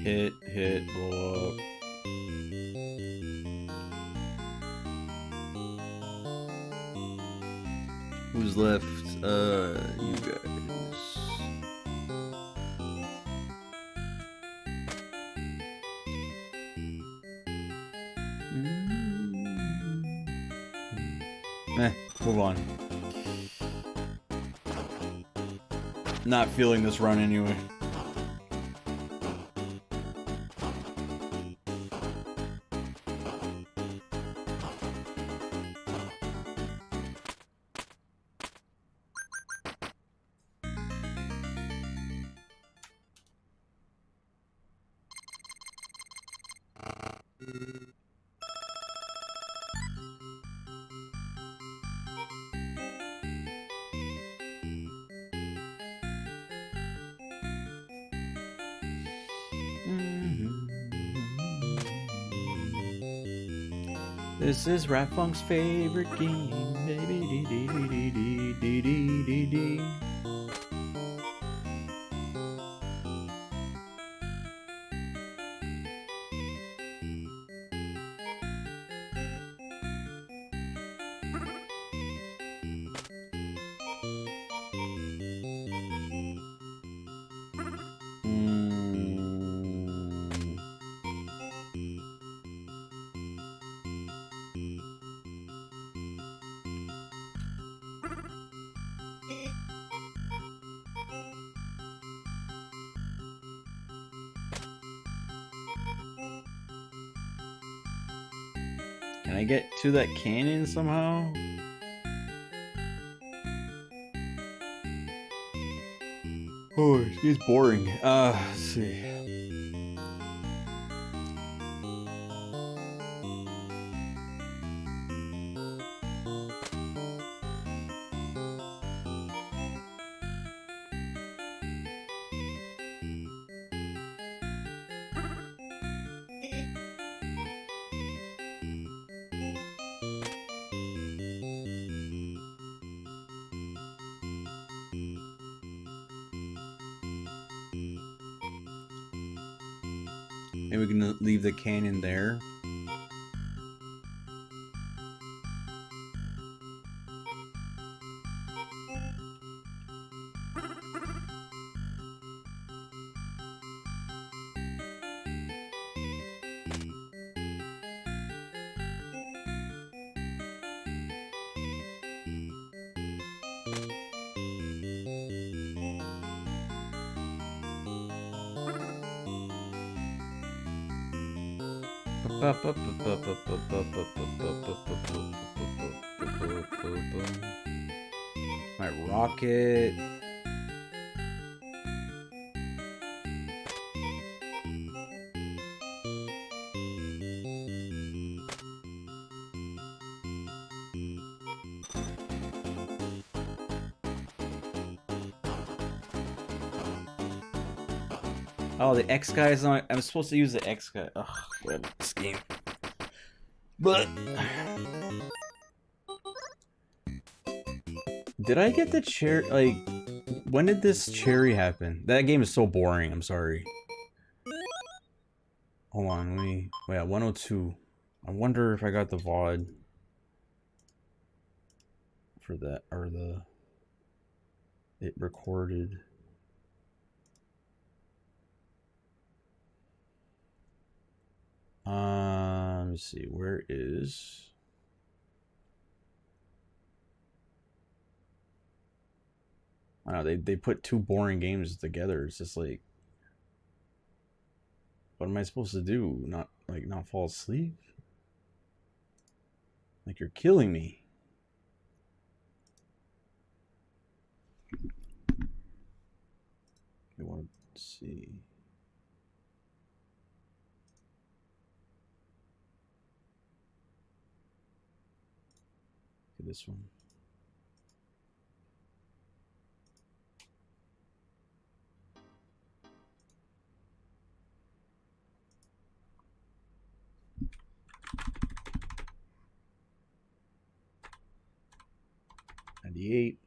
[SPEAKER 1] Hit, blow up. Who's left? You guys. Move on. Not feeling this run anyway. This is Ratfunk's favorite game, baby. Dee dee dee dee dee dee dee dee. Can I get to that canyon somehow? Oh, it's boring. Let's see. Maybe we can leave the cannon there. My rocket. Oh, the X guy is not. I'm supposed to use the X guy. Ugh, good. This game. But did I get the cherry? Like, when did this cherry happen? That game is so boring. I'm sorry. Hold on, let me. Wait, 102. I wonder if I got the VOD for that, or it recorded. Let me see. Where is? I don't know. They put two boring games together. It's just like, what am I supposed to do? Not fall asleep? Like, you're killing me. I want to see. Look at this one. '98.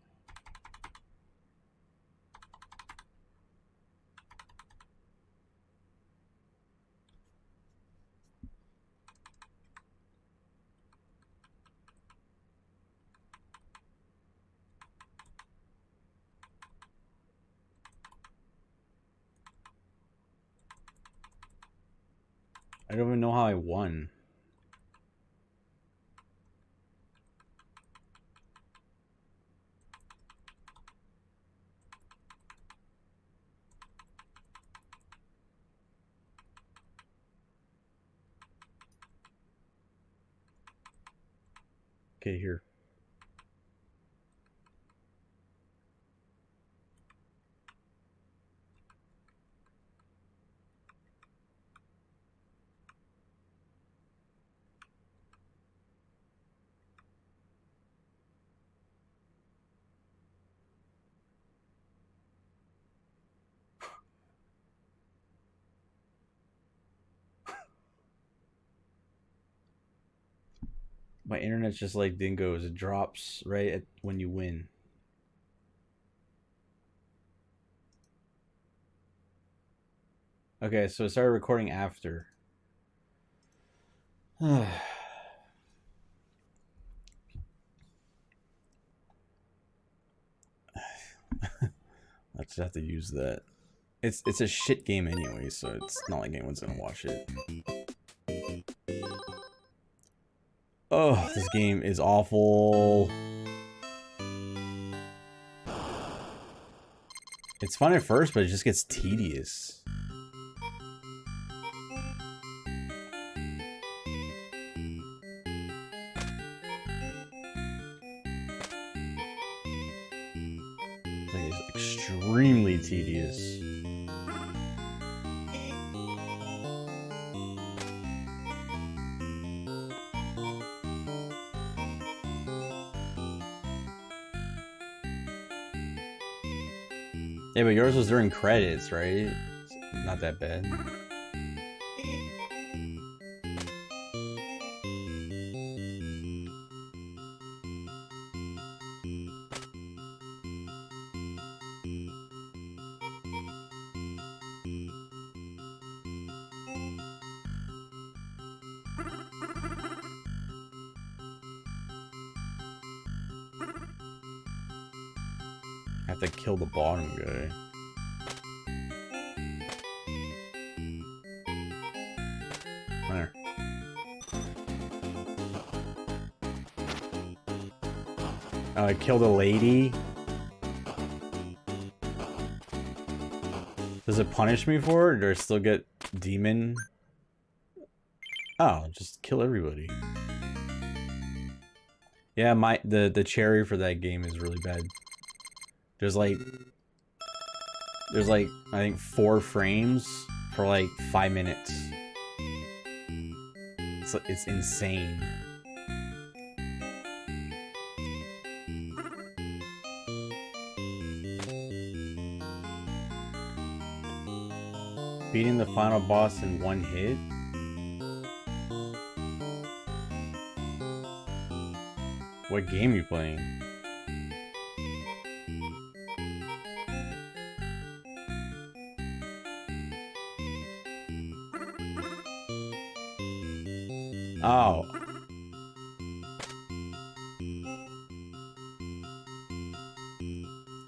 [SPEAKER 1] I don't even know how I won. Okay, here. My internet's just like Dingo's. It drops right when you win. Okay, so it started recording after. Let's have to use that. It's a shit game anyway, so it's not like anyone's gonna watch it. Oh, this game is awful. It's fun at first, but it just gets tedious. Like, it's extremely tedious. Yeah, but yours was during credits, right? It's not that bad. I have to kill the bottom guy. There. Oh, I killed a lady? Does it punish me for it, or do I still get demon? Oh, just kill everybody. Yeah, the cherry for that game is really bad. There's like I think 4 frames for like 5 minutes. It's insane. Beating the final boss in one hit? What game are you playing? Oh.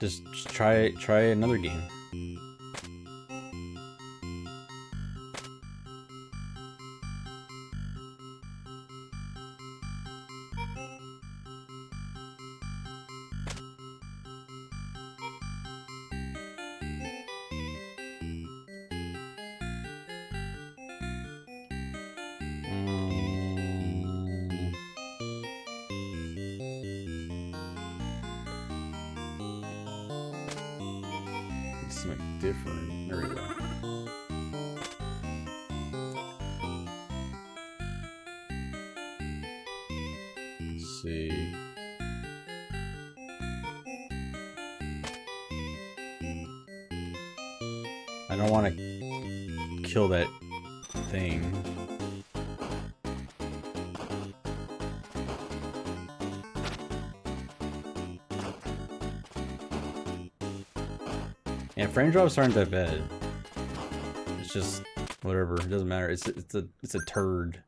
[SPEAKER 1] Just try another game. Something different. There we go. Let's see. I don't want to kill that thing. Yeah, frame drops aren't that bad. It's just whatever. It doesn't matter. It's a turd.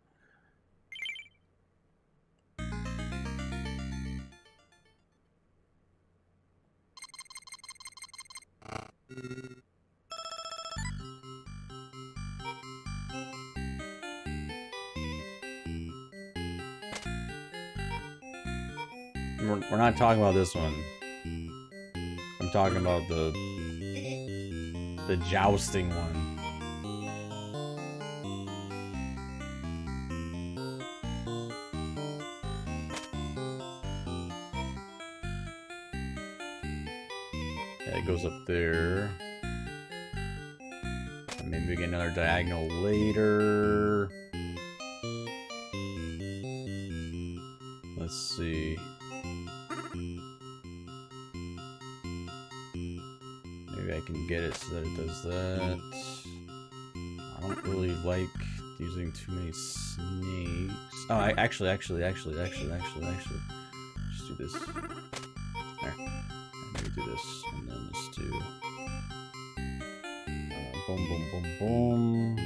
[SPEAKER 1] We're not talking about this one. I'm talking about the jousting one. Yeah, it goes up there. And maybe we get another diagonal later. Let's see. Maybe I can get it so that it does that. I don't really like using too many snakes. Oh, I actually, just do this. There. Maybe do this, and then let's do boom, boom, boom, boom.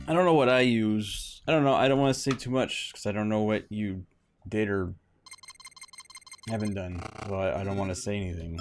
[SPEAKER 1] I don't know what I use. I don't know. I don't want to say too much because I don't know what you did or haven't done. So I don't want to say anything.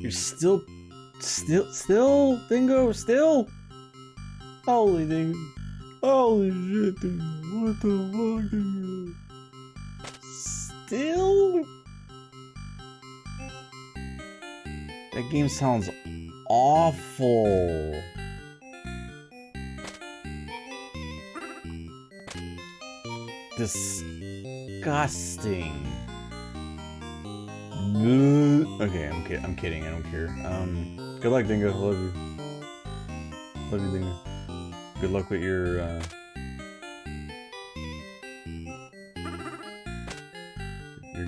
[SPEAKER 1] You're still, Dingo, still. Holy Dingo. Holy shit, Dingo. What the fuck, Dingo? Still? That game sounds awful. Disgusting. Okay, I'm kidding. I don't care. Good luck, Dingo. Love you. Love you, Dingo. Good luck with your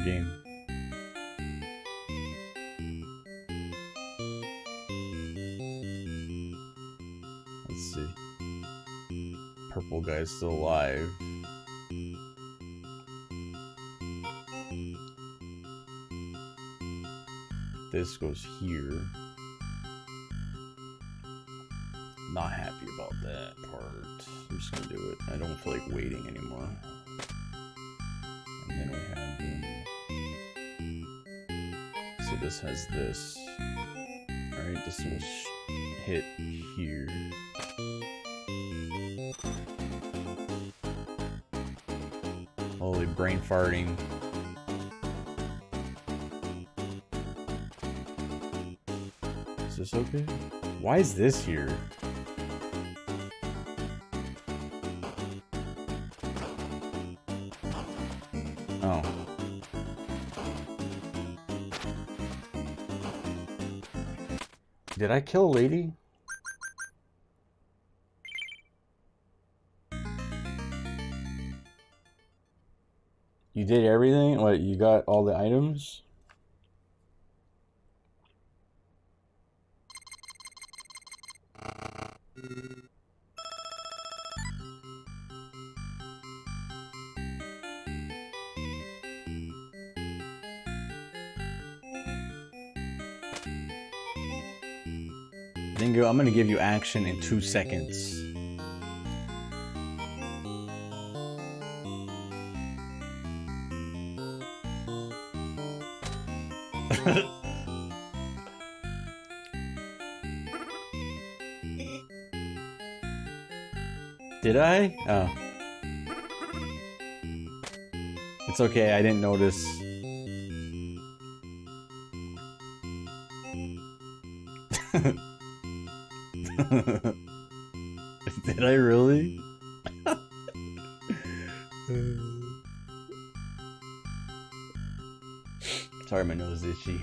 [SPEAKER 1] game. Let's see. Purple guy's still alive. This goes here. Not happy about that part. I'm just gonna do it. I don't feel like waiting anymore. And then we have so this has this. Alright, this will hit here. Holy brain farting. Is this okay? Why is this here? Oh. Did I kill a lady? You did everything? What, you got all the items? Dingo, I'm gonna give you action in 2 seconds. Did I? Oh. It's okay, I didn't notice. Did I really? Sorry, my nose is itchy.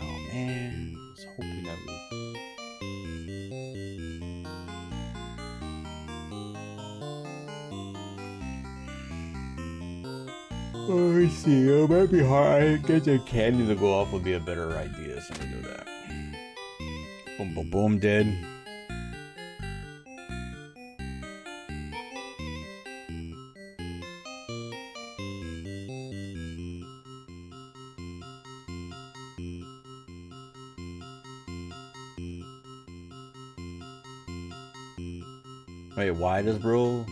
[SPEAKER 1] Oh man, I was hoping that would. Oh, let's see. It might be hard. I guess a candy to go off would be a better idea, so I'm gonna do that. Boom, boom, boom, dead. Wait, why is bro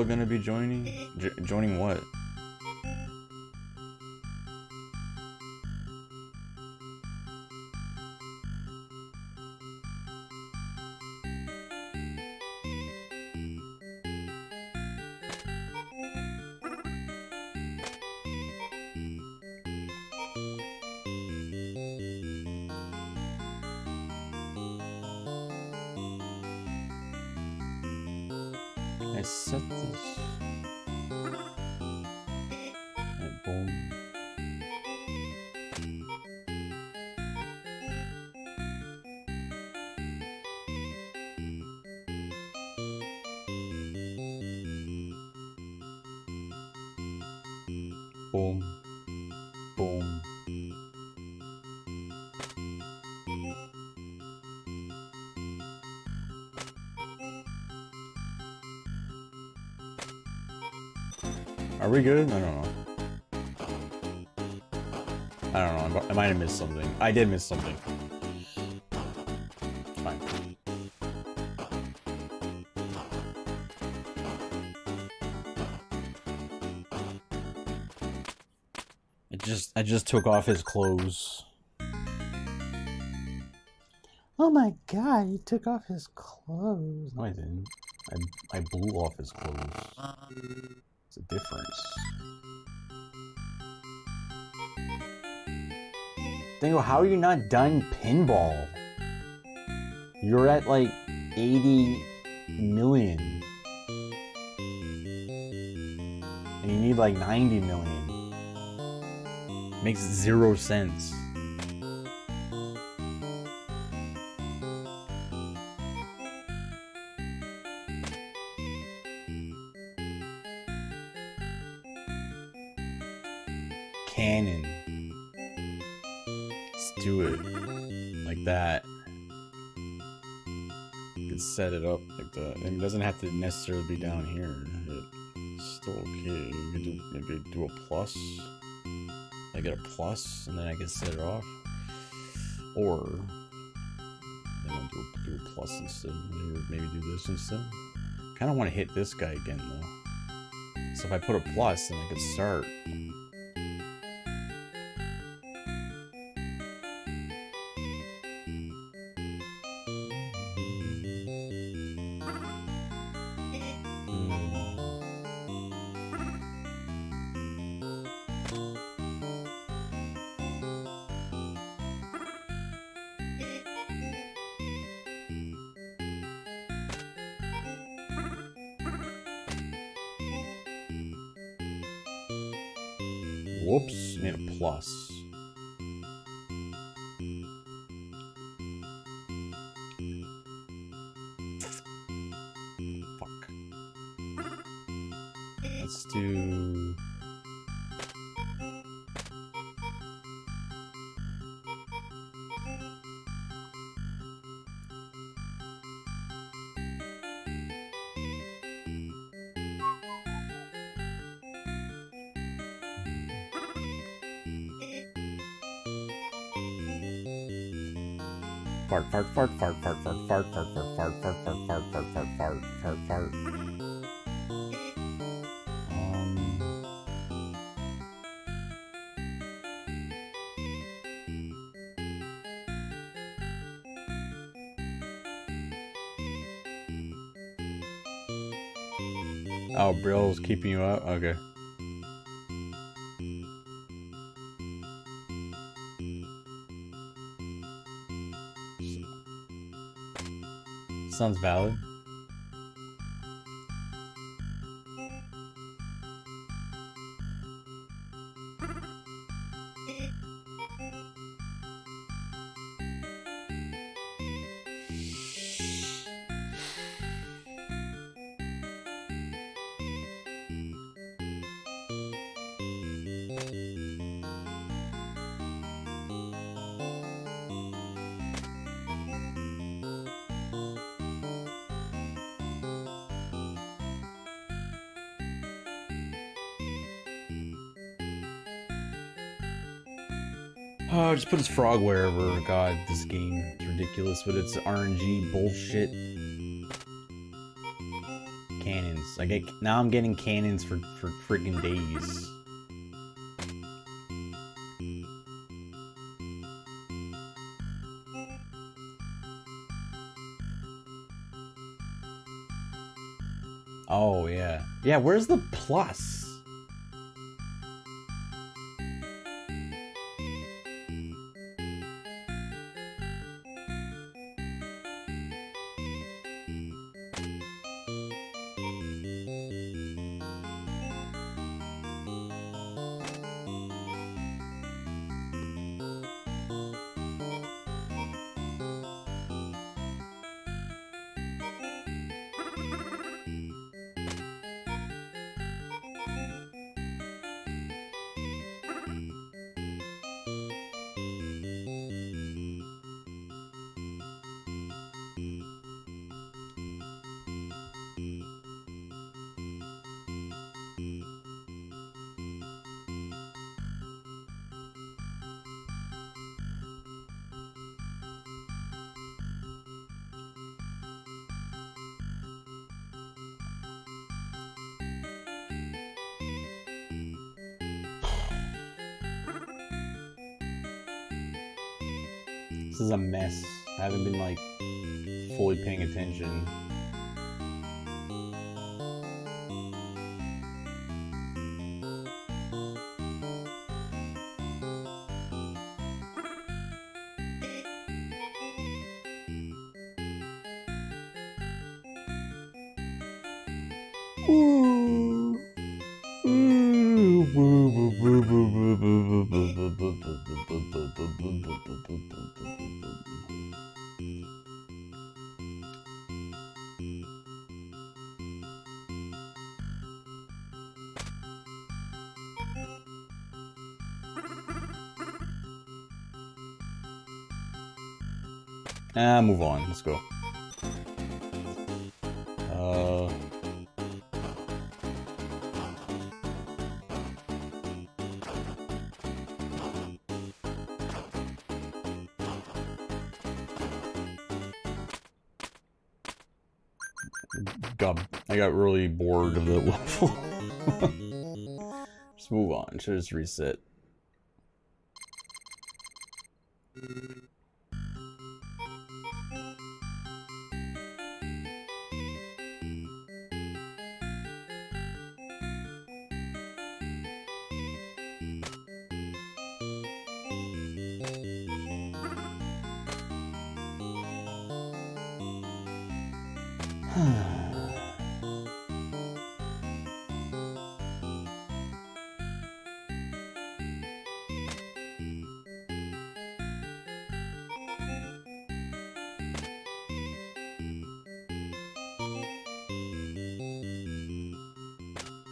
[SPEAKER 1] gonna be joining? Joining what? I set this. And boom. Boom. Boom. Are we good? I don't know. I don't know. I might have missed something. I did miss something. It's fine. I just took off his clothes. Oh my god, he took off his clothes. No, I didn't. I blew off his clothes. It's a difference. Dingo, how are you not done pinball? You're at like 80 million. And you need like 90 million. Makes 0 sense. Cannon. Let's do it. Like that. You can set it up like that. And it doesn't have to necessarily be down here. It's still okay. You can do maybe do a plus. I get a plus and then I can set it off. Or then I'll do a plus instead. Maybe do this instead. Kinda wanna hit this guy again though. So if I put a plus then I can start. Whoops, made a plus. Fuck. Let's do... Fart, fart, fart, fart, fart, fart, fart, fart, fart, fart, fart, fart, fart, fart, fart, fart, fart, fart. Oh, Brill's keeping you up? Okay. Sounds valid. Oh, just put his frog wherever. God, this game is ridiculous, but it's RNG bullshit. Cannons. Now I'm getting cannons for freaking days. Oh yeah. Yeah, where's the plus? This is a mess. I haven't been like fully paying attention. Move on. Let's go. I got really bored of the level. Just move on. Should just reset.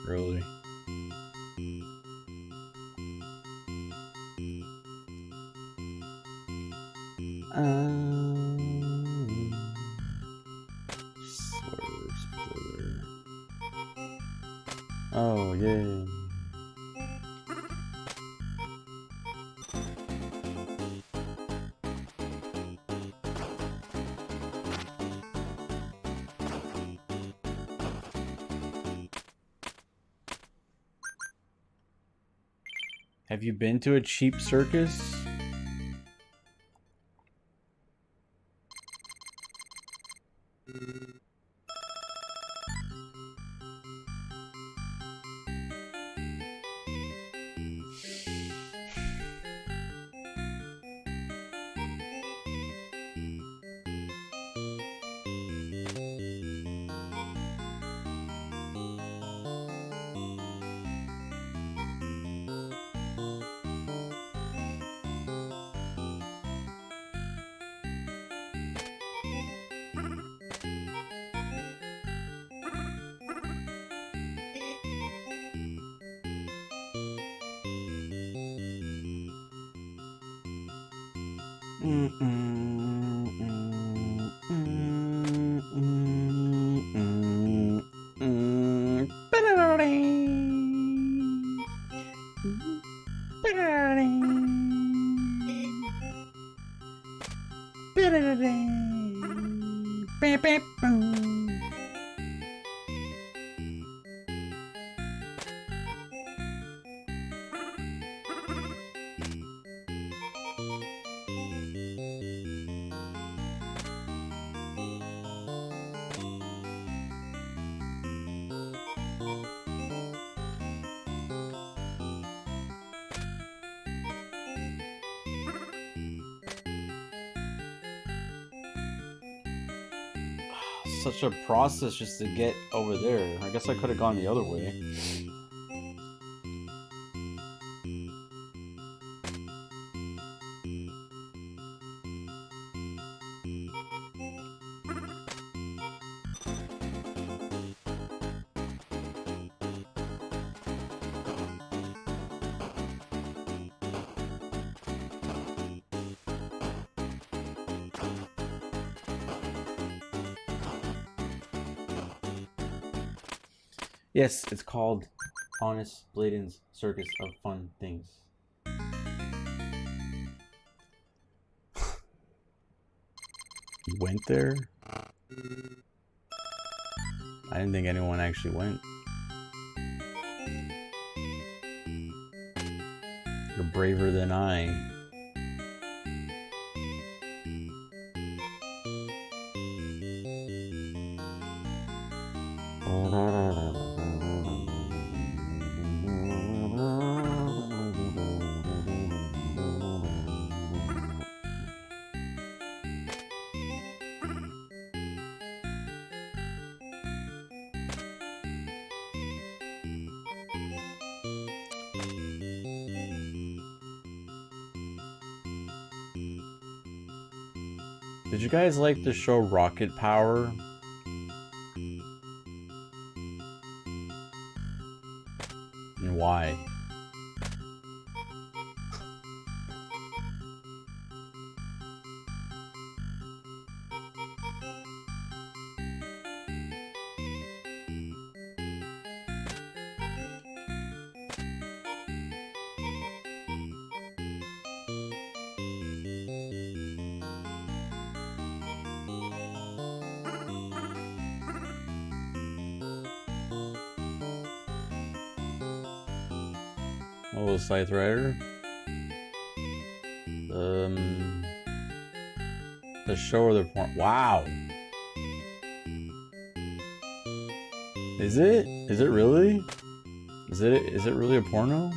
[SPEAKER 1] Really? Oh, yay. Have you been to a cheap circus? Such a process just to get over there. I guess I could have gone the other way. Yes, it's called Honest Bladen's Circus of Fun Things. You went there? I didn't think anyone actually went. You're braver than I. Did you guys like the show Rocket Power? And why? Oh, Scythe Rider. The show or the porn. Wow. Is it? Is it really? Is it really a porno?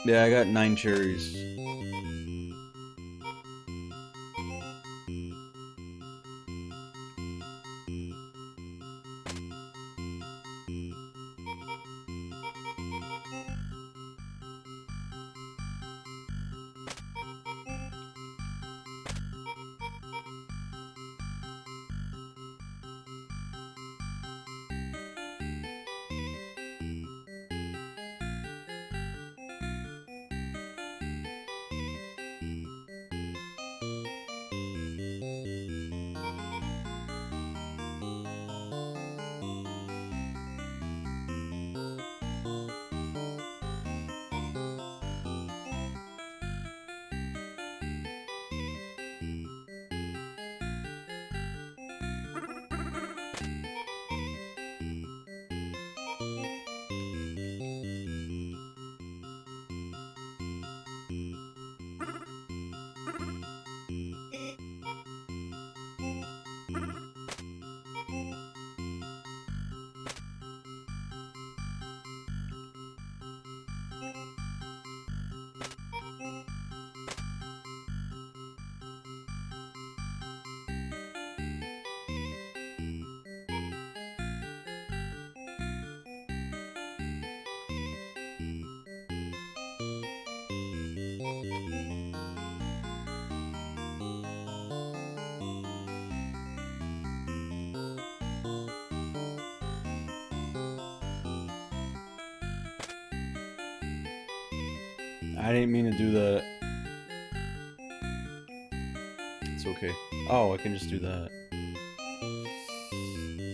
[SPEAKER 1] Yeah, I got 9 cherries. I didn't mean to do that. It's okay. Oh, I can just do that. I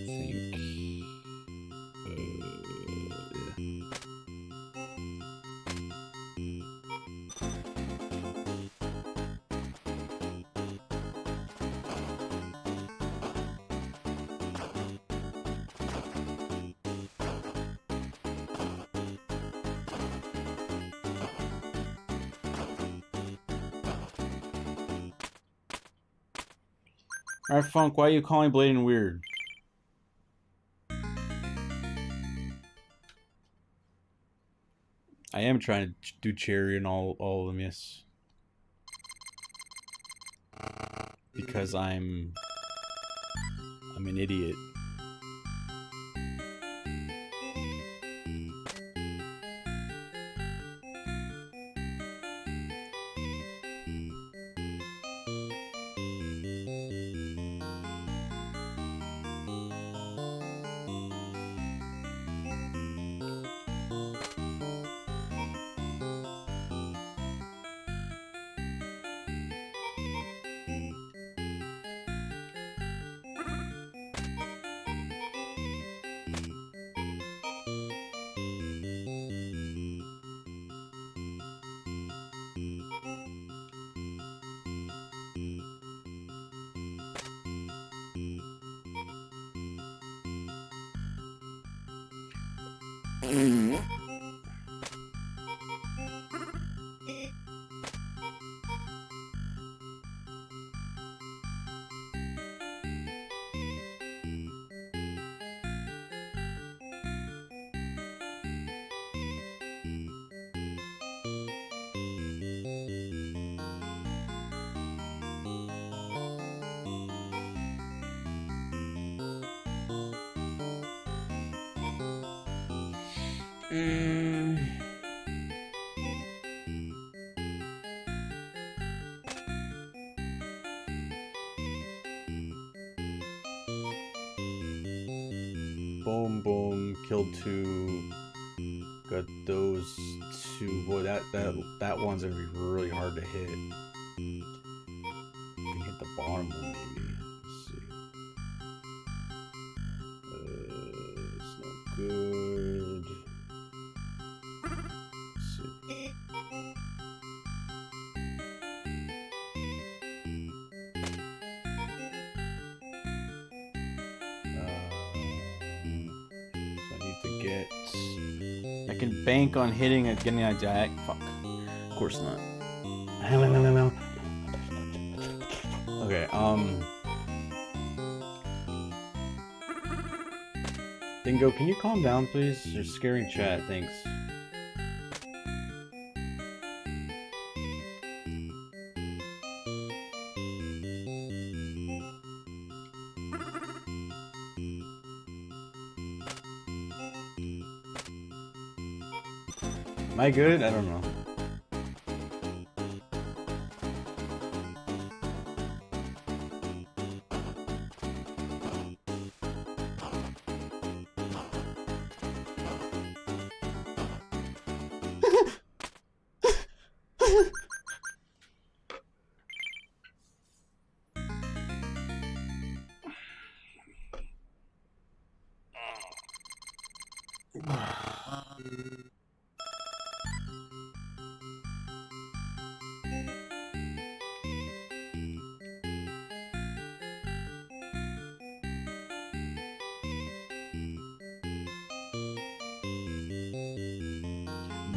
[SPEAKER 1] think. Alright, Funk, why are you calling Bladen weird? I am trying to do cherry and all of them, yes. Because I'm an idiot. Boom, boom, killed 2. Got those 2. Boy, that one's gonna be really hard to hit. Can hit the bottom one maybe. Let's see. It's not good. Let's see. I can bank on hitting it, getting a jack. Fuck. Of course not. Okay, Dingo, can you calm down, please? You're scaring chat, thanks. Am I good? I don't know.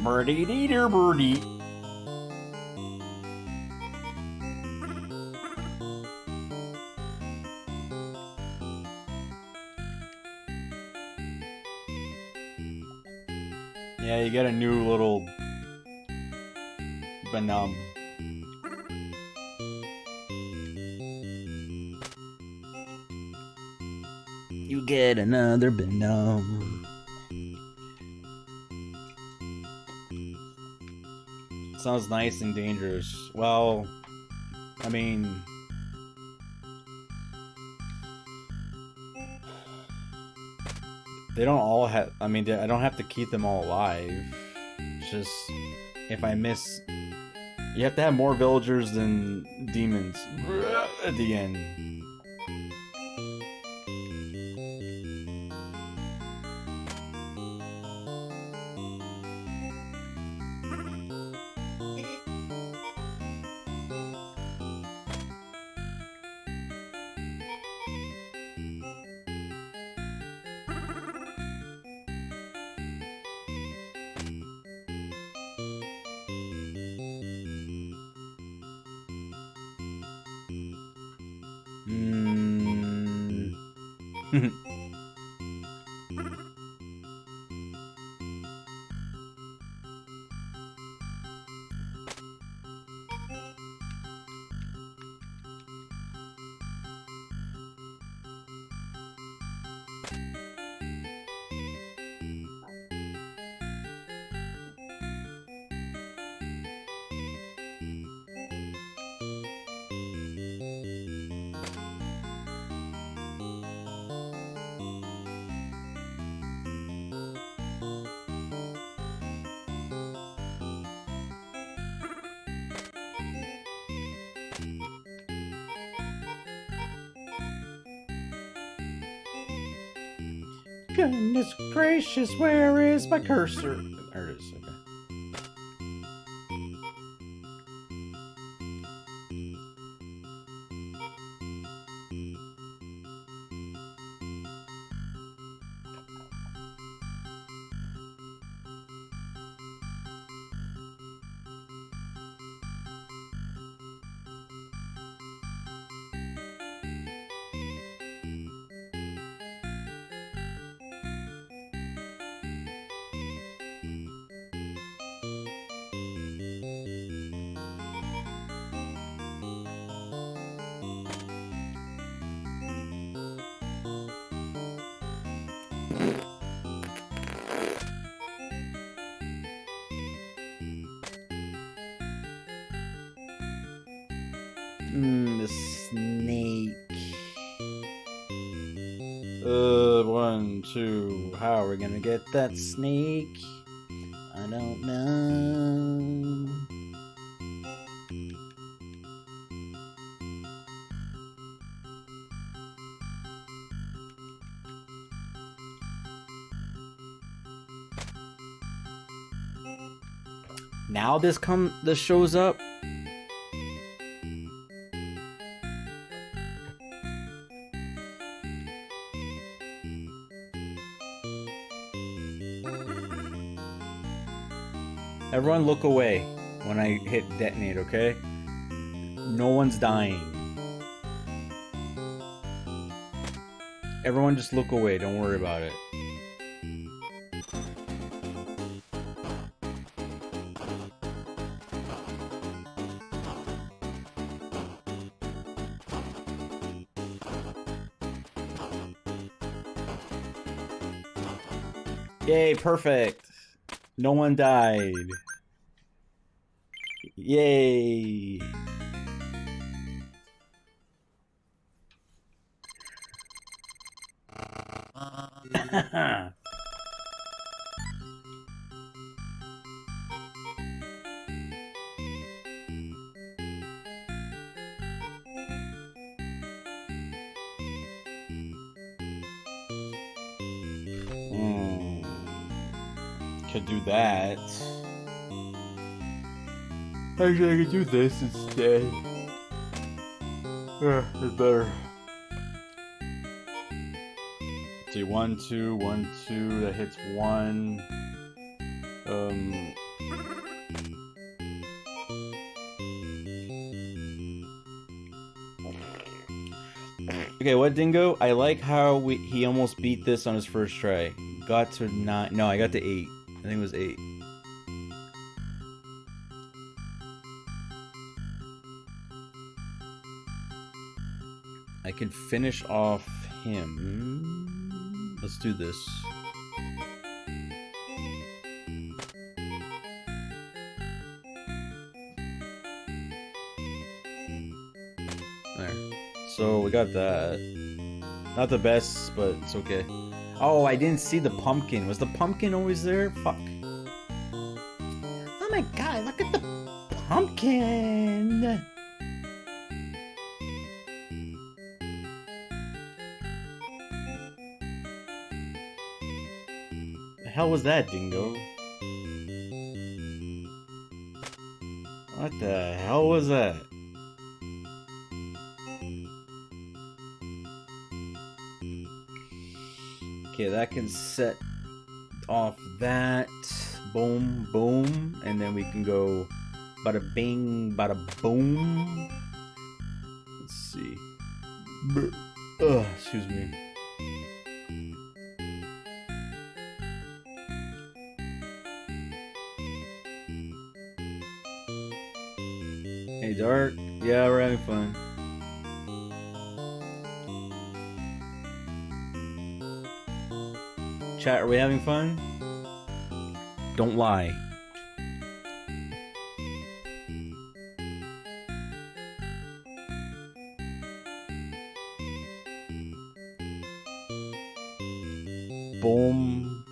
[SPEAKER 1] Birdie dee birdie. Yeah, you get a new little Benum. You get another Benum. Sounds nice and dangerous. Well, I mean, they don't all have. I mean, I don't have to keep them all alive. It's just if I miss, you have to have more villagers than demons at the end. Goodness gracious, where is my cursor? There it is, okay. The snake. 1, 2. How are we gonna get that snake? I don't know. Now this shows up. Everyone look away when I hit detonate, okay? No one's dying. Everyone just look away, don't worry about it. Yay, perfect. No one died. Yay. Could do that. Actually, I could do this instead. It's better. See, 1, 2, 1, 2. That hits 1. Okay, what, Dingo? I like how he almost beat this on his first try. Got to 9. No, I got to 8. I think it was 8. I can finish off him. Let's do this. There. So we got that. Not the best, but it's okay. Oh, I didn't see the pumpkin. Was the pumpkin always there? Fuck. Oh my god, look at the pumpkin! The hell was that, Dingo? What the hell was that? Okay, that can set off that. Boom, boom. And then we can go bada bing, bada boom. Let's see. Excuse me. Hey, Dark. Yeah, we're having fun. Chat, are we having fun? Don't lie. Boom.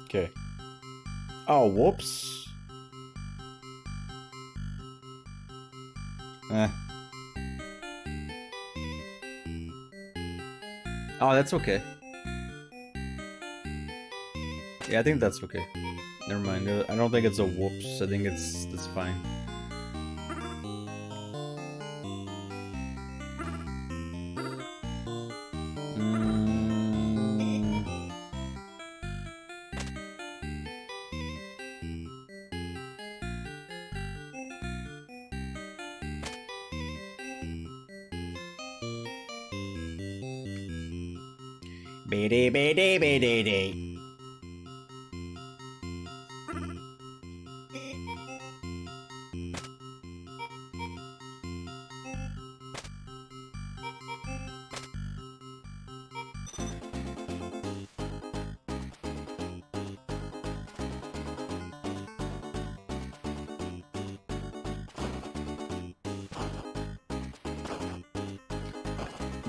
[SPEAKER 1] Okay. Oh, whoops. Oh, that's okay. Yeah, I think that's okay. Never mind. I don't think it's a whoops. I think it's fine.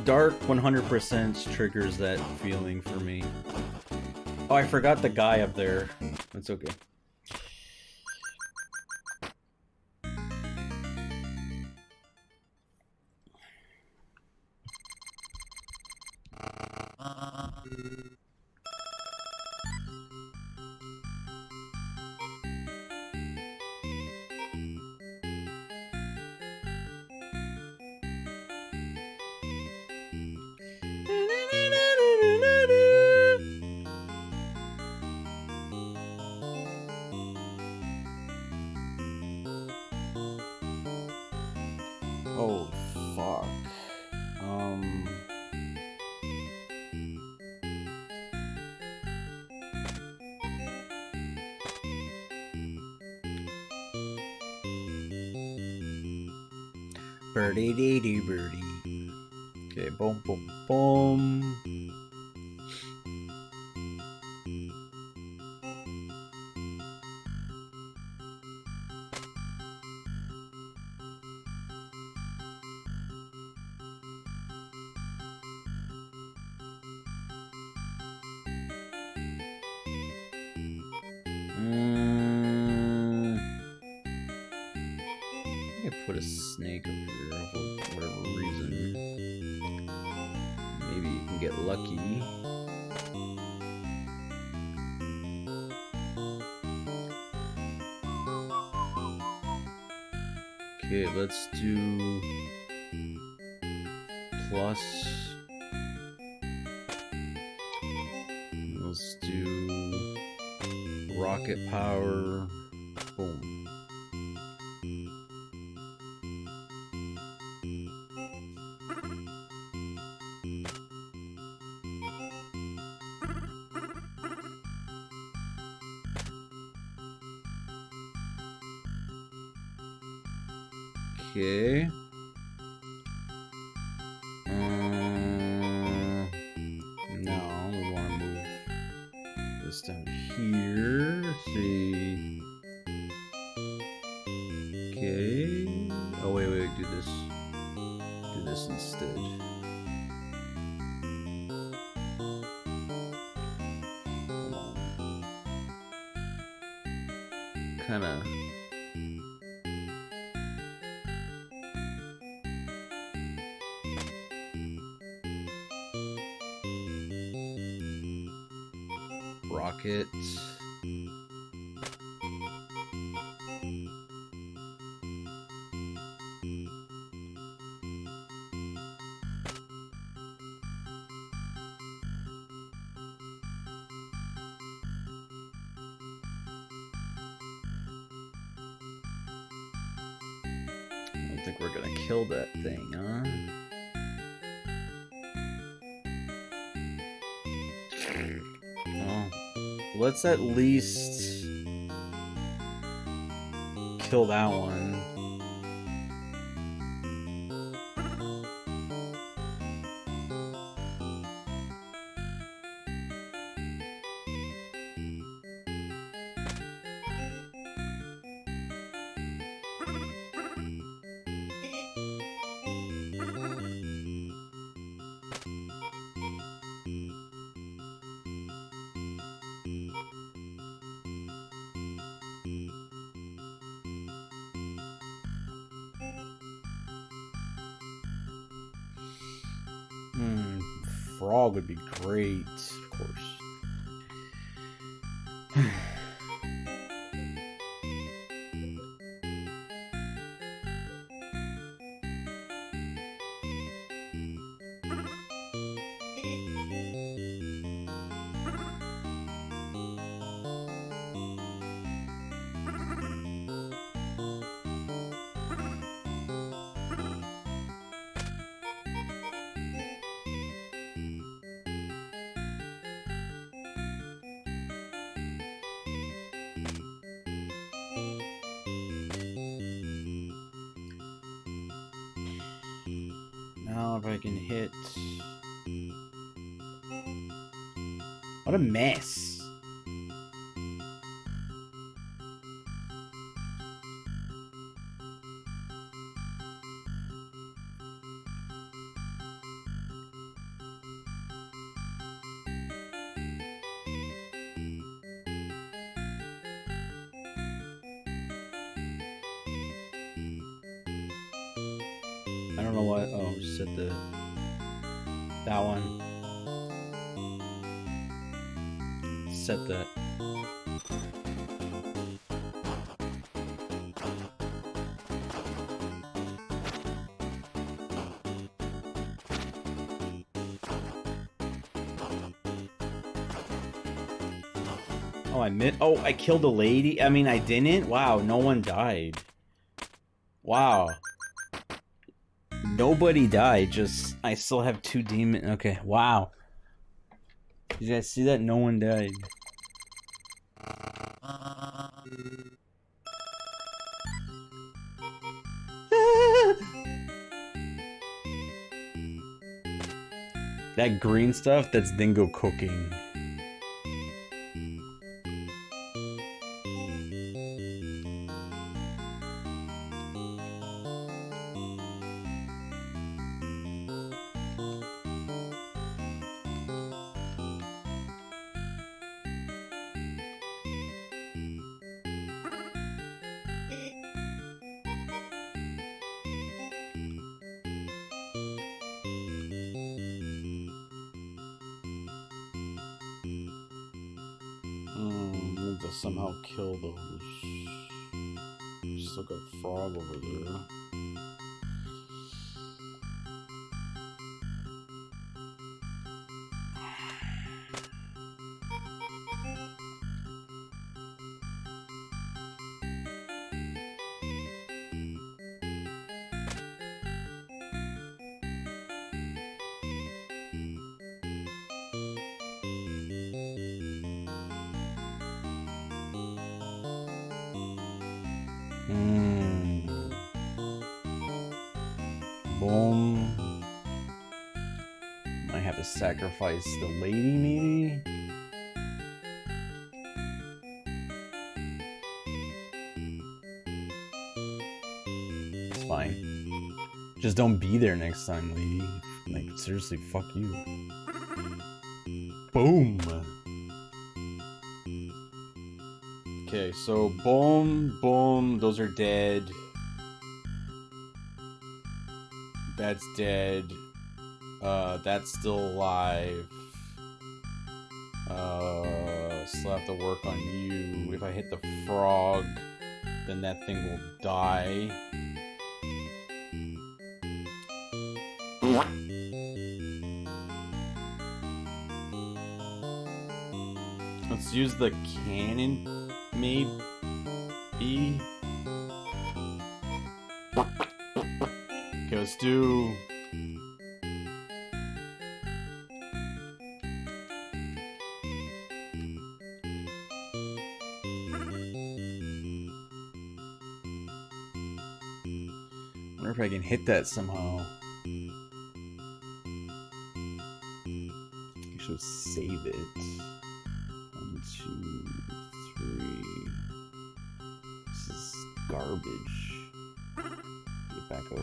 [SPEAKER 1] Dark 100% triggers that feeling for me. Oh, I forgot the guy up there. That's okay. Oh, fuck. Birdie dee dee birdie. Okay, boom, boom, boom. I put a snake up here for whatever reason. Maybe you can get lucky. Okay, let's do plus. Let's do rocket power. Boom. Okay. No, we want to move this down here. Let's see. Okay. Oh, wait, do this. Do this instead. Hold on. Kind of. Rocket. I don't think we're gonna kill that thing, huh? Well, let's at least kill that one. Frog would be great, of course. Now if I can hit... What a mess. I don't know what. Oh, set that one. Set that. Oh, I killed a lady? I mean, I didn't? Wow, no one died. Wow. Nobody died, just... I still have 2 demon... Okay, wow. Did you guys see that? No one died. That green stuff, that's dingo cooking. Need to somehow kill those. Just like a frog over there. Boom. Might have to sacrifice the lady, maybe? It's fine. Just don't be there next time, lady. Like, seriously, fuck you. Boom! Okay, so boom, boom, those are dead. That's dead. That's still alive. Still have to work on you. If I hit the frog, then that thing will die. Let's use the cannon, maybe? Okay, let's do... I wonder if I can hit that somehow. I should save it. 1, 2, 3. This is garbage. Get back up.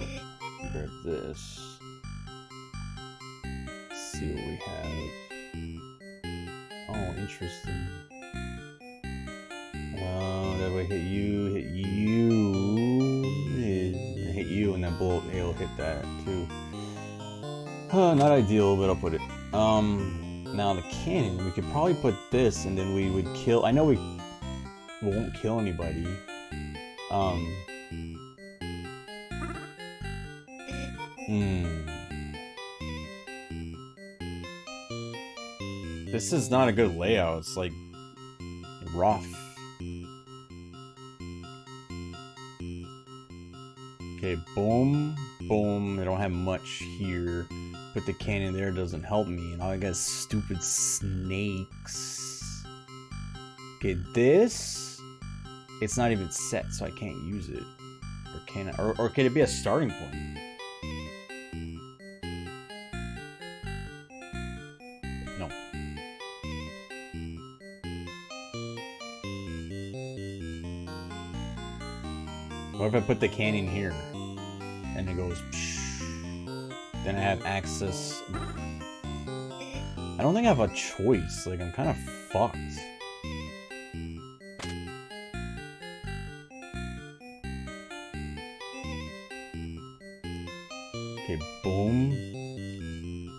[SPEAKER 1] Grab this. Let's see what we have. Oh, interesting. That way hit you, hit you, and then bullet hail hit that too. Not ideal, but I'll put it. Now the cannon, we could probably put this, and then we would kill. I know we won't kill anybody. This is not a good layout. It's like rough. Okay, boom, boom. I don't have much here. Put the cannon there, doesn't help me. And all I got is stupid snakes. Okay, this, it's not even set, so I can't use it. Or can I? Or can it be a starting point? No. What if I put the cannon here? And it goes... Then I have access... I don't think I have a choice. Like, I'm kind of fucked. Boom.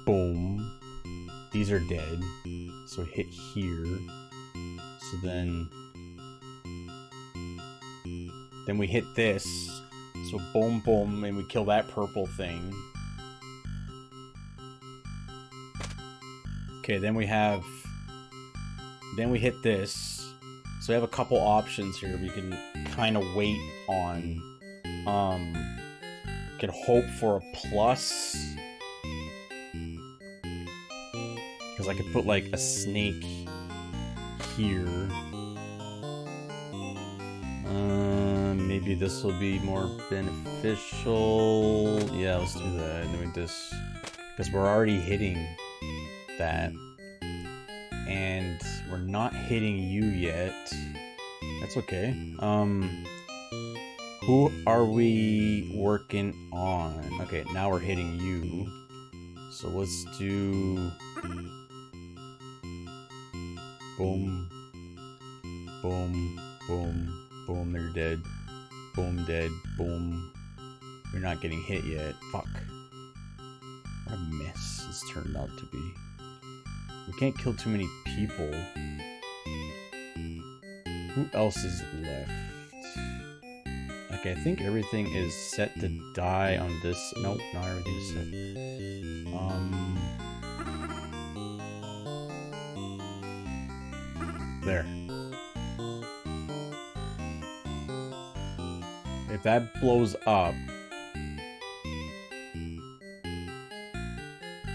[SPEAKER 1] Boom. These are dead. So hit here. So then we hit this. So boom, boom, and we kill that purple thing. Okay, then we hit this. So we have a couple options here. We can kind of wait on, can hope for a plus. Because I could put like a snake here. Maybe this will be more beneficial. Yeah, let's do that. Doing this because we're already hitting that, and we're not hitting you yet. That's okay. Who are we working on? Okay, now we're hitting you. So let's do boom, boom, boom, boom. They're dead. Boom, dead. Boom. You're not getting hit yet. Fuck. What a mess this turned out to be. We can't kill too many people. Who else is left? Okay, I think everything is set to die on this. Nope, not everything is set. There. If that blows up,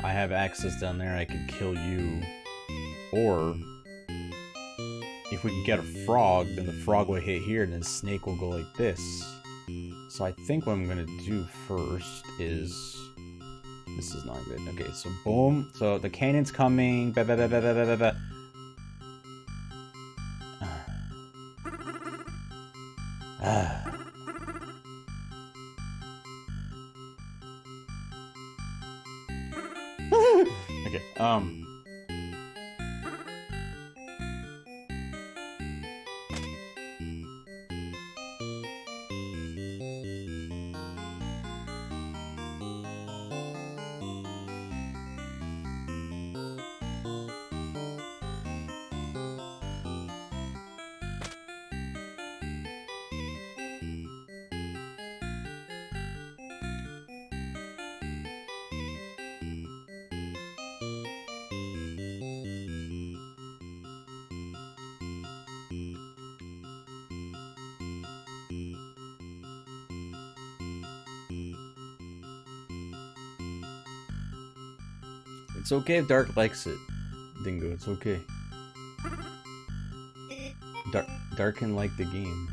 [SPEAKER 1] I have access down there. I could kill you. Or if we can get a frog, then the frog will hit here, and then the snake will go like this. So I think what I'm gonna do first is, this is not good. Okay, so boom. So the cannon's coming. Ba, ba, ba, ba, ba, ba, ba. Okay, it's okay if Dark likes it, Dingo. It's okay. Dark can like the game.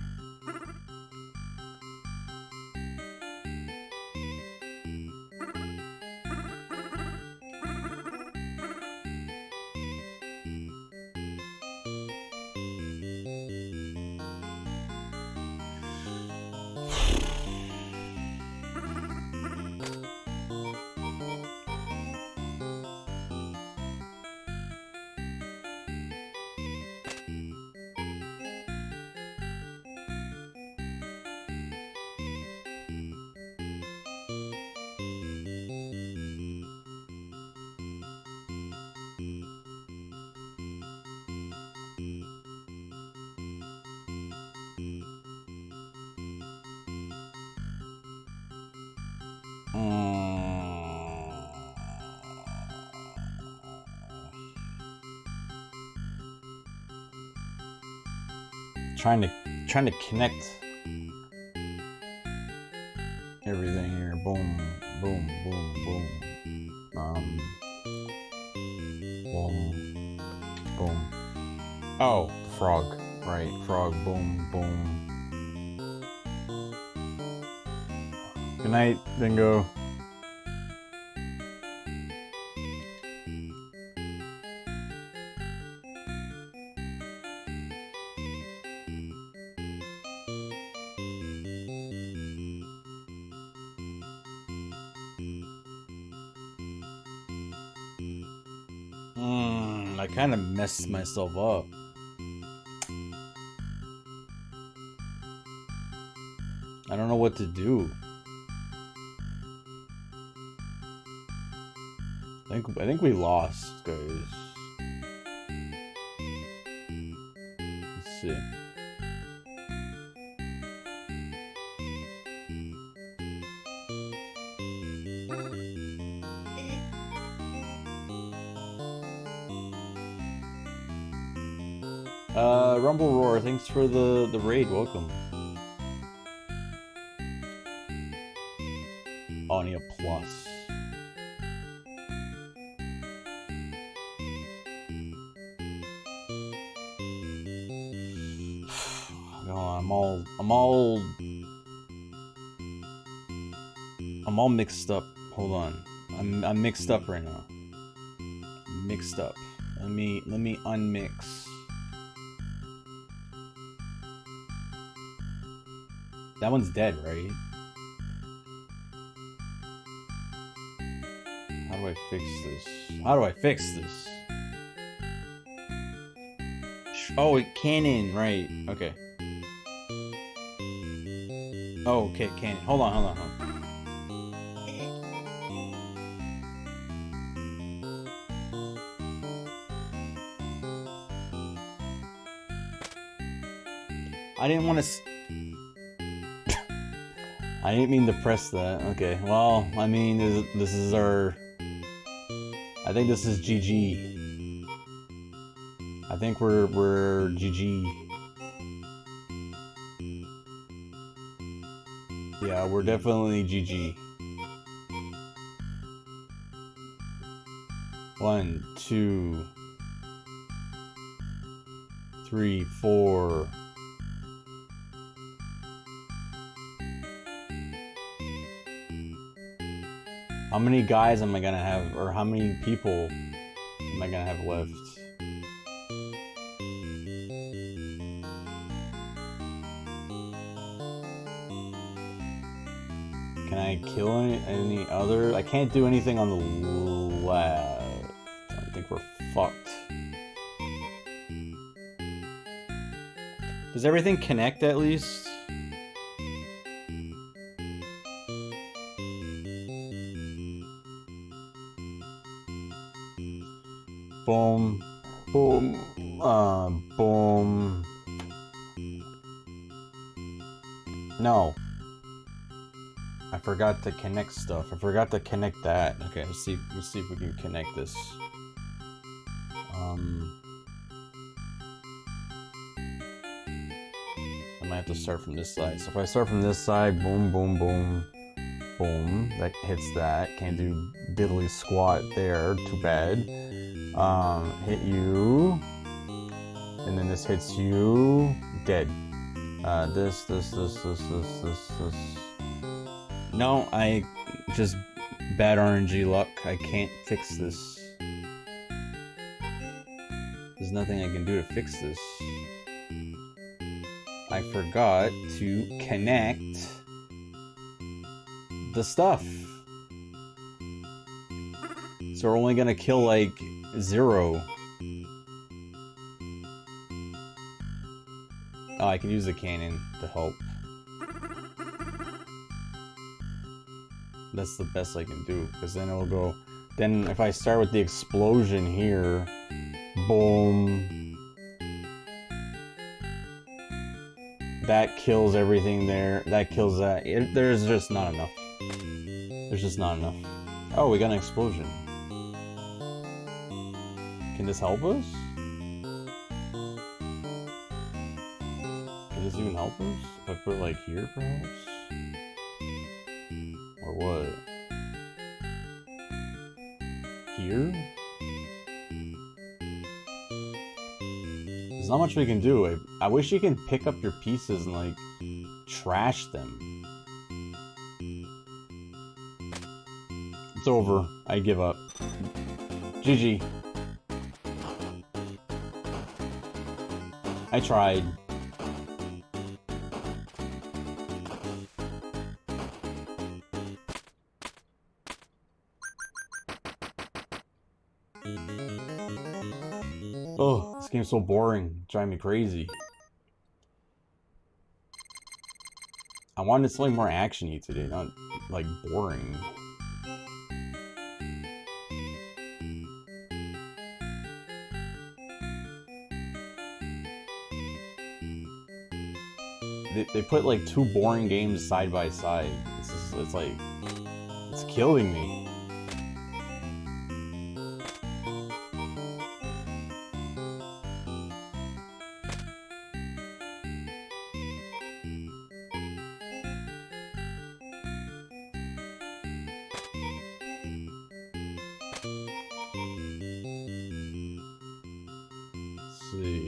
[SPEAKER 1] Trying to connect everything here. Boom, boom, boom, boom. Boom, boom. Oh, frog. Right, frog. Boom, boom. Good night, Dingo. I kind of messed myself up. I don't know what to do. I think we lost, guys. Let's see. Rumble Roar, thanks for the raid, welcome. Oh, I need a plus. Oh, I'm all mixed up. Hold on. I'm mixed up right now. Mixed up. Let me unmix. That one's dead, right? How do I fix this? How do I fix this? Oh, it cannon, right. Okay. Oh, okay, cannon. Hold on. I didn't want to... I didn't mean to press that. Okay, well, I mean, this is our... I think this is GG. I think we're GG. Yeah, we're definitely GG. 1, 2, 3, 4. How many guys am I gonna have, or how many people am I gonna have left? Can I kill any other? I can't do anything on the left. I think we're fucked. Does everything connect at least? Boom, boom, boom. No. I forgot to connect stuff. I forgot to connect that. Okay, let's see if we can connect this. I might have to start from this side. So if I start from this side, boom, boom, boom, boom. That hits that. Can't do diddly squat there. Too bad. Hit you, and then this hits you, dead. This. No, I just bad RNG luck. I can't fix this. There's nothing I can do to fix this. I forgot to connect the stuff. So we're only gonna kill like 0. Oh, I can use the cannon to help. That's the best I can do, because then it'll go... Then if I start with the explosion here, boom. That kills everything there. That kills that. There's just not enough. There's just not enough. Oh, we got an explosion. Can this help us? Can this even help us? If I put it like here, perhaps? Or what? Here? There's not much we can do. I wish you can pick up your pieces and like trash them. It's over. I give up. GG. I tried. Oh, this game's so boring. Driving me crazy. I wanted something more action-y today, not like boring. they put like two boring games side by side. It's like, it's killing me. Let's see.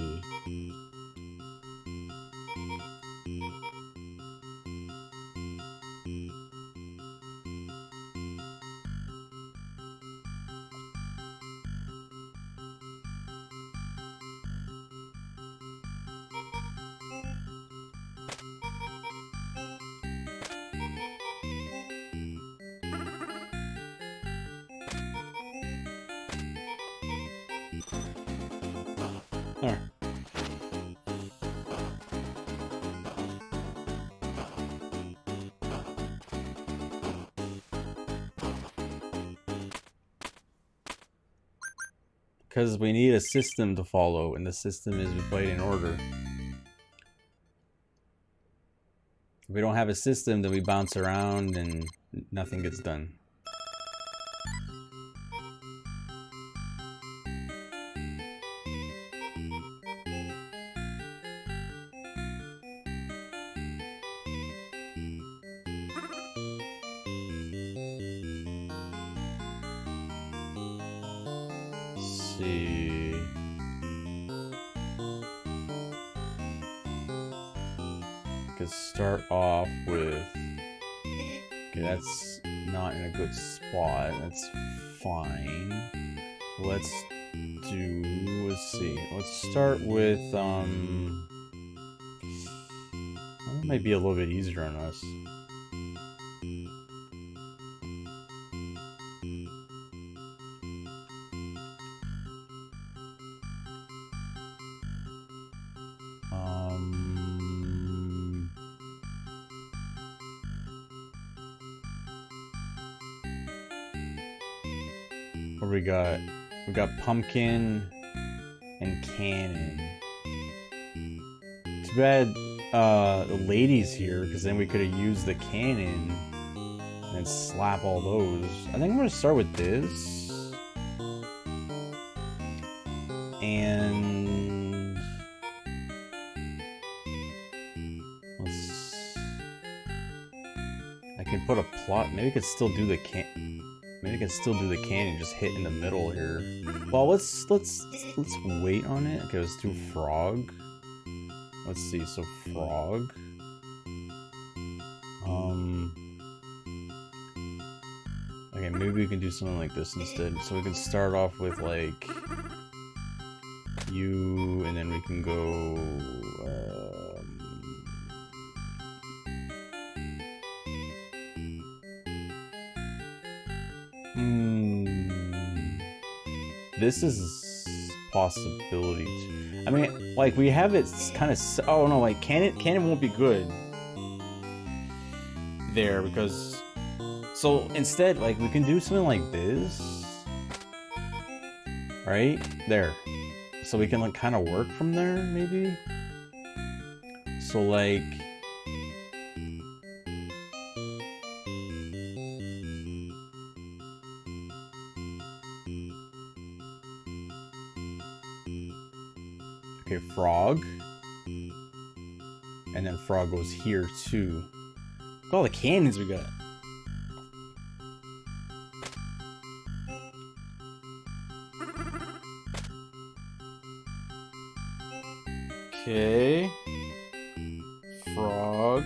[SPEAKER 1] There. Because we need a system to follow, and the system is we play it in order. If we don't have a system, then we bounce around and nothing gets done. See. Could start off with. Okay, that's not in a good spot. That's fine. Let's do. Let's see. Let's start with. That might be a little bit easier on us. What we got? We got pumpkin and cannon. Too bad the lady's here, because then we could have used the cannon and slap all those. I think I'm gonna start with this. And I can put a plot. Maybe I could still do the Maybe I can still do the cannon, just hit in the middle here. Well, let's wait on it. Okay, let's do frog. Let's see. So frog. Okay, maybe we can do something like this instead. So we can start off with like you, and then we can go. This is possibility. I mean, like we have it kind of. Oh no, like cannon won't be good there because. So instead, like we can do something like this, right there. So we can like kind of work from there, maybe. So like. Okay, frog. And then frog goes here too. Look at all the cannons we got. Okay. Frog.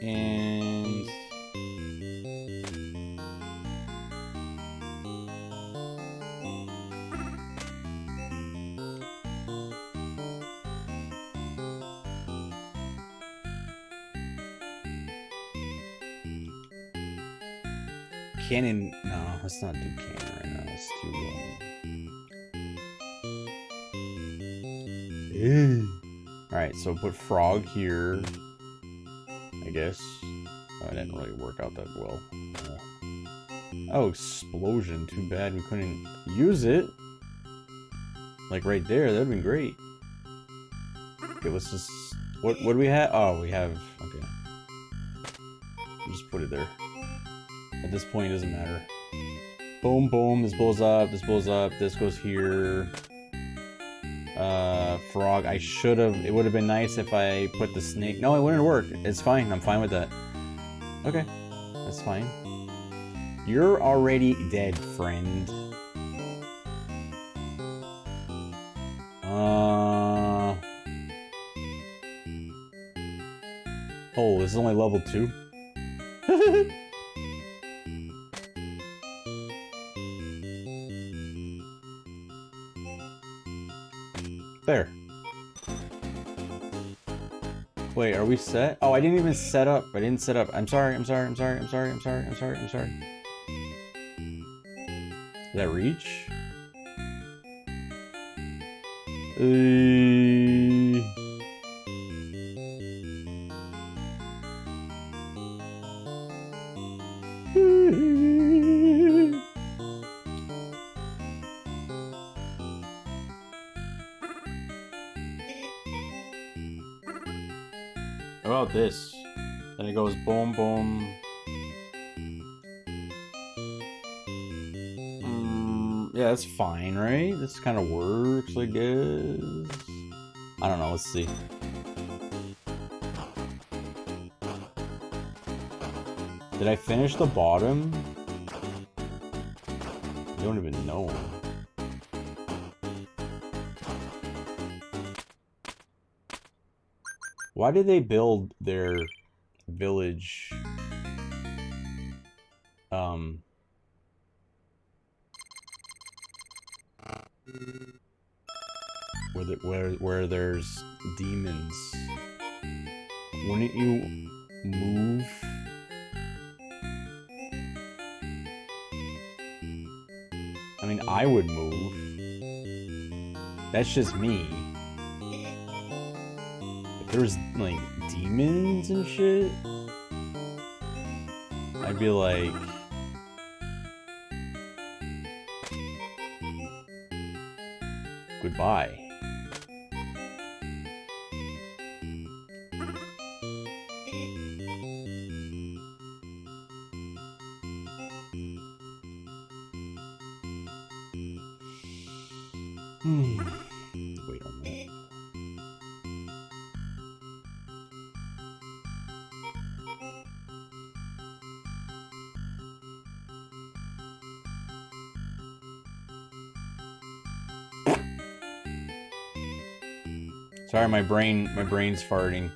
[SPEAKER 1] And cannon. No, let's not do cannon right now. Let's do Alright, so put frog here, I guess. Oh, it didn't really work out that well. Oh, explosion. Too bad we couldn't use it. Like right there, that'd been great. Okay, let's just... What do we have? Oh, we have... Okay. Just put it there. At this point, it doesn't matter. Boom, boom, this blows up, this blows up, this goes here. Frog, I should have... It would have been nice if I put the snake... No, it wouldn't work. It's fine, I'm fine with that. Okay, that's fine. You're already dead, friend. Oh, this is only level 2? There. Wait, are we set? Oh, I didn't even set up. I didn't set up. I'm sorry. Did that reach? How about this? Then it goes boom, boom. Yeah, that's fine, right? This kind of works, I guess. I don't know, let's see. Did I finish the bottom? I don't even know. Why did they build their village? Where there's demons. Wouldn't you move? I mean, I would move. That's just me. If there's like demons and shit, I'd be like, goodbye. Wait on that. Sorry, my brain's farting.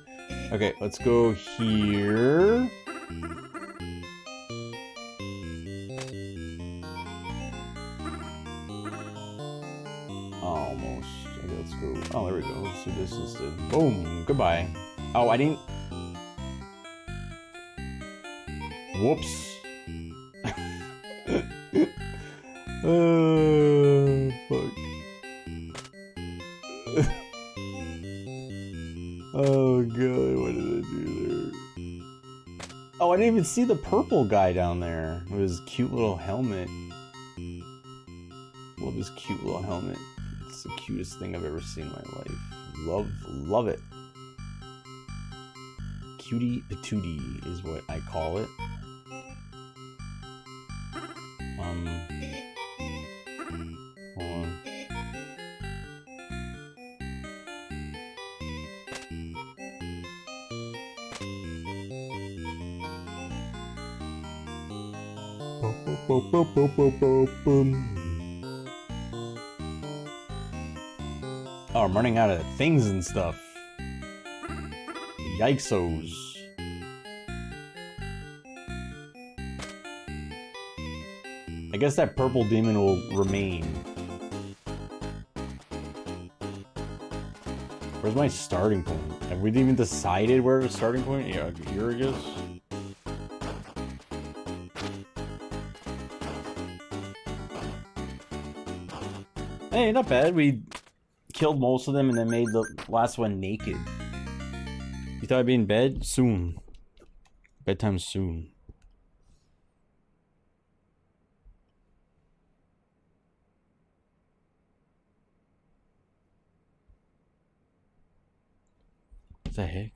[SPEAKER 1] Okay, let's go here. Almost. Okay, let's go. Oh, there we go. Let's do this instead. Boom. Goodbye. Oh, I didn't. Whoops. Fuck. Oh god, what did I do there? Oh, I didn't even see the purple guy down there with his cute little helmet. Love his cute little helmet. It's the cutest thing I've ever seen in my life. Love it. Cutie patootie is what I call it. Hold on. Oh, I'm running out of things and stuff. Yikesos. I guess that purple demon will remain. Where's my starting point? Have we even decided where the starting point? Yeah, here I guess. Hey, not bad. We killed most of them and then made the last one naked. You thought I'd be in bed? Soon. Bedtime soon. What the heck?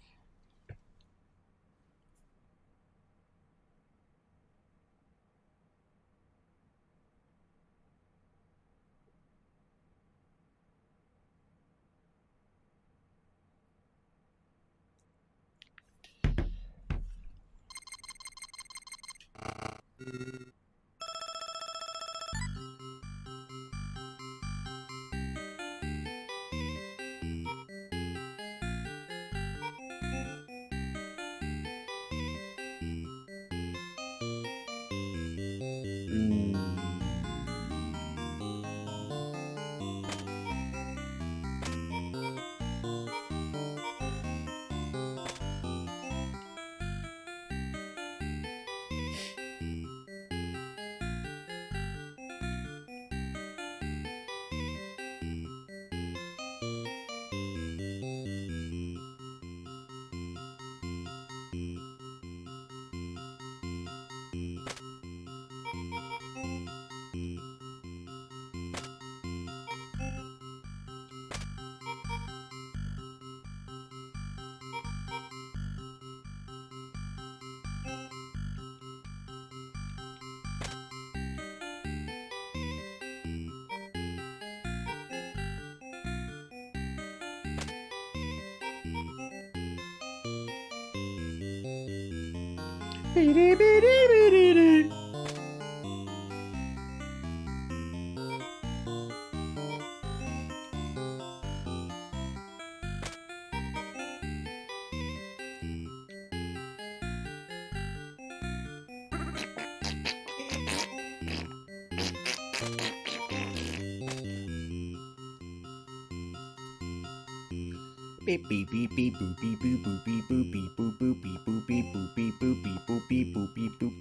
[SPEAKER 1] Beep beep beep beep boop beep boop boop beep boop beep boop boop beep boop beep boop beep boop beep boop beep boop beep boop.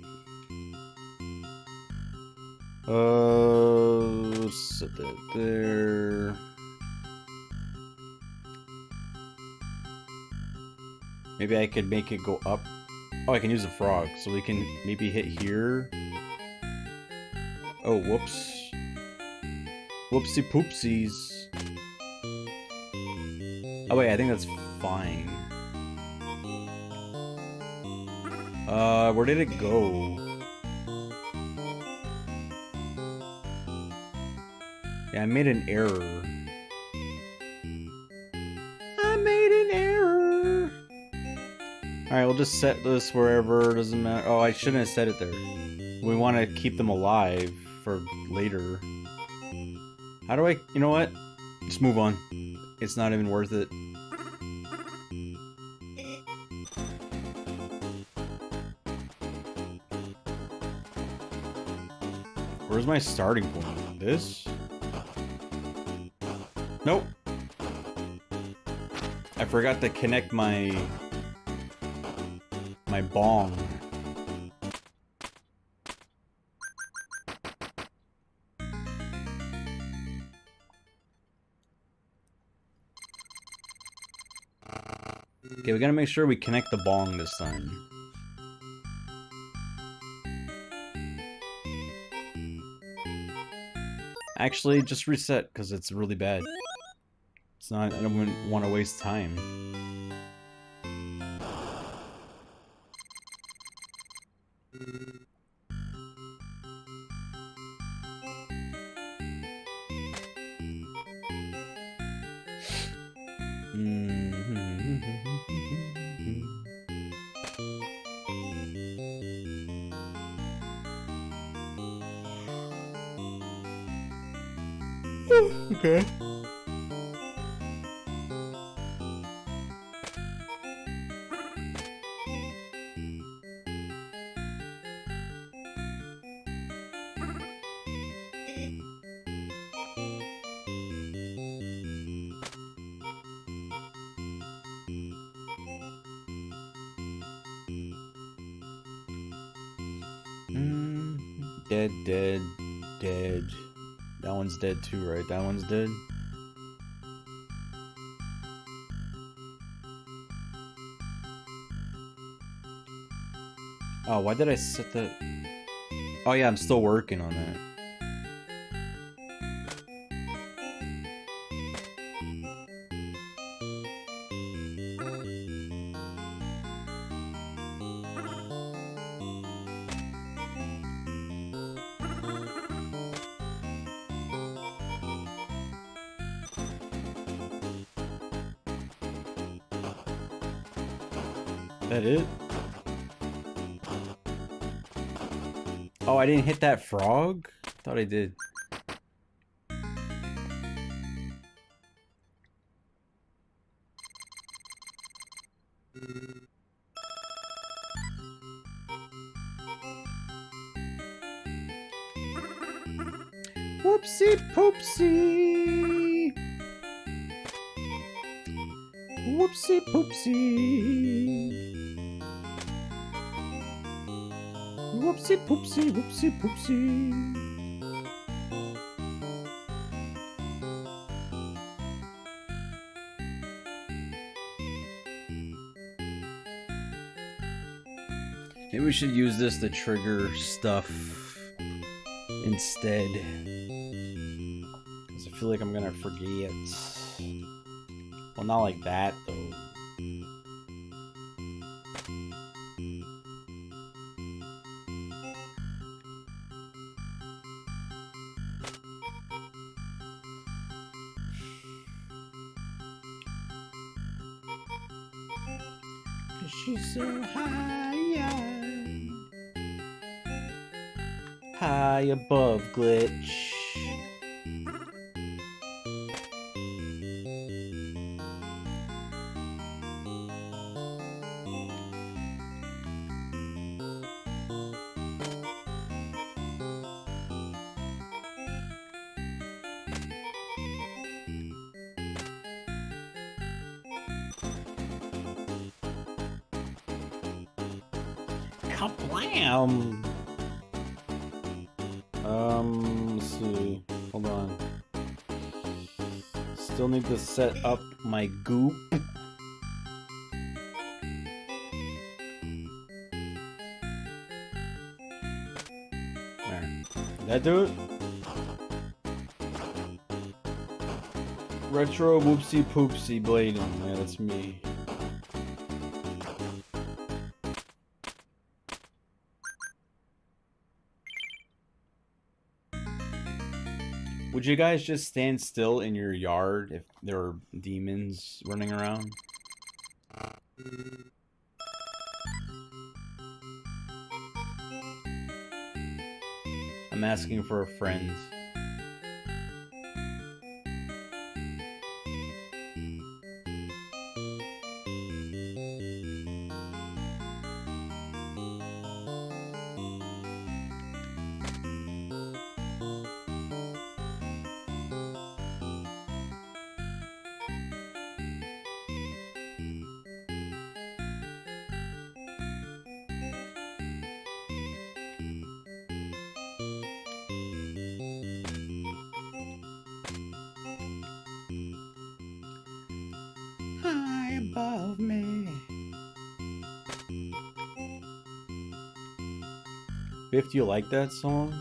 [SPEAKER 1] Let's set that there. Maybe I could make it go up. Oh, I can use a frog, so we can maybe hit here. Oh, whoops. Whoopsie poopsies. Oh wait, I think that's fine. Where did it go? Yeah, I made an error. I made an error. Alright, we'll just set this wherever, doesn't matter. Oh, I shouldn't have set it there. We want to keep them alive for later. How do I, you know what? Just move on. It's not even worth it. Where's my starting point? This? Nope. I forgot to connect my bong. Okay, we gotta make sure we connect the bong this time. Actually, just reset, because it's really bad. It's not, I don't want to waste time. Okay. Dead, dead, dead. That one's dead too, right? That one's dead. Oh, why did I set that? Oh yeah, I'm still working on that. That it? Oh, I didn't hit that frog? Thought I did. Whoopsie poopsie. Whoopsie poopsie. Whoopsie poopsie, whoopsie poopsie. Maybe we should use this to trigger stuff instead. Because I feel like I'm gonna forget. Well, not like that, though. She's so high above glitch. Kablam! Let's see. Hold on. Still need to set up my goop. There. Did that do it? Retro whoopsie poopsie blading. Yeah, that's me. Would you guys just stand still in your yard if there were demons running around? I'm asking for a friend. Above me. Biff, do you like that song?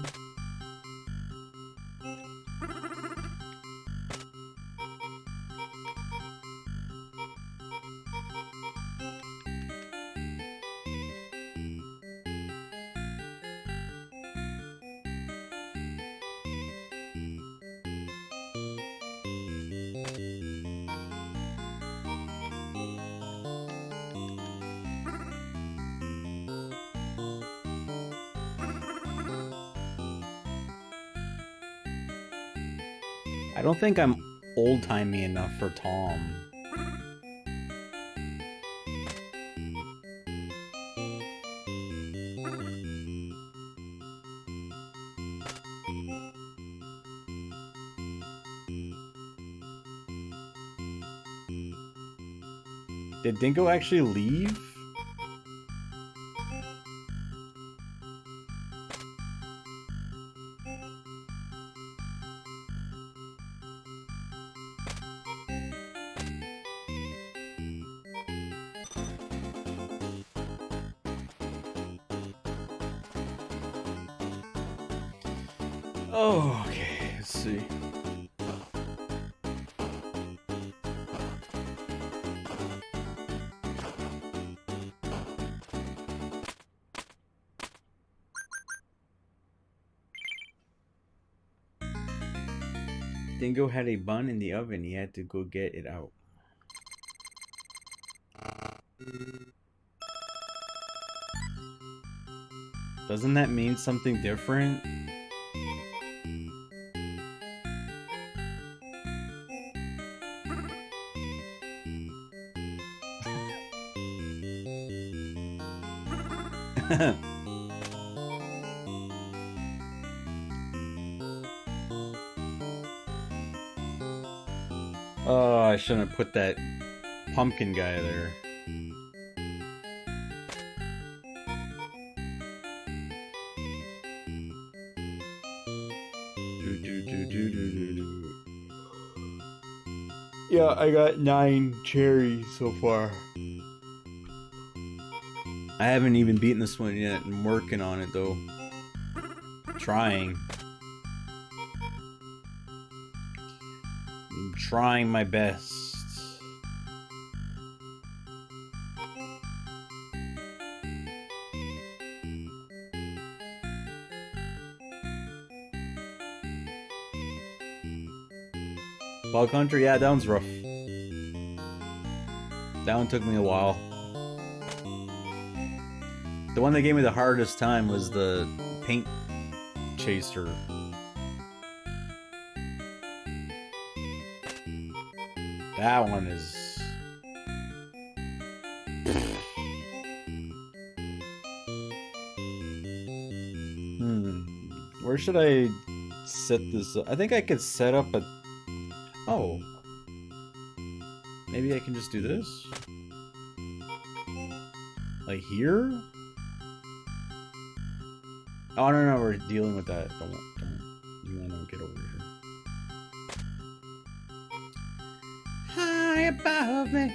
[SPEAKER 1] I don't think I'm old-timey enough for Tom. Did Dingo actually leave? Oh, okay, let's see. Dingo had a bun in the oven. He had to go get it out. Doesn't that mean something different? Oh, I shouldn't have put that pumpkin guy there. Yeah, I got 9 cherries so far. I haven't even beaten this one yet. I'm working on it though. Trying. I'm trying my best. Bug Hunter? Yeah, that one's rough. That one took me a while. The one that gave me the hardest time was the paint chaser. That one is... Where should I set this up? I think I could set up a... Oh. Maybe I can just do this? Like here? Oh, no, we're dealing with that. Don't. You wanna get over here. High above me.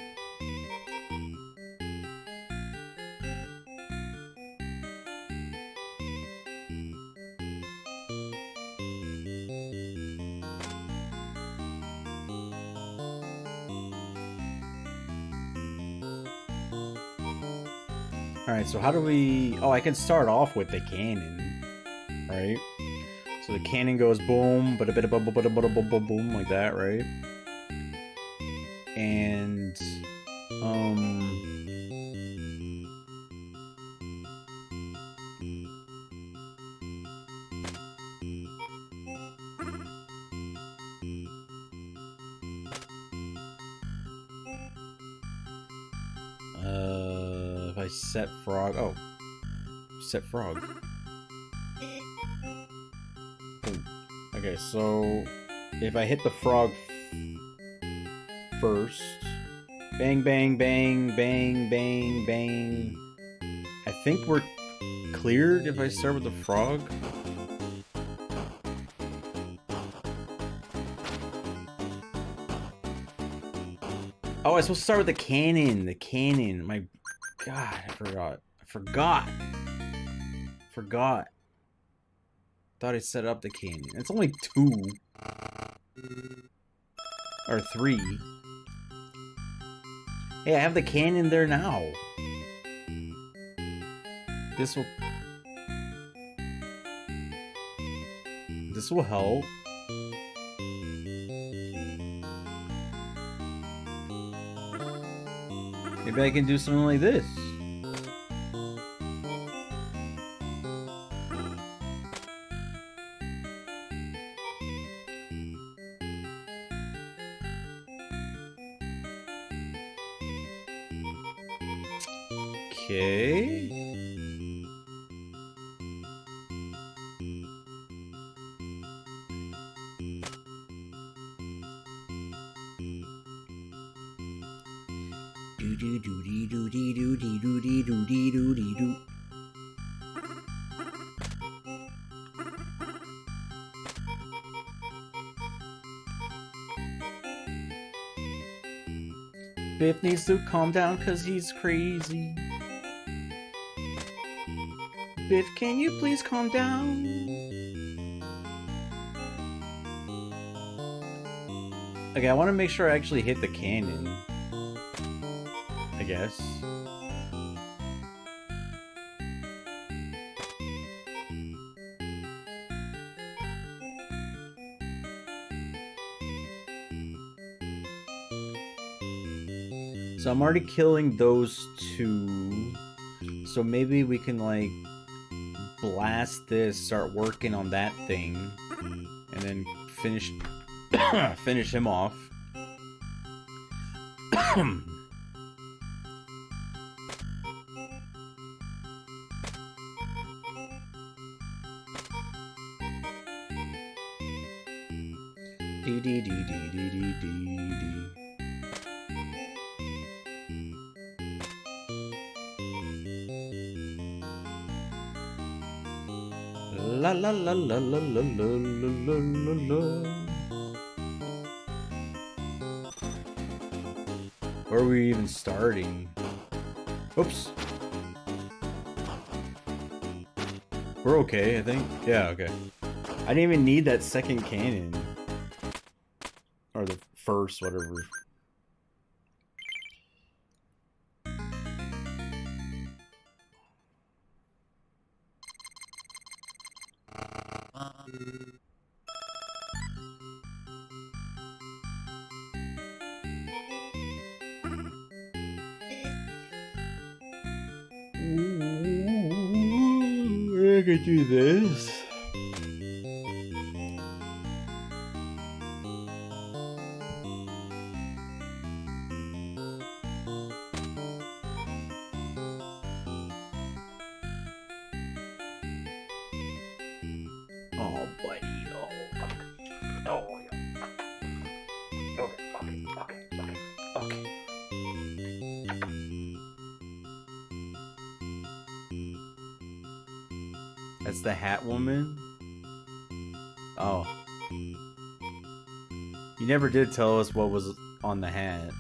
[SPEAKER 1] Alright, so how do we... Oh, I can start off with the cannon, right? So the cannon goes boom, bada boom, boom, like that, right? And... if I set frog... Oh. Set frog. Boom. Okay, so... If I hit the frog first... Bang, bang, bang, bang, bang, bang... I think we're cleared if I start with the frog. Oh, I'm supposed to start with the cannon. The cannon. My God, I forgot. Thought I set up the cannon. It's only 2. Or 3. Hey, I have the cannon there now. This will help. Maybe I can do something like this. Okay. Do. 5th needs to calm down because he's crazy. 5th, can you please calm down? Okay, I want to make sure I actually hit the cannon. I guess. So I'm already killing those 2. So maybe we can like blast this, start working on that thing, and then finish finish him off. La la la la la la la la la la. Where are we even starting? Oops. We're okay, I think. Yeah, okay. I didn't even need that second cannon. Or the first, whatever. I could do this. Oh, buddy. Oh, yeah. Okay. That's the hat woman? Oh. You never did tell us what was on the hat.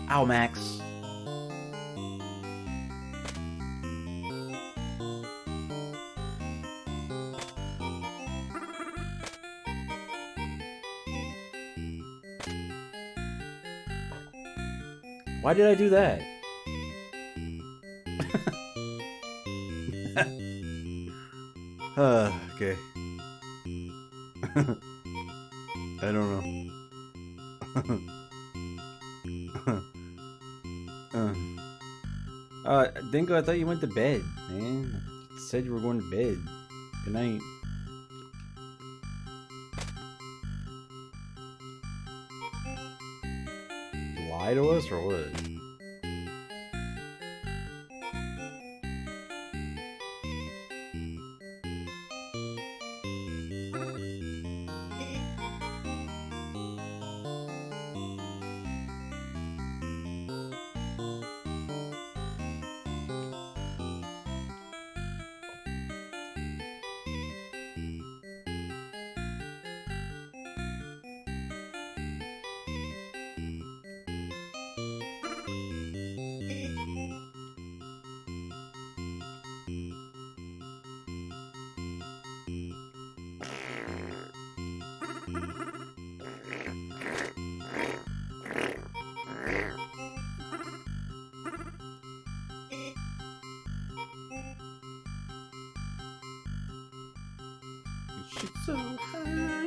[SPEAKER 1] Ow, Max. Why did I do that? Okay. I don't know. Dingo, I thought you went to bed, man. You said you were going to bed. Good night. Lie to us or what? So high.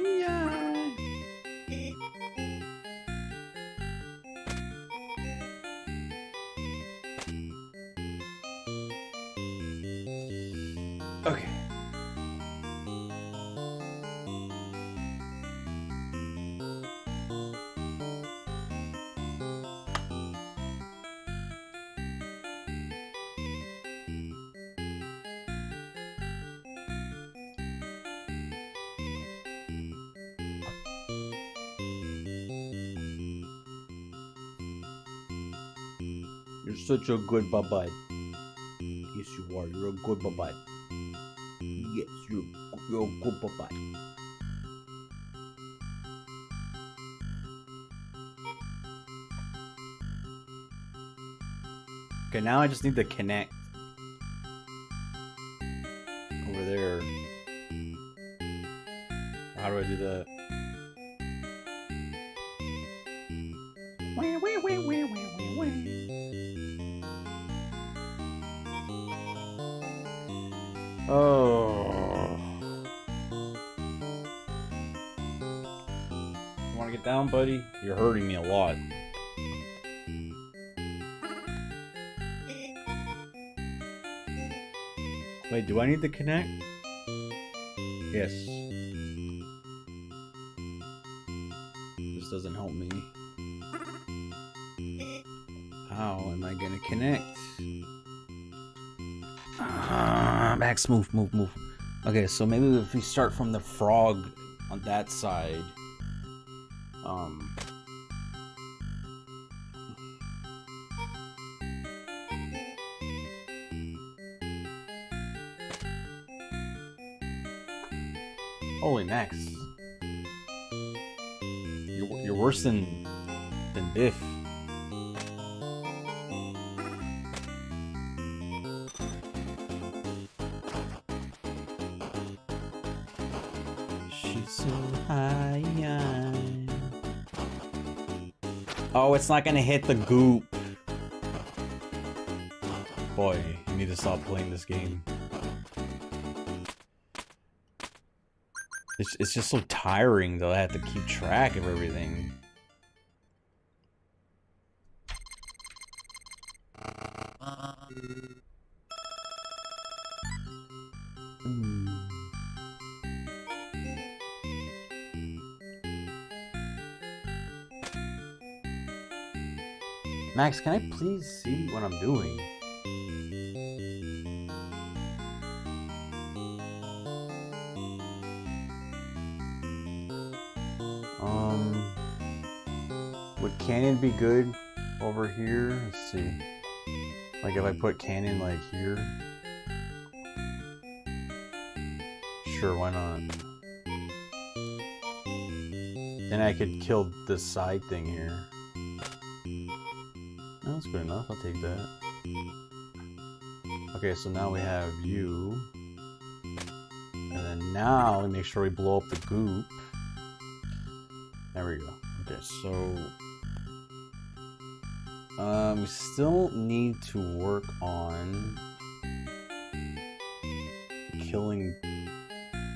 [SPEAKER 1] Okay. You're such a good bye-bye. Yes, you are. You're a good bye-bye. Yes, you're a good bye-bye. Okay, now I just need to connect. Over there. How do I do that? Oh. You want to get down, buddy? You're hurting me a lot. Wait, do I need to connect? Yes. This doesn't help me. How am I gonna connect? Max, move. Okay, so maybe if we start from the frog on that side. Holy Max. You're worse than Biff. She's so high. Oh, it's not gonna hit the goop. Boy, you need to stop playing this game. It's just so tiring though. I have to keep track of everything. Max, can I please see what I'm doing? Would cannon be good over here? Let's see. Like if I put cannon like here? Sure, why not? Then I could kill this side thing here. Oh, that's good enough, I'll take that. Okay, so now we have you. And then now we make sure we blow up the goop. There we go. Okay, so we still need to work on killing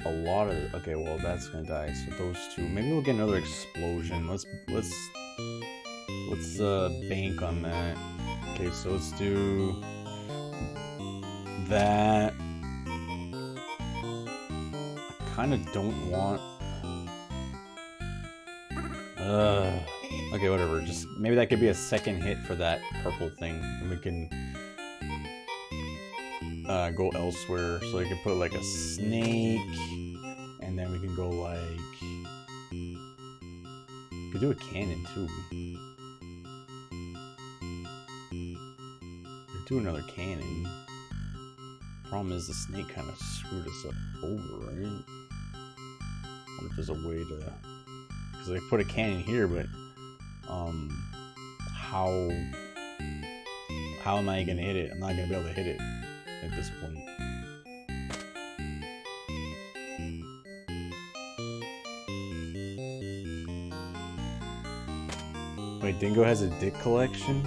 [SPEAKER 1] a lot of it. Okay, well that's gonna die. So those two. Maybe we'll get another explosion. Let's bank on that. Okay, so let's do that. I kind of don't want. Okay, whatever. Just maybe that could be a second hit for that purple thing, and we can go elsewhere. So we could put like a snake, and then we can go like. We could do a cannon too. Do another cannon. Problem is the snake kind of screwed us up over, right? I wonder if there's a way to. Because I put a cannon here, but how am I gonna hit it? I'm not gonna be able to hit it at this point. Wait, Dingo has a dick collection?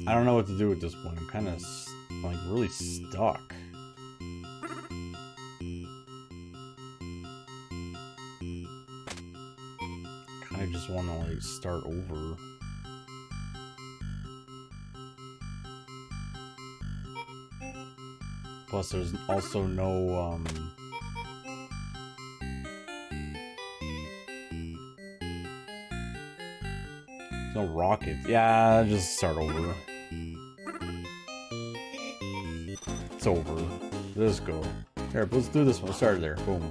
[SPEAKER 1] I don't know what to do at this point. I'm kind of like really stuck. Kind of just want to like start over. Plus, there's also no no rockets. Yeah, just start over. It's over. Let's go. Here, let's do this one. Start there. Boom.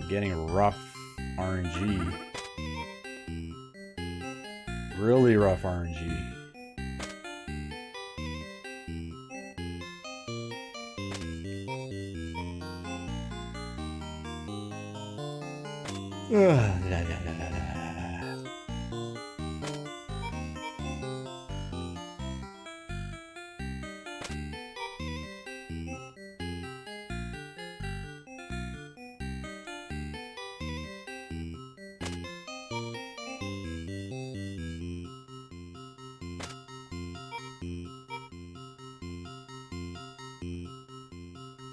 [SPEAKER 1] Getting rough RNG. Really rough RNG.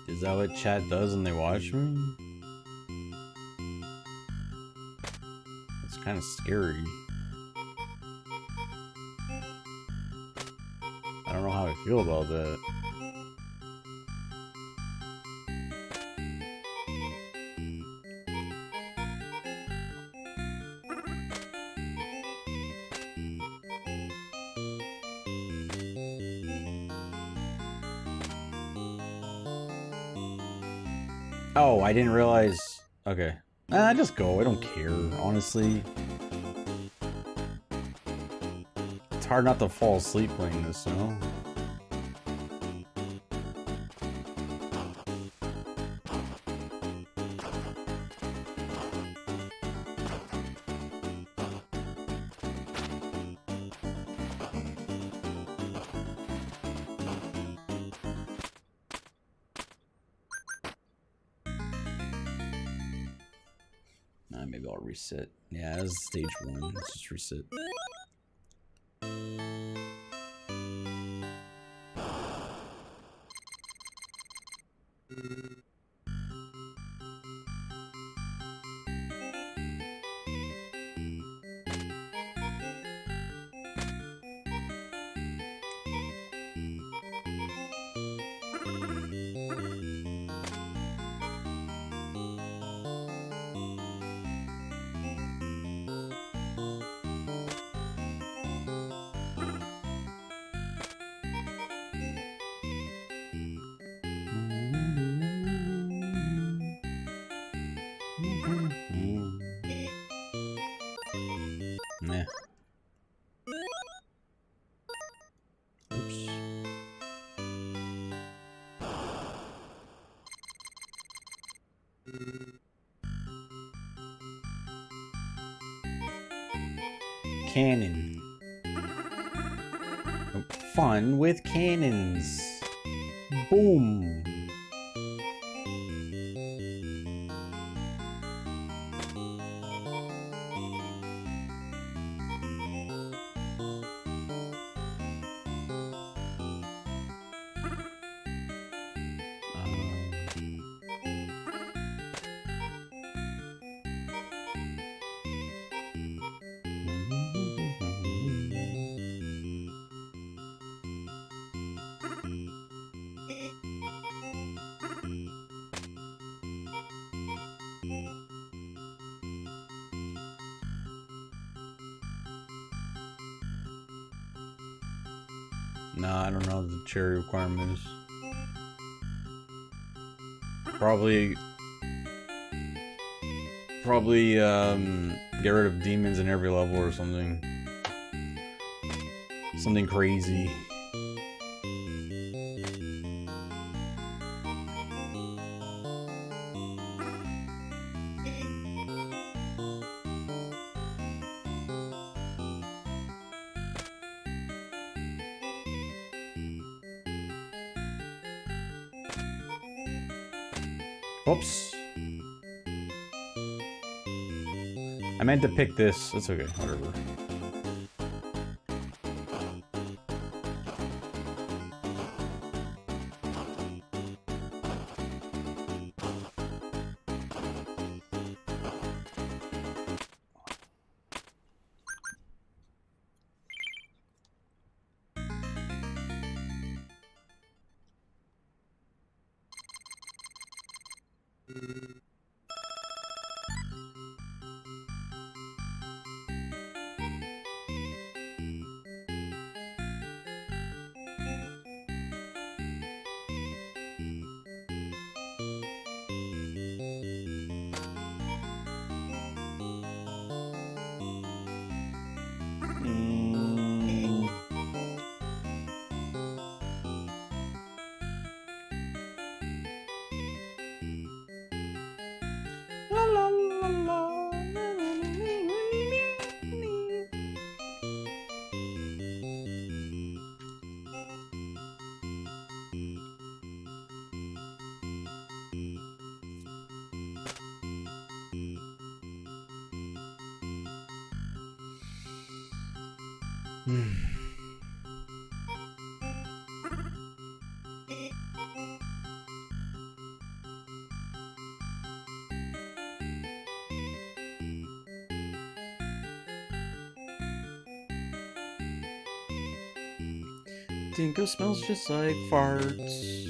[SPEAKER 1] Is that what chat does when they watch me? It's kind of scary. I don't know how I feel about that. Oh, I didn't realize. Okay. Just go. I don't care, honestly. It's hard not to fall asleep playing this, you know? Maybe I'll reset. Yeah, this is stage 1. Let's just reset. Nah. Oops. Cannon. Fun with cannons. Boom. Nah, I don't know what the cherry requirement is. Probably get rid of demons in every level or something. Something crazy. Oops. I meant to pick this. It's okay, whatever. Dingo smells just like farts.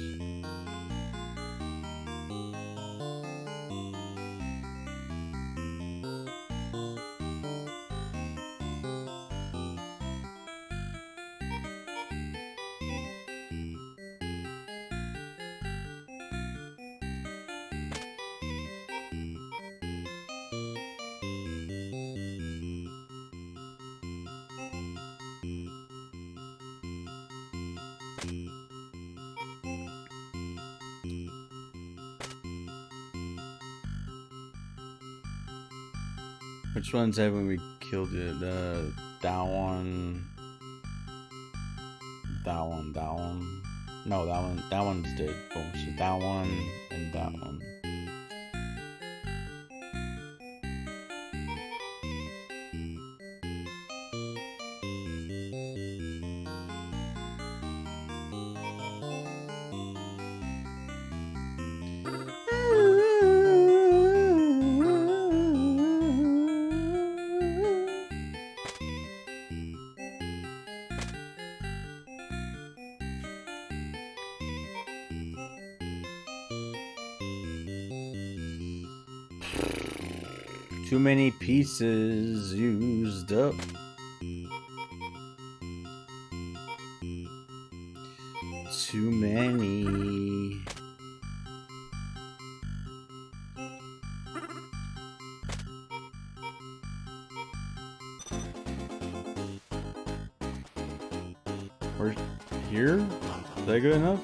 [SPEAKER 1] Which ones haven't we killed yet? That one. No, that one's dead. Oh, so that one and that one. Too many pieces used up. Too many. We're here? Is that good enough?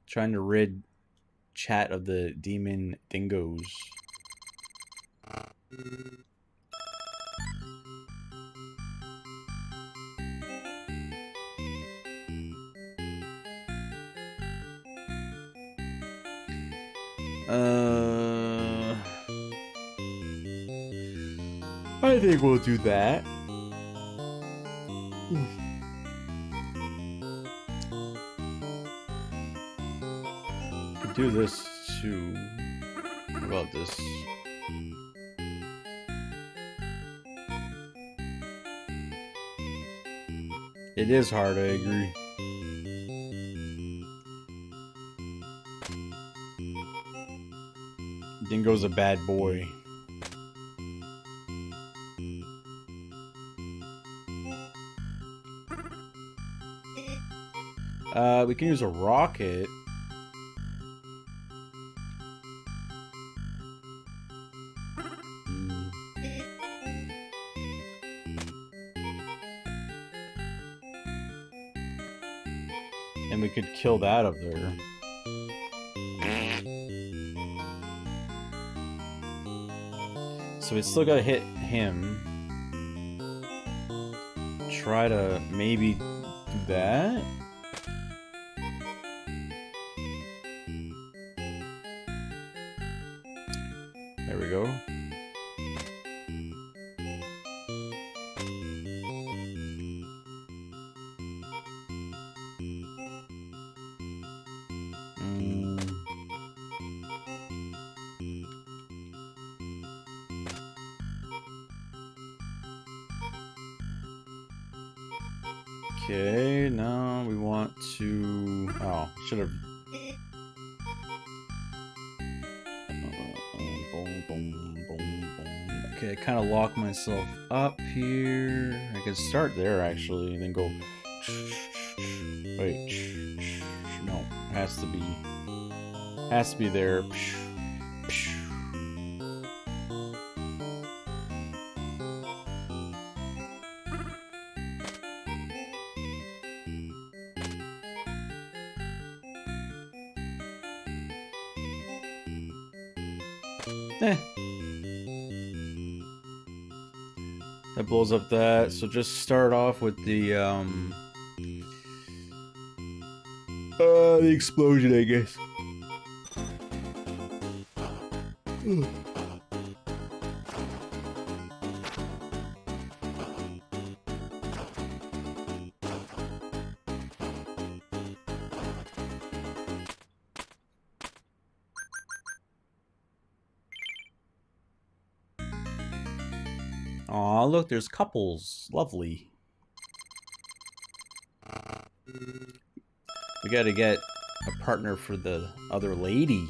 [SPEAKER 1] Trying to rid chat of the demon dingoes. I think we'll do that. Could do this too. What about this? It is hard, I agree. Dingo's a bad boy. We can use a rocket. And we could kill that up there. So we still gotta hit him. Try to maybe do that. There we go. Okay, now we want to... Oh, should have... Okay, I kind of locked myself up here. I could start there, actually, and then go... Wait. No, it has to be... Has to be there. That blows up that. So just start off with the The explosion, I guess. Aw, look, there's couples. Lovely. We gotta get a partner for the other lady.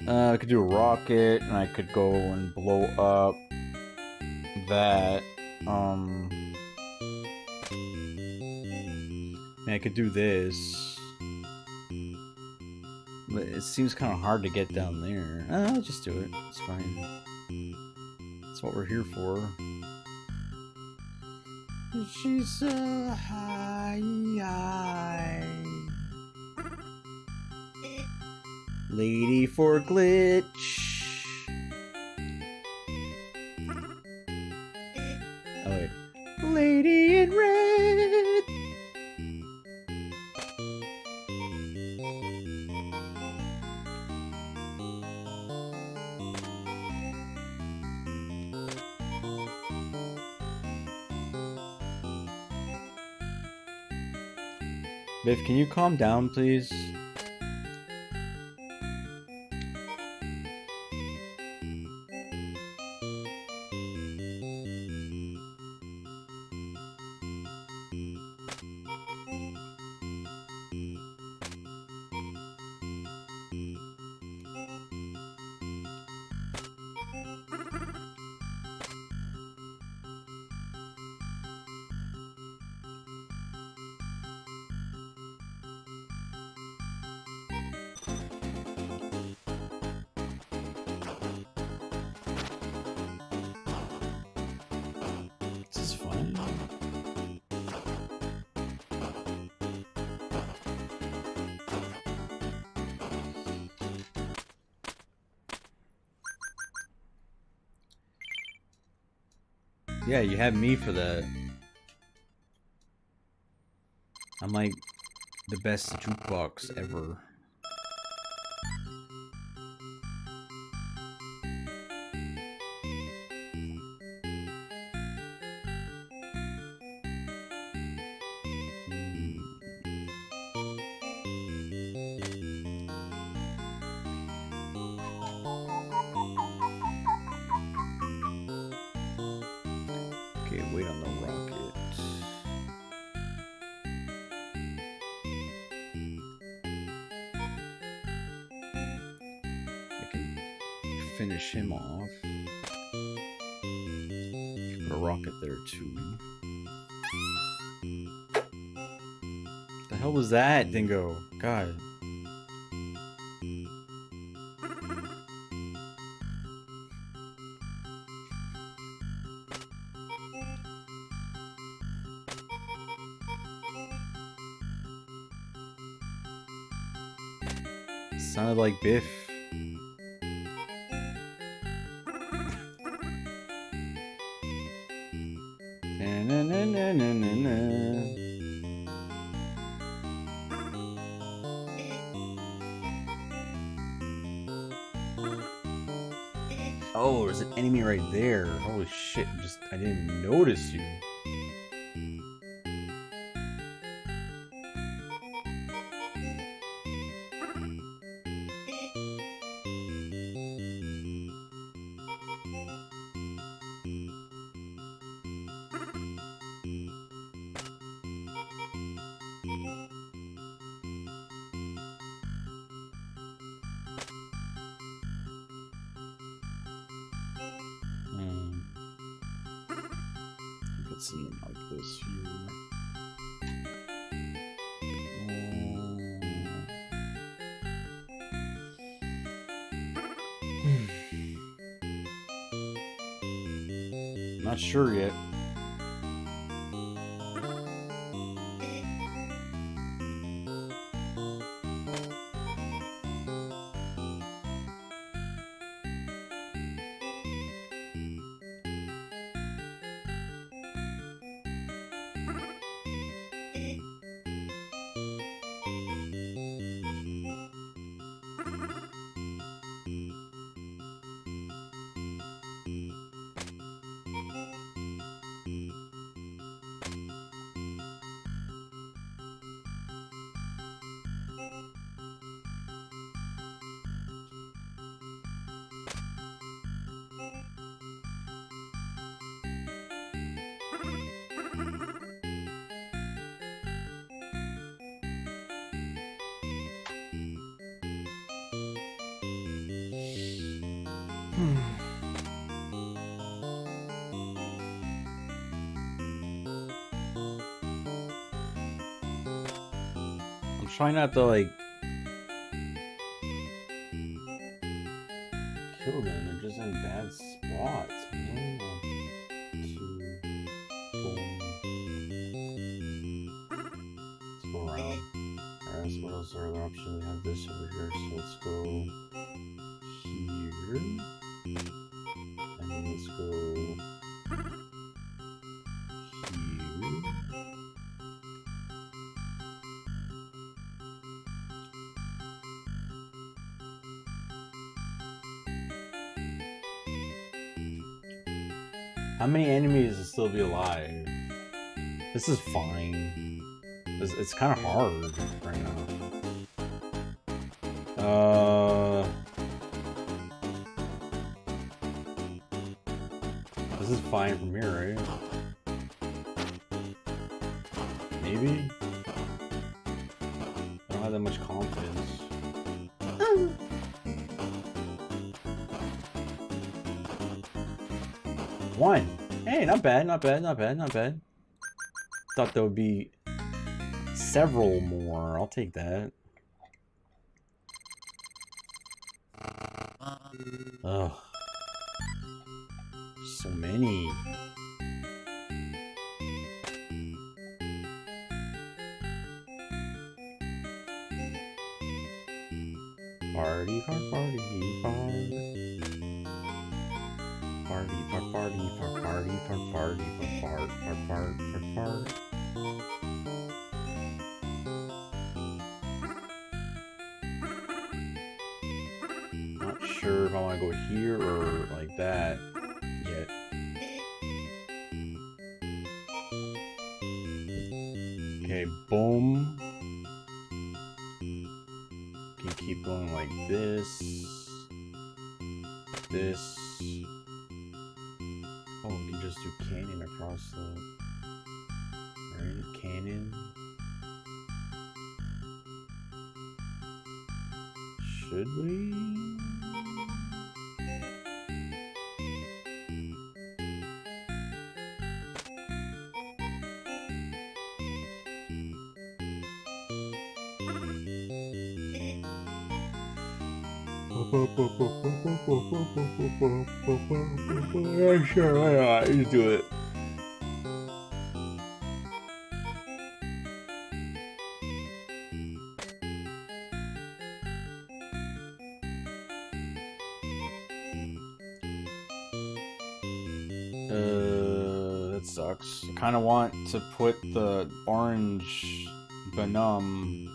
[SPEAKER 1] I could do a rocket, and I could go and blow up that. And I could do this. But it seems kind of hard to get down there. I'll just do it. It's fine. That's what we're here for. She's so high. Lady for glitch. Oh wait. Lady in red. Biff, can you calm down, please? Yeah, you have me for that. I'm like the best jukebox ever. Okay, wait on the rocket. I can finish him off. Put a rocket there too. The hell was that, Dingo? God. Sounded like Biff. Na, na, na, na, na, na. Oh, there's an enemy right there. Holy shit, I didn't even notice you. Put something like this here. Not sure yet. I'm trying not to like kill them. They're just in bad spots, man. 1, 2, boom. Let's go around. Alright, so what else are other options? We have this over here, so let's go here. And then let's go here. How many enemies will still be alive? This is fine. It's kind of hard right now. This is fine from here, right? Maybe? I don't have that much confidence. One. Hey, not bad, not bad, not bad, not bad. Thought there would be several more. I'll take that. Ugh. So many. Party, party, party, party. Party, party, party, party, party, party, party, party, party. Not sure if I want to go here or like that yet. Okay, boom. Can keep going like this. This. Oh, we can just do cannon across the... Right, cannon. Should we? Yeah, sure, why not? Just do it. That sucks. I kind of want to put the orange Benum.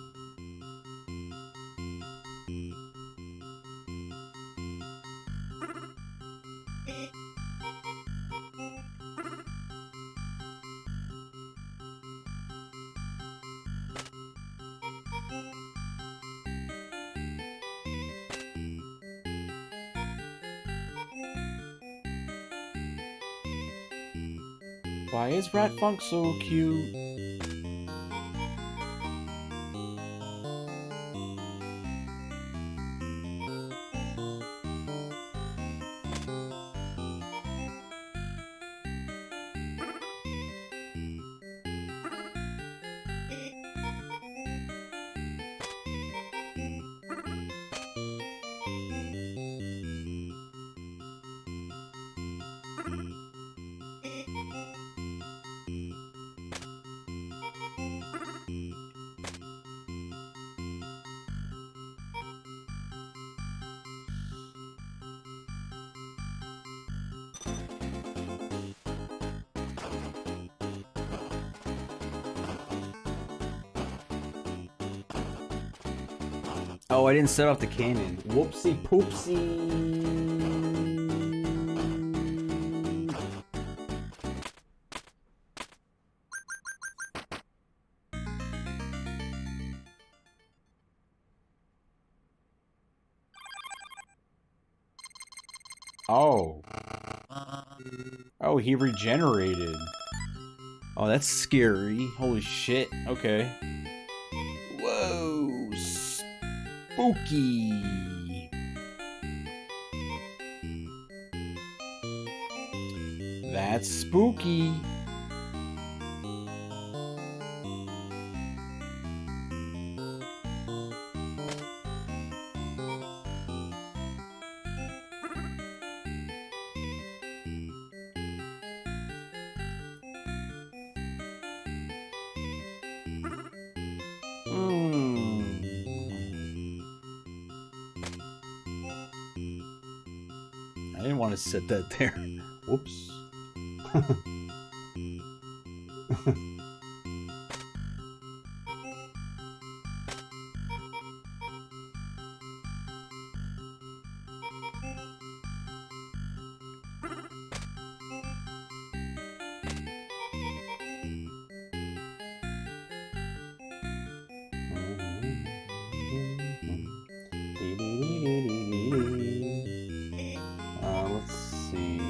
[SPEAKER 1] Why is Rat Funk so cute? Oh, I didn't set off the cannon. Whoopsie poopsie. Oh. Oh, he regenerated. Oh, that's scary. Holy shit. Okay. Whoa. Spooky. That's spooky. I didn't want to set that there. Whoops. Let's see.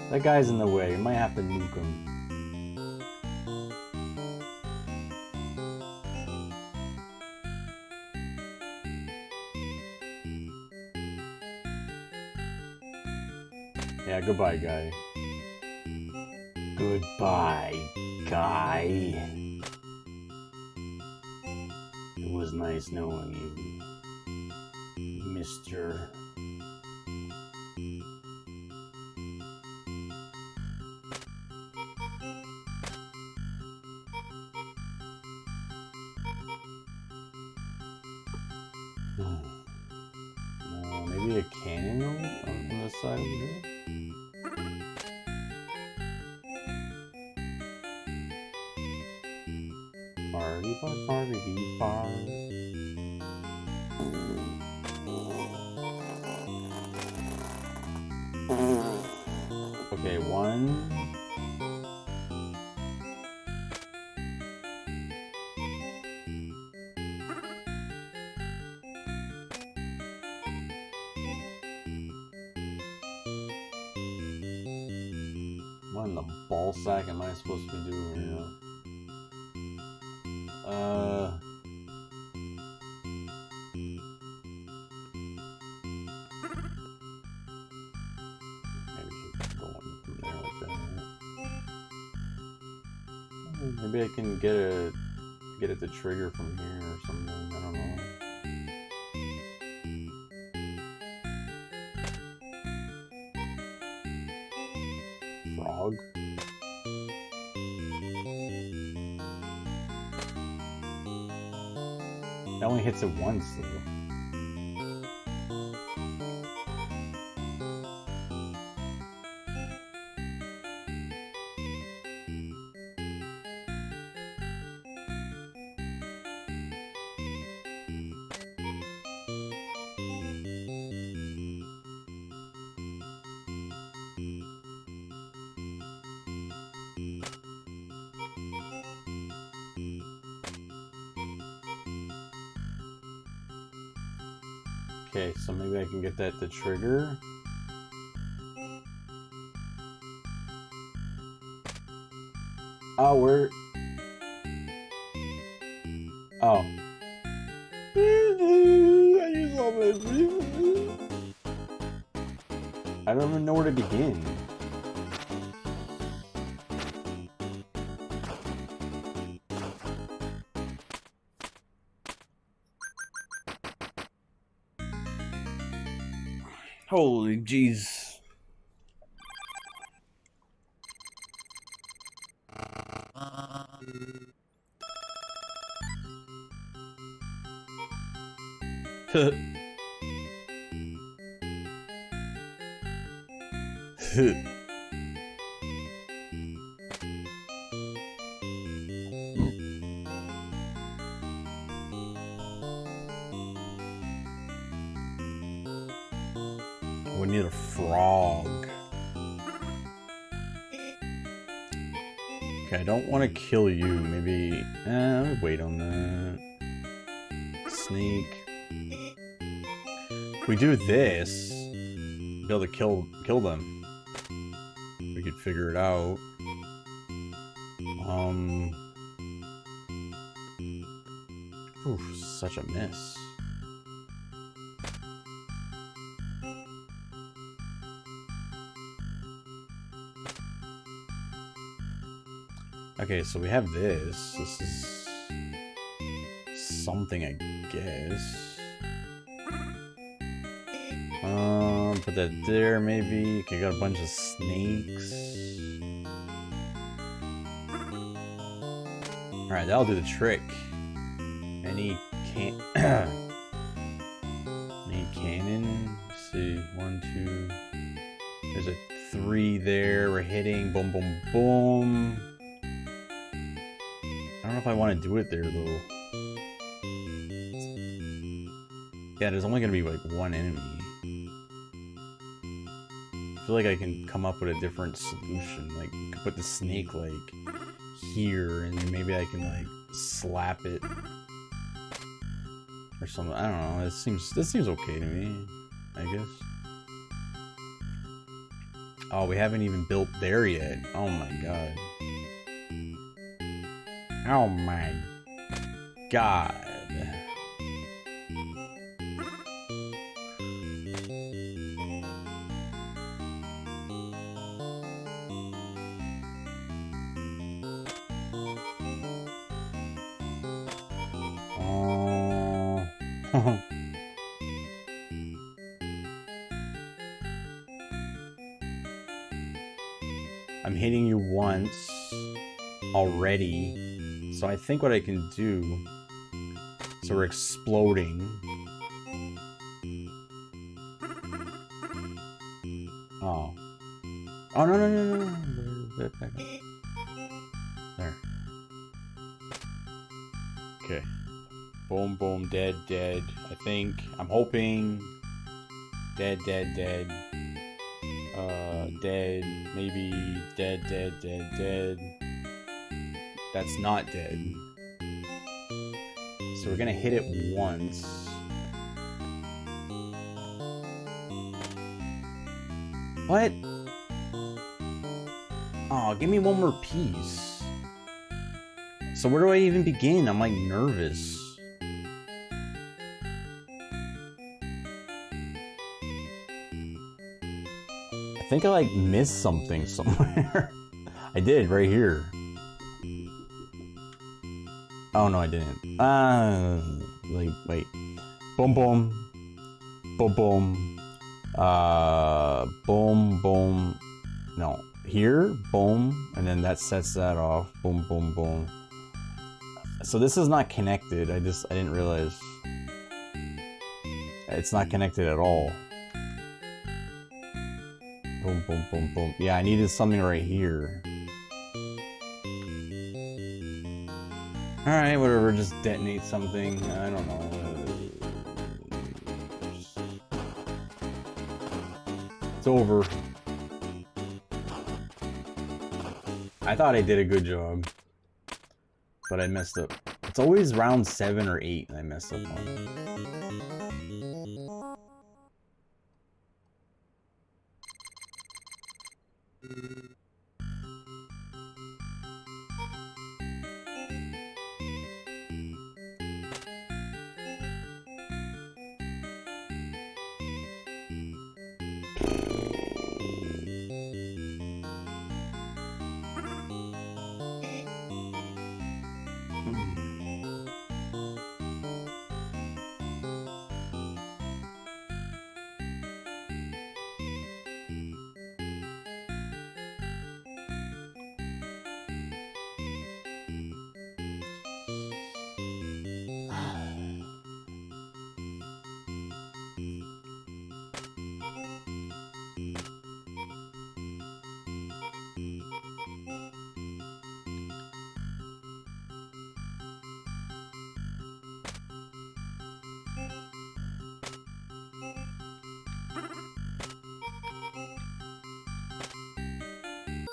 [SPEAKER 1] That guy's in the way. We might have to nuke him. Yeah, goodbye, guy. Goodbye, guy. It was nice knowing you, Mr. Maybe a cannon on the side over here? Party, party, party. Okay, one. What in the ball sack am I supposed to be doing right now? Maybe I can get it to trigger from here or something. I don't know. Frog. That only hits it once though. Okay, so maybe I can get that to trigger. Oh, we're... Oh. I don't even know where to begin. Holy jeez. Okay, I don't want to kill you. Maybe... let me wait on that. Snake. If we do this, we'll be able to kill them. We could figure it out. Oof, such a mess. Okay, so we have this. This is something, I guess. Put that there, maybe. Okay, got a bunch of snakes. Alright, that'll do the trick. Any cannon? Let's see, 1, 2. There's a 3 there. We're hitting. Boom, boom, boom. I don't know if I want to do it there though. Yeah, there's only gonna be like one enemy. I feel like I can come up with a different solution. Like, put the snake like here, and then maybe I can like slap it or something. I don't know. This seems okay to me, I guess. Oh, we haven't even built there yet. Oh my god. Oh my god. Oh. I'm hitting you once already. So I think what I can do, so we're exploding. Oh. Oh, no. There. Okay. Boom, boom, dead. I think. I'm hoping. Dead. Dead. Maybe dead. That's not dead. So we're gonna hit it once. What? Oh, give me one more piece. So where do I even begin? I'm like nervous. I think I like missed something somewhere. I did, right here. Oh no, I didn't. Like, wait. Boom, boom. Boom, boom. Boom, boom. No. Here, boom. And then that sets that off. Boom, boom, boom. So this is not connected. I didn't realize. It's not connected at all. Boom, boom, boom, boom. Yeah, I needed something right here. Alright, whatever, just detonate something. I don't know. It's over. I thought I did a good job, but I messed up. It's always round 7 or 8 and I messed up on.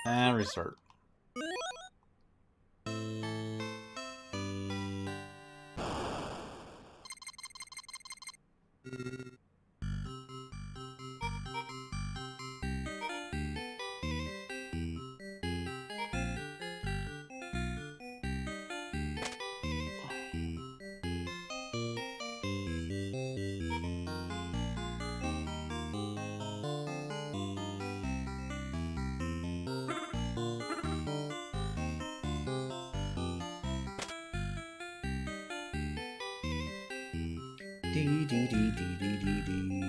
[SPEAKER 1] And restart. Dee, dee, dee, dee, dee, dee, dee, dee.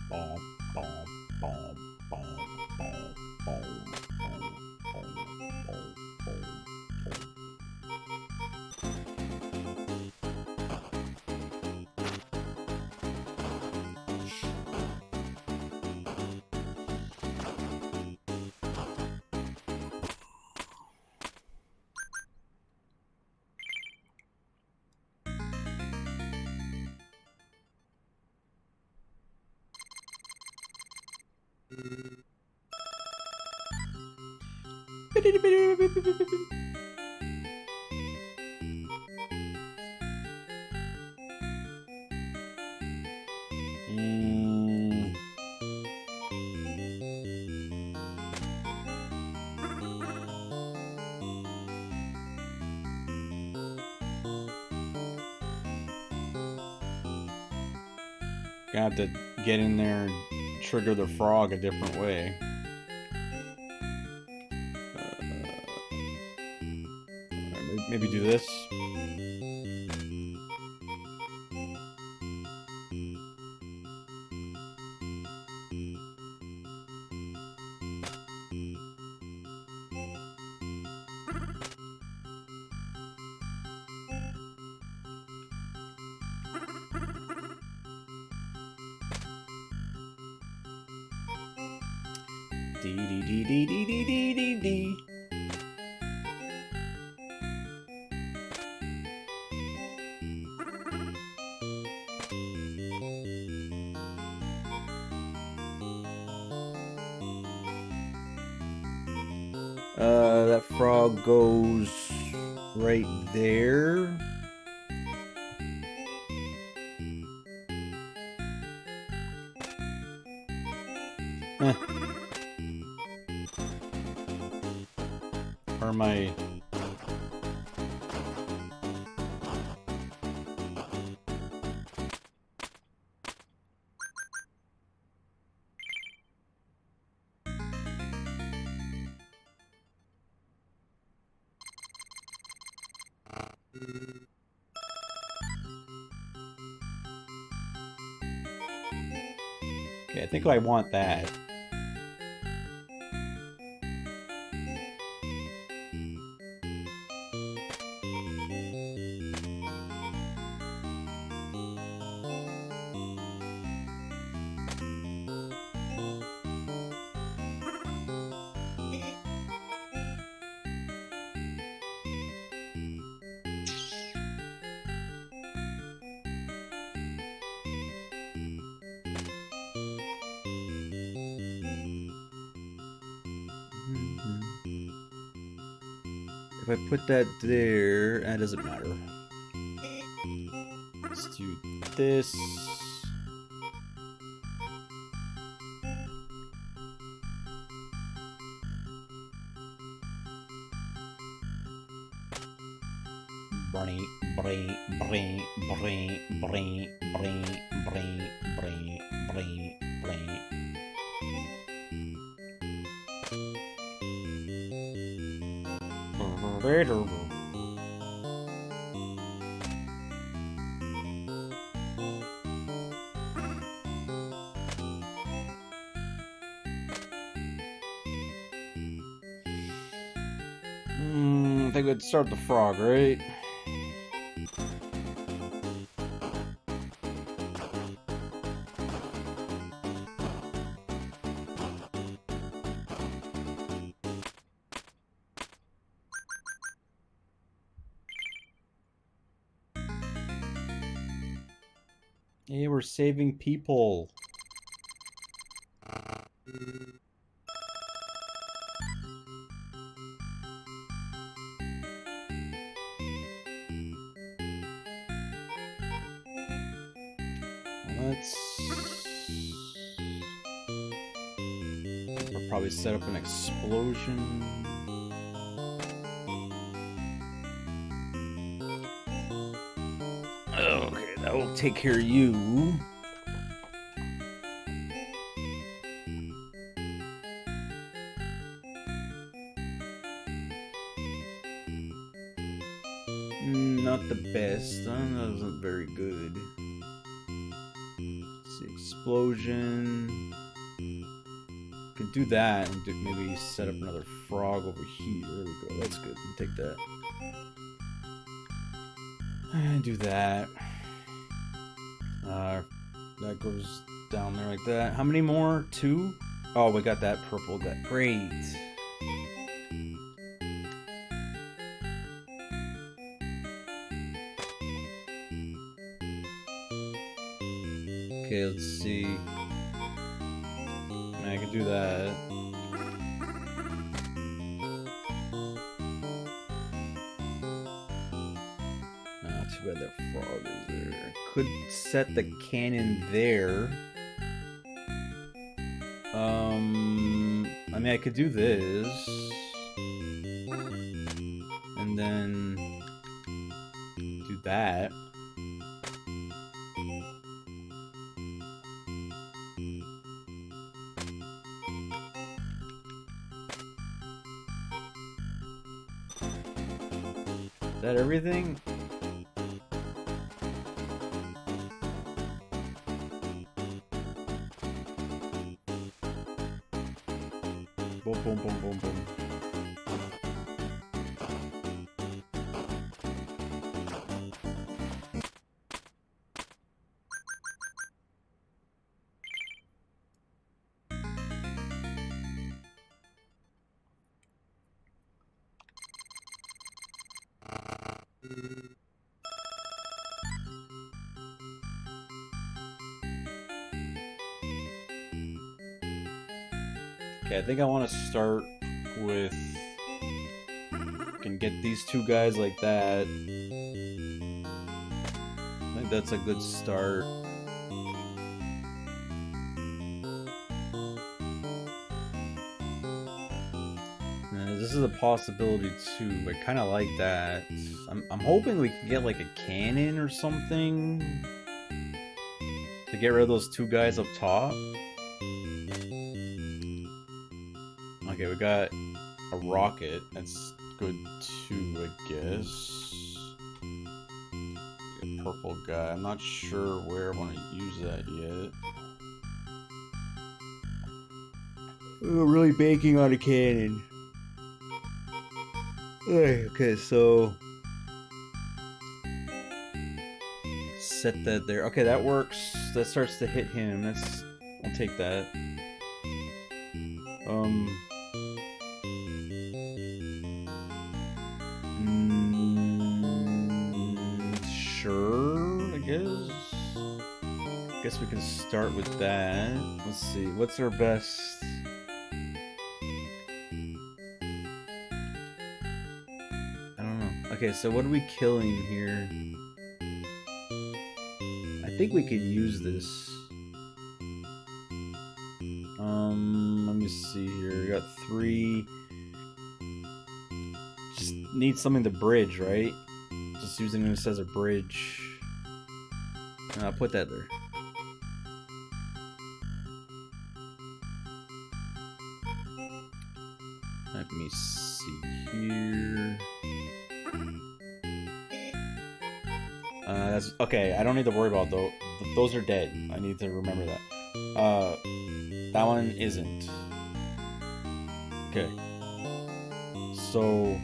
[SPEAKER 1] Bom, bom, bom, bom, bom, bom, bom, bom, bom, bom. Gonna have to get in there and trigger the frog a different way. Maybe do this. Dee dee dee dee dee dee dee dee dee. That frog goes right there. Huh. Or my... Okay, I think I want that. If I put that there, that doesn't matter. Let's do this. Brain, brain, brain, brain, brain, brain, brain, brain, brain, brain. I think we'd start the frog, right? Hey, we're saving people. We'll probably set up an explosion. take care of you. Not the best. That wasn't very good. Let's see, explosion. Could do that and maybe set up another frog over here. There we go. That's good. We'll take that. And do that. That goes down there like that. How many more? 2? Oh, we got that purple guy. Great. Okay, let's see. I can do that. Not too bad that frog is there. Could set the cannon there. I mean, I could do this. And then do that. Is that everything? Boom, boom, boom, boom, boom. Okay, I think I want to start with... Can get these 2 guys like that. I think that's a good start. This is a possibility too. I kind of like that. I'm hoping we can get like a cannon or something to get rid of those 2 guys up top. Okay, we got a rocket. That's good too, I guess. A purple guy. I'm not sure where I want to use that yet. We're really banking on a cannon. Okay, so set that there. Okay, that works. That starts to hit him. I'll take that. Sure, I guess. Guess we can start with that. Let's see. What's our best? Okay, so what are we killing here? I think we could use this. Let me see here. We got 3. Just need something to bridge, right? Just using this as a bridge. I'll put that there. Let me see here. That's okay. I don't need to worry about those. Those are dead. I need to remember that. That one isn't. Okay. So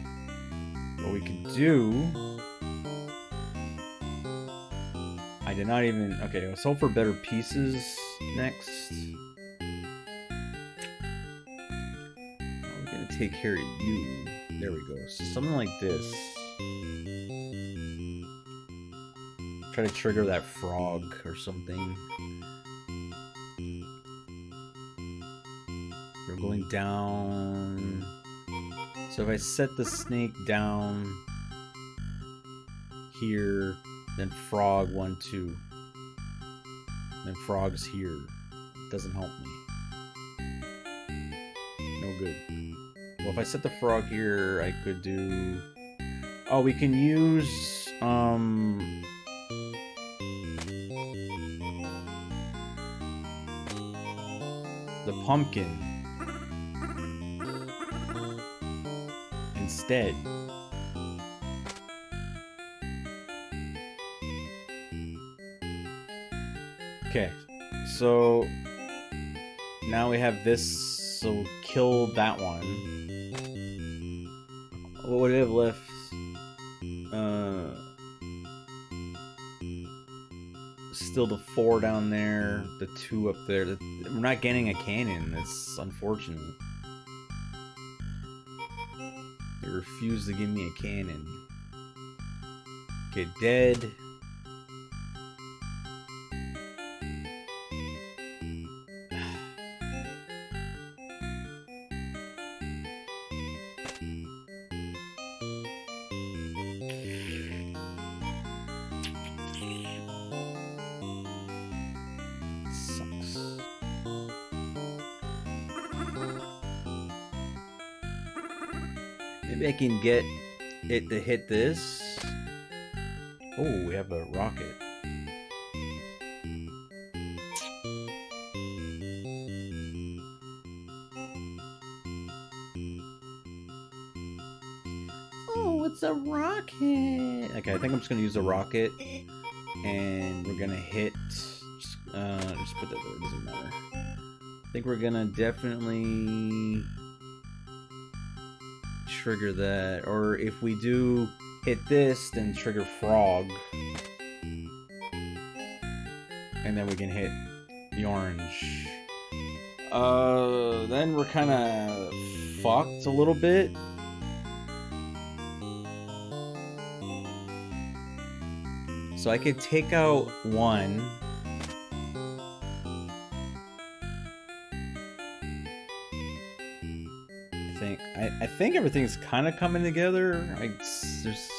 [SPEAKER 1] what we can do? I did not even. Okay, let's hope for better pieces next. We're gonna take care of you. There we go. So something like this. Try to trigger that frog or something. We're going down. So if I set the snake down here, then frog 1, 2. Then frog's here. Doesn't help me. No good. Well, if I set the frog here, I could do... Oh, we can use... the pumpkin instead. Okay, so now we have this, so kill that one. What would it have left? Still the 4 down there, the 2 up there. We're not getting a cannon. That's unfortunate. They refuse to give me a cannon. Okay, dead. Maybe I can get it to hit this. Oh, we have a rocket. Oh, it's a rocket. Okay, I think I'm just gonna use a rocket, and we're gonna hit. Just put that there. It doesn't matter. I think we're gonna definitely trigger that, or if we do hit this, then trigger frog, and then we can hit the orange. Then we're kind of fucked a little bit. So I could take out one. I think everything's kind of coming together. There's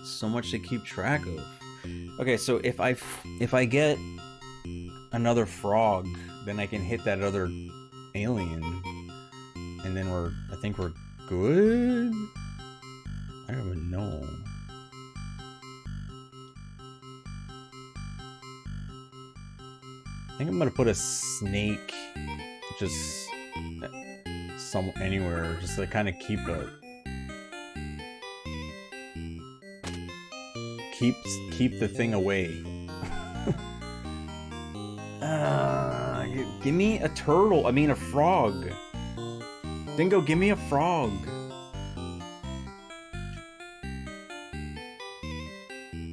[SPEAKER 1] so much to keep track of. Okay, so if I get another frog, then I can hit that other alien, and then I think we're good. I don't even know. I think I'm gonna put a snake just anywhere, just to kind of keep the thing away. Give me a turtle. I mean a frog. Dingo, give me a frog.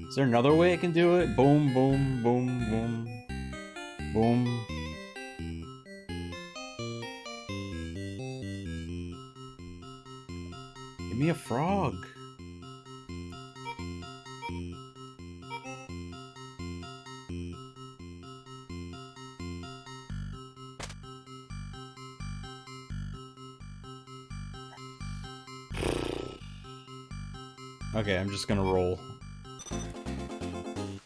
[SPEAKER 1] Is there another way I can do it? Boom, boom, boom, boom. Boom. Give me a frog. Okay, I'm just gonna roll.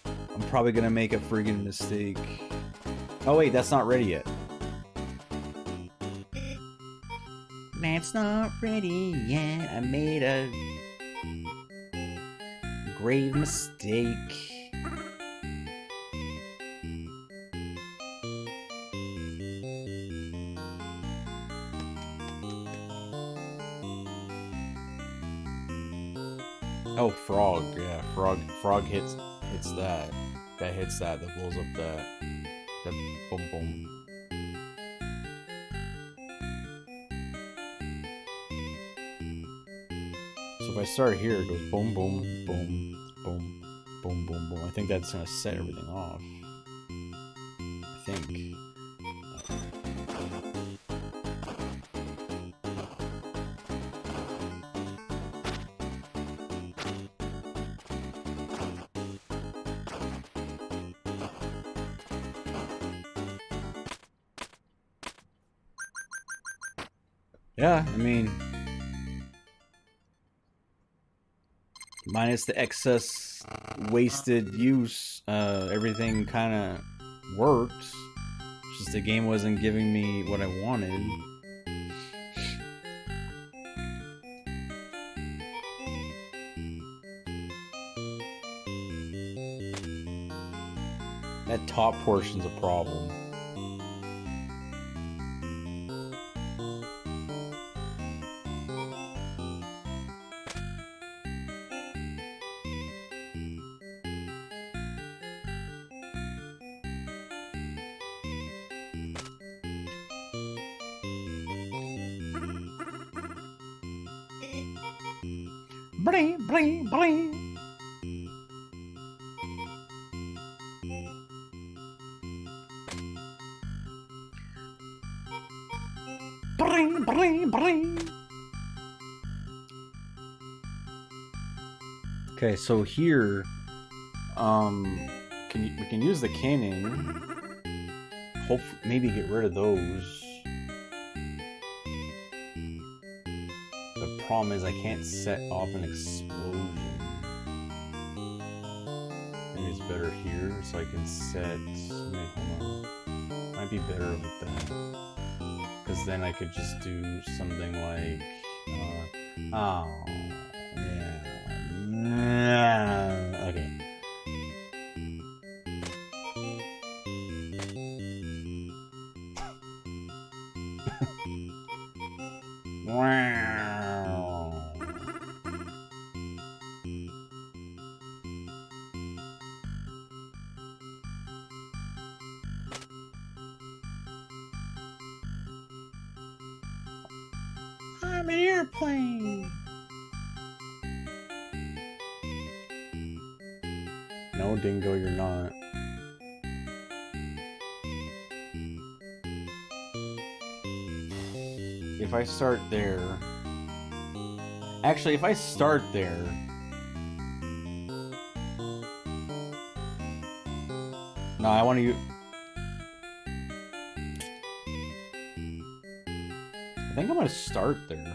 [SPEAKER 1] I'm probably gonna make a friggin' mistake. Oh wait, that's not ready yet. That's not ready yet. I made a grave mistake. Oh, frog. Yeah, frog hits that. That hits that. That blows up that. The boom boom. So if I start here, it goes boom boom boom boom boom boom boom. I think that's gonna set everything off. I think. Yeah, I mean, minus the excess wasted use, everything kind of worked. Just the game wasn't giving me what I wanted. That top portion's a problem. Bling, bling, bling. Bling, bling, bling. Okay, so here, we can use the cannon. Hope maybe get rid of those. The problem is I can't set off an explosion. Maybe it's better here, so I can set. Wait, hold on. Might be better like that. Because then I could just do something like, oh, yeah, okay. Wow. I'm an airplane. No, Dingo, you're not. If I start there... Actually, if I start there... No, I want to... I think I'm going to start there.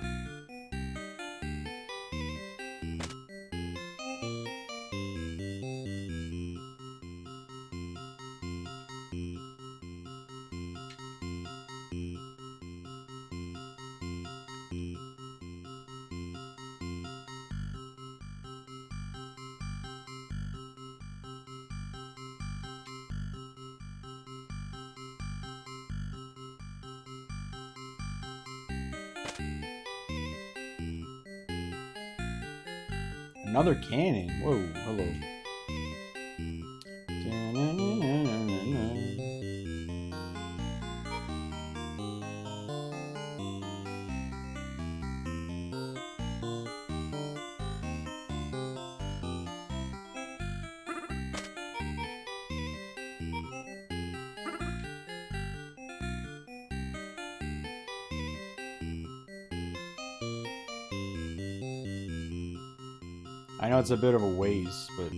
[SPEAKER 1] Another cannon. Whoa, hello. I know it's a bit of a waste, but...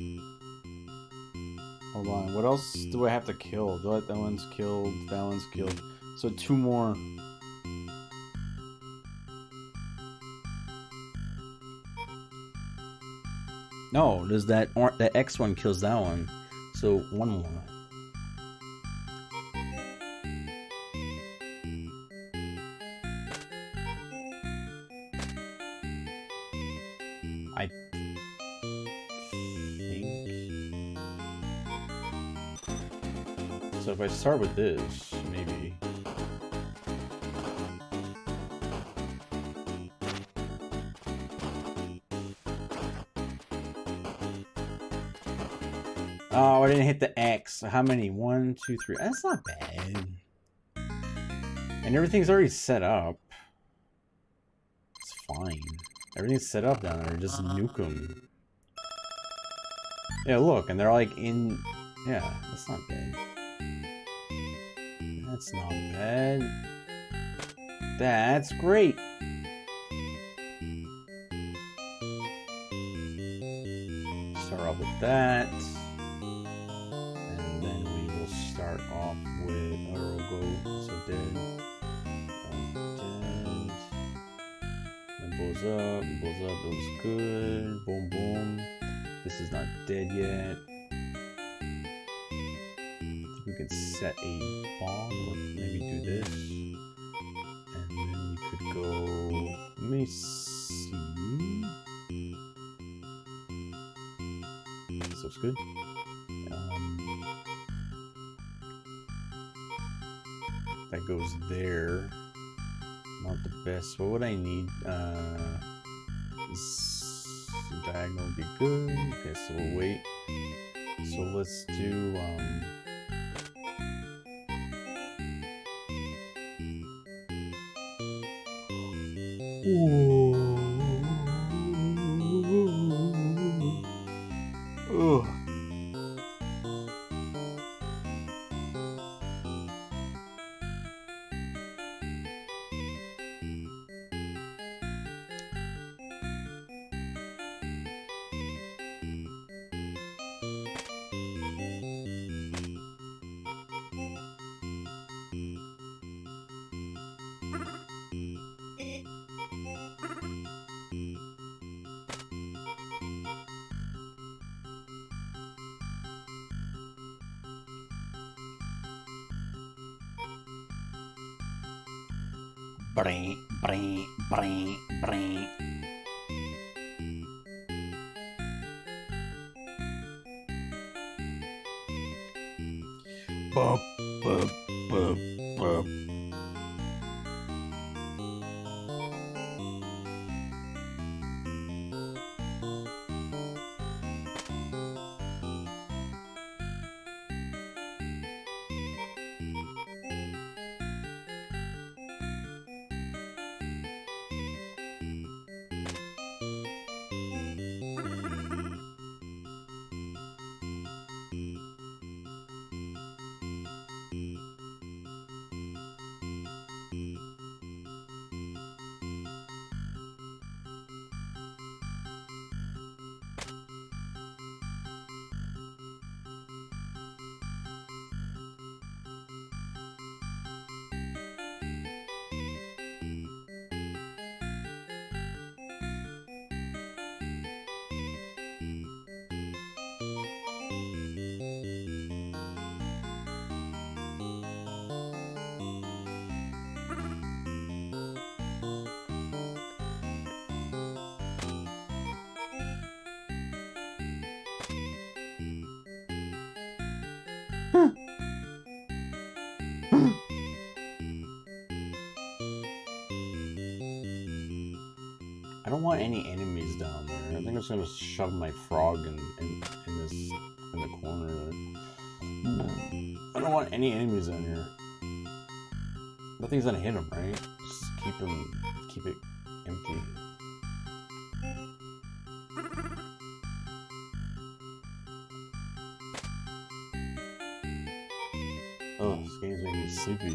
[SPEAKER 1] Hold on, what else do I have to kill? That one's killed, that one's killed. So 2 more. No, there's that X one kills that one. So 1 more. I think. So if I start with this, maybe. Oh, I didn't hit the X. How many? 1, 2, 3. That's not bad. And everything's already set up. It's fine. Everything's set up down there. Just nuke them. Yeah, look, and they're like in... Yeah, that's not bad. That's not bad. That's great. Start off with that. And then we will start off with... Oh, go. So dead. Dead. Then blows up. Blows up. Looks good. Boom, boom. This is not dead yet. We could set a bomb, or maybe do this, and then we could go. Let me see. This looks good. That goes there. Not the best. What would I need? Diagonal would be good. Okay, so we'll wait. So let's do ugh.
[SPEAKER 2] Brain, brain, brain, brain. Bup, bup, bup, bup.
[SPEAKER 1] I don't want any enemies down there. I think I'm just gonna shove my frog in the corner there. I don't want any enemies down here. Nothing's gonna hit him, right? Just keep it empty. Oh, this game's making me sleepy.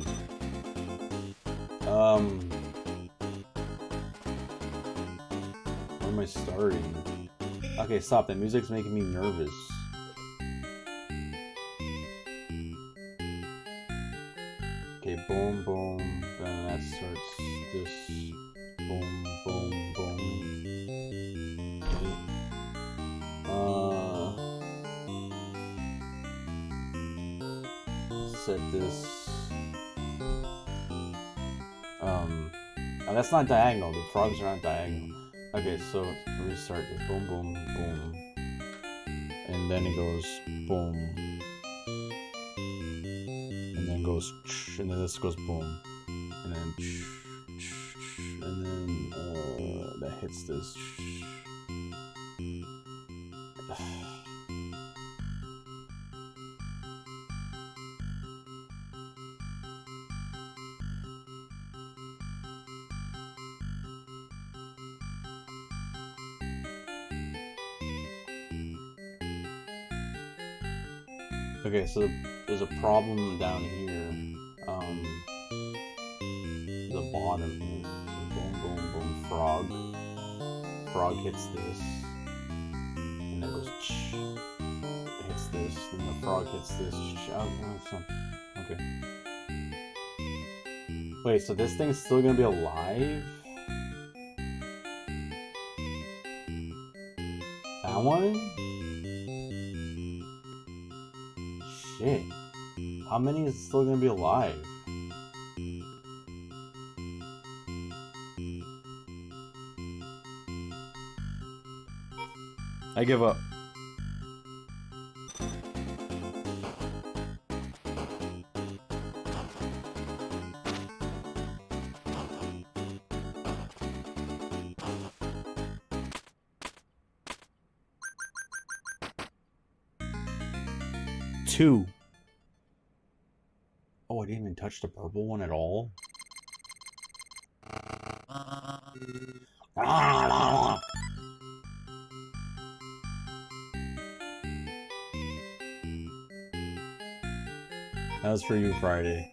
[SPEAKER 1] Where am I starting? Okay, stop. That music's making me nervous. Okay, boom, boom. Then that starts this. Boom, boom, boom. Okay. Set this. Oh, that's not diagonal. The frogs are not diagonal. Okay, so restart this. Boom, boom, boom. And then it goes boom. And then goes and then this goes boom. And then and then that hits this. Okay, so there's a problem down here. The bottom here. So boom, boom, boom, frog. Frog hits this. And then goes it hits this. Then the frog hits this. Oh, no, it's not. Okay. Wait, so this thing's still gonna be alive? That one? Shit. How many is still gonna be alive? I give up.
[SPEAKER 2] 2.
[SPEAKER 1] Oh, I didn't even touch the purple one at all? That was for you, Friday.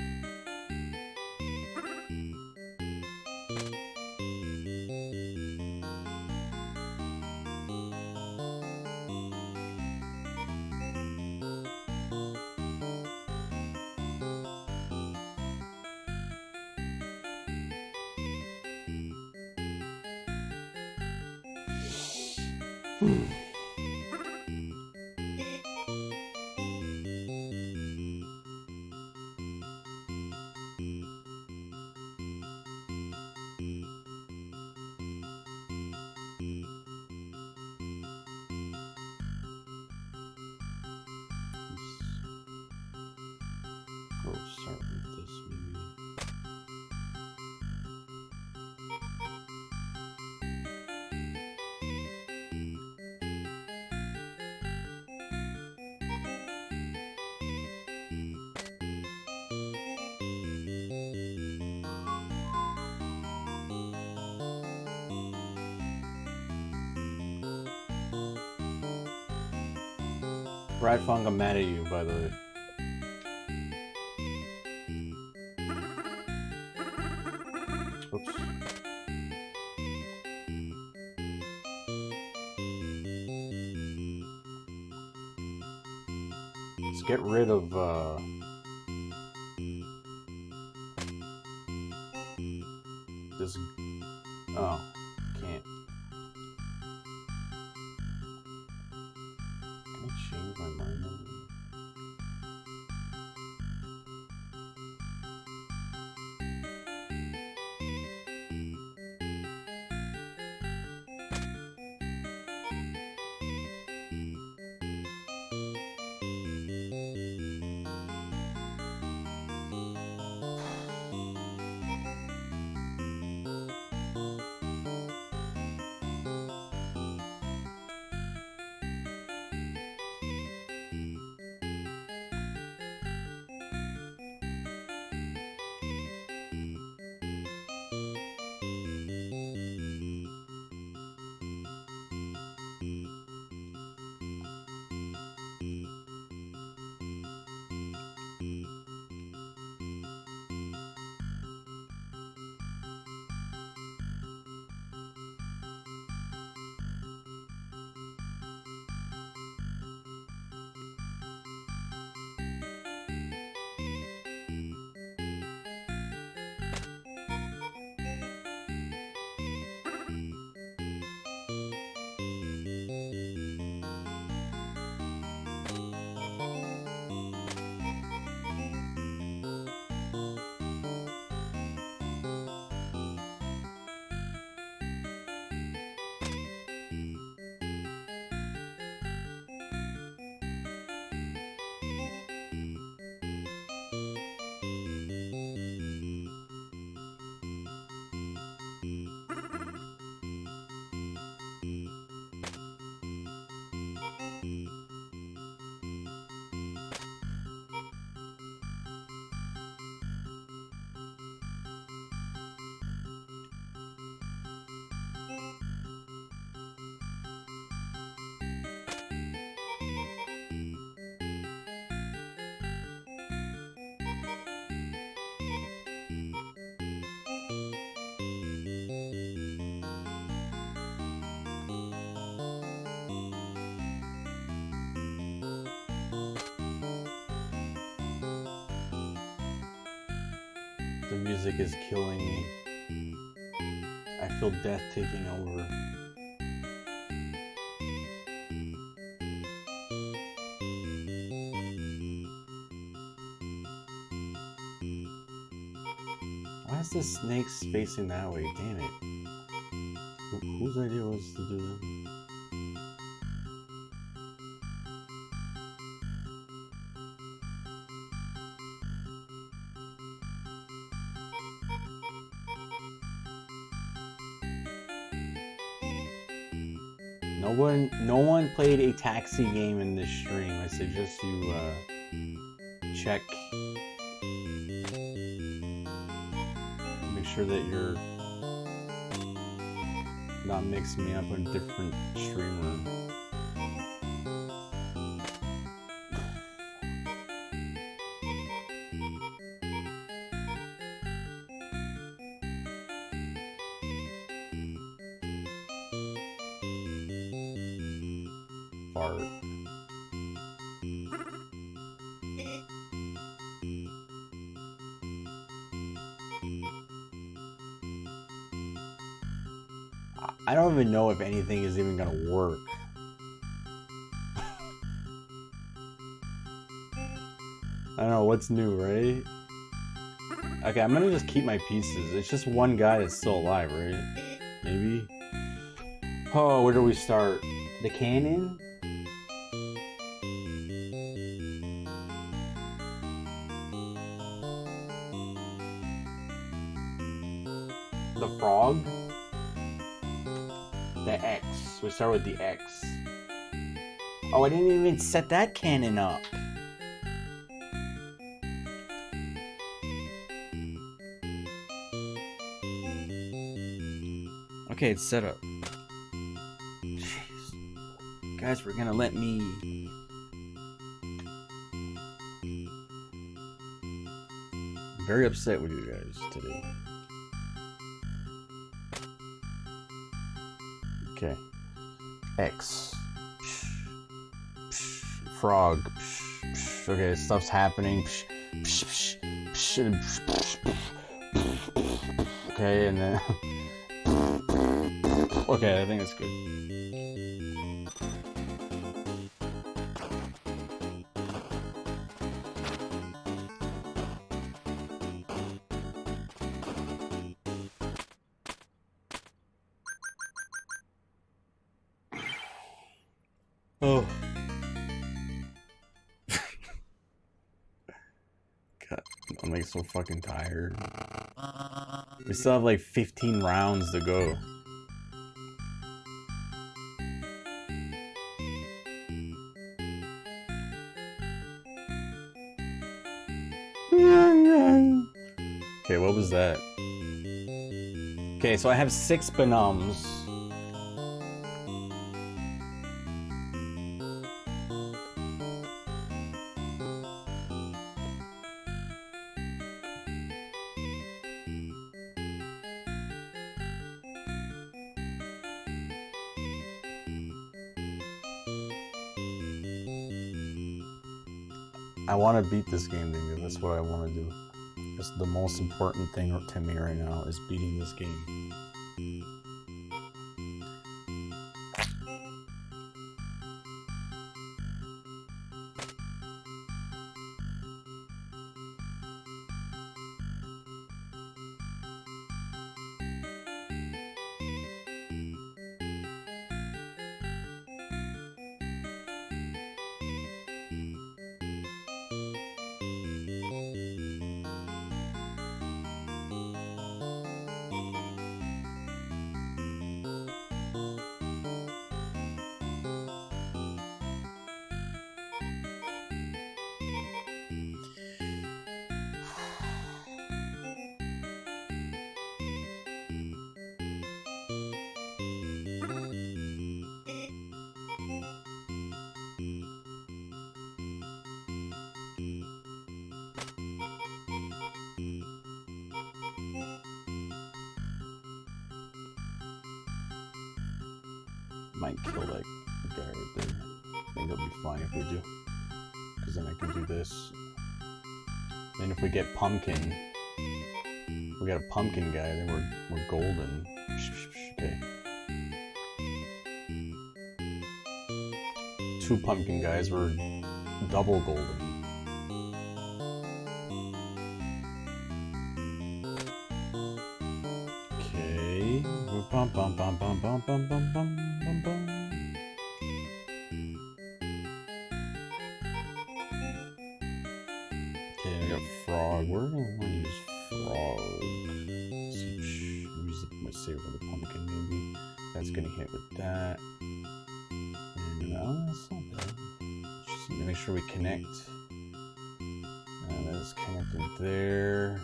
[SPEAKER 1] Go start with this maybe. Brad Funk, I'm mad at you, by the way. Oops. Let's get rid of this. Oh, can't. Can I change my mind? The music is killing me. I feel death taking over. Why is the snakes facing that way? Damn it. Whose idea was to do that? No one played a taxi game in this stream. I suggest you check. Make sure that you're not mixing me up with a different streamer. Fart. I don't even know if anything is even gonna work. I don't know what's new, right? Okay, I'm gonna just keep my pieces. It's just one guy that's still alive, right? Maybe? Oh, where do we start? The cannon? The frog? The X. We start with the X. Oh, I didn't even set that cannon up. Okay, it's set up. Jeez. Guys, we're gonna let me... I'm very upset with you guys today. Okay. X. Frog. Okay, stuff's happening. Okay, and then... Okay, I think it's good. Oh. God, I'm like so fucking tired. We still have like 15 rounds to go. Okay, what was that? Okay, so I have 6 Benums. I want to beat this game, dude. That's what I want to do. That's the most important thing to me right now is beating this game. Might kill that guy right there. I think it'll be fine if we do. Because then I can do this. Then if we get pumpkin, we got a pumpkin guy, then we're golden. Okay. 2 pumpkin guys, we're double golden. Okay. Bum bum bum bum bum bum bum bum bum bum. Okay, I got frog. We're gonna want to use frog. Let's save for the pumpkin maybe. That's gonna hit with that. And no, that's not bad. Just make sure we connect. through there.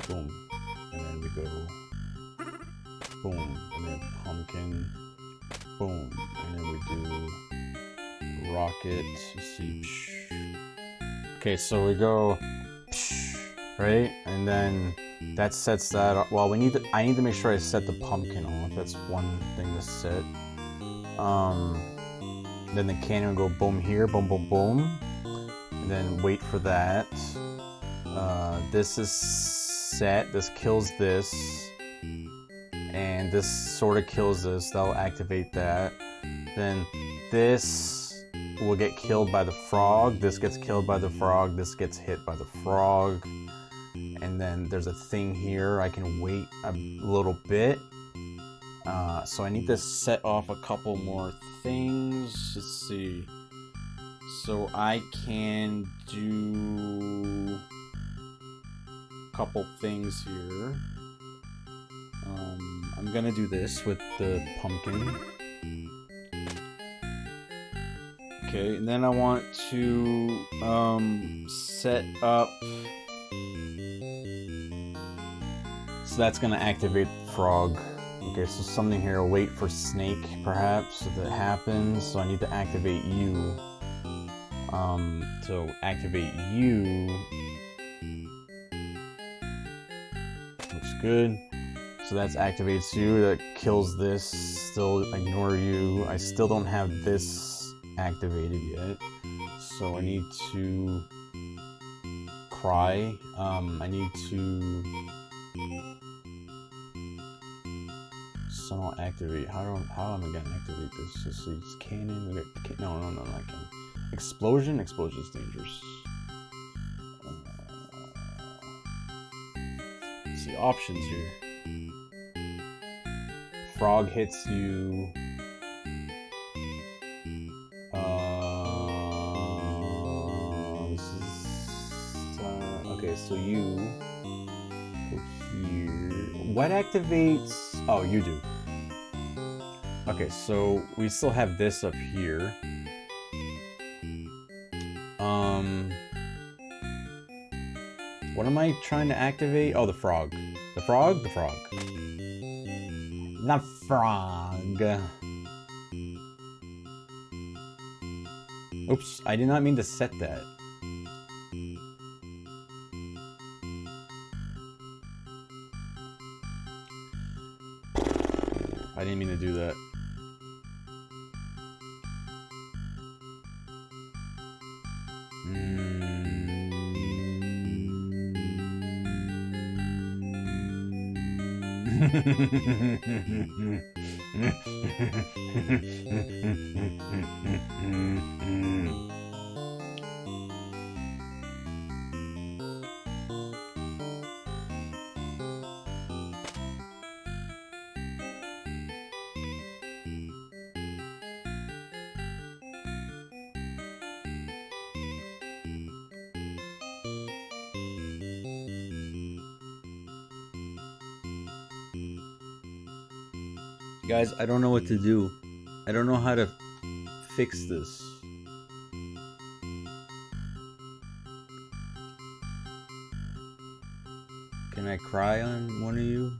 [SPEAKER 1] Boom. And then we go boom. And then pumpkin. Boom. And then we do rocket. Let's see. Okay, so we go right? And then that sets that up. Well, I need to make sure I set the pumpkin off. That's one thing to set. Then the cannon will go boom here, boom, boom, boom. And then wait for that. This is set. This kills this. And this sort of kills this. That'll activate that. Then this will get killed by the frog. This gets killed by the frog. This gets hit by the frog. And then there's a thing here. I can wait a little bit. So I need to set off a couple more things. Let's see. So I can do a couple things here. I'm gonna do this with the pumpkin. Okay, and then I want to set up. So that's gonna activate the frog. Okay, so something here, wait for snake perhaps, if that happens. So I need to activate you. So activate you. Looks good. So that activates you, that kills this, still ignore you. I still don't have this activated yet. So I need to cry. I need to somehow activate. How am I gonna activate this? Let's see, it's cannon. We got no, I can't. Explosion. Explosion is dangerous. Let's see options here. Frog hits you. This is okay. So you go here. What activates? Oh, you do. Okay, so we still have this up here. What am I trying to activate? Oh, the frog. The frog? The frog. The frog. Oops, I did not mean to set that. I didn't mean to do that. Guys, I don't know what to do. I don't know how to fix this. Can I cry on one of you?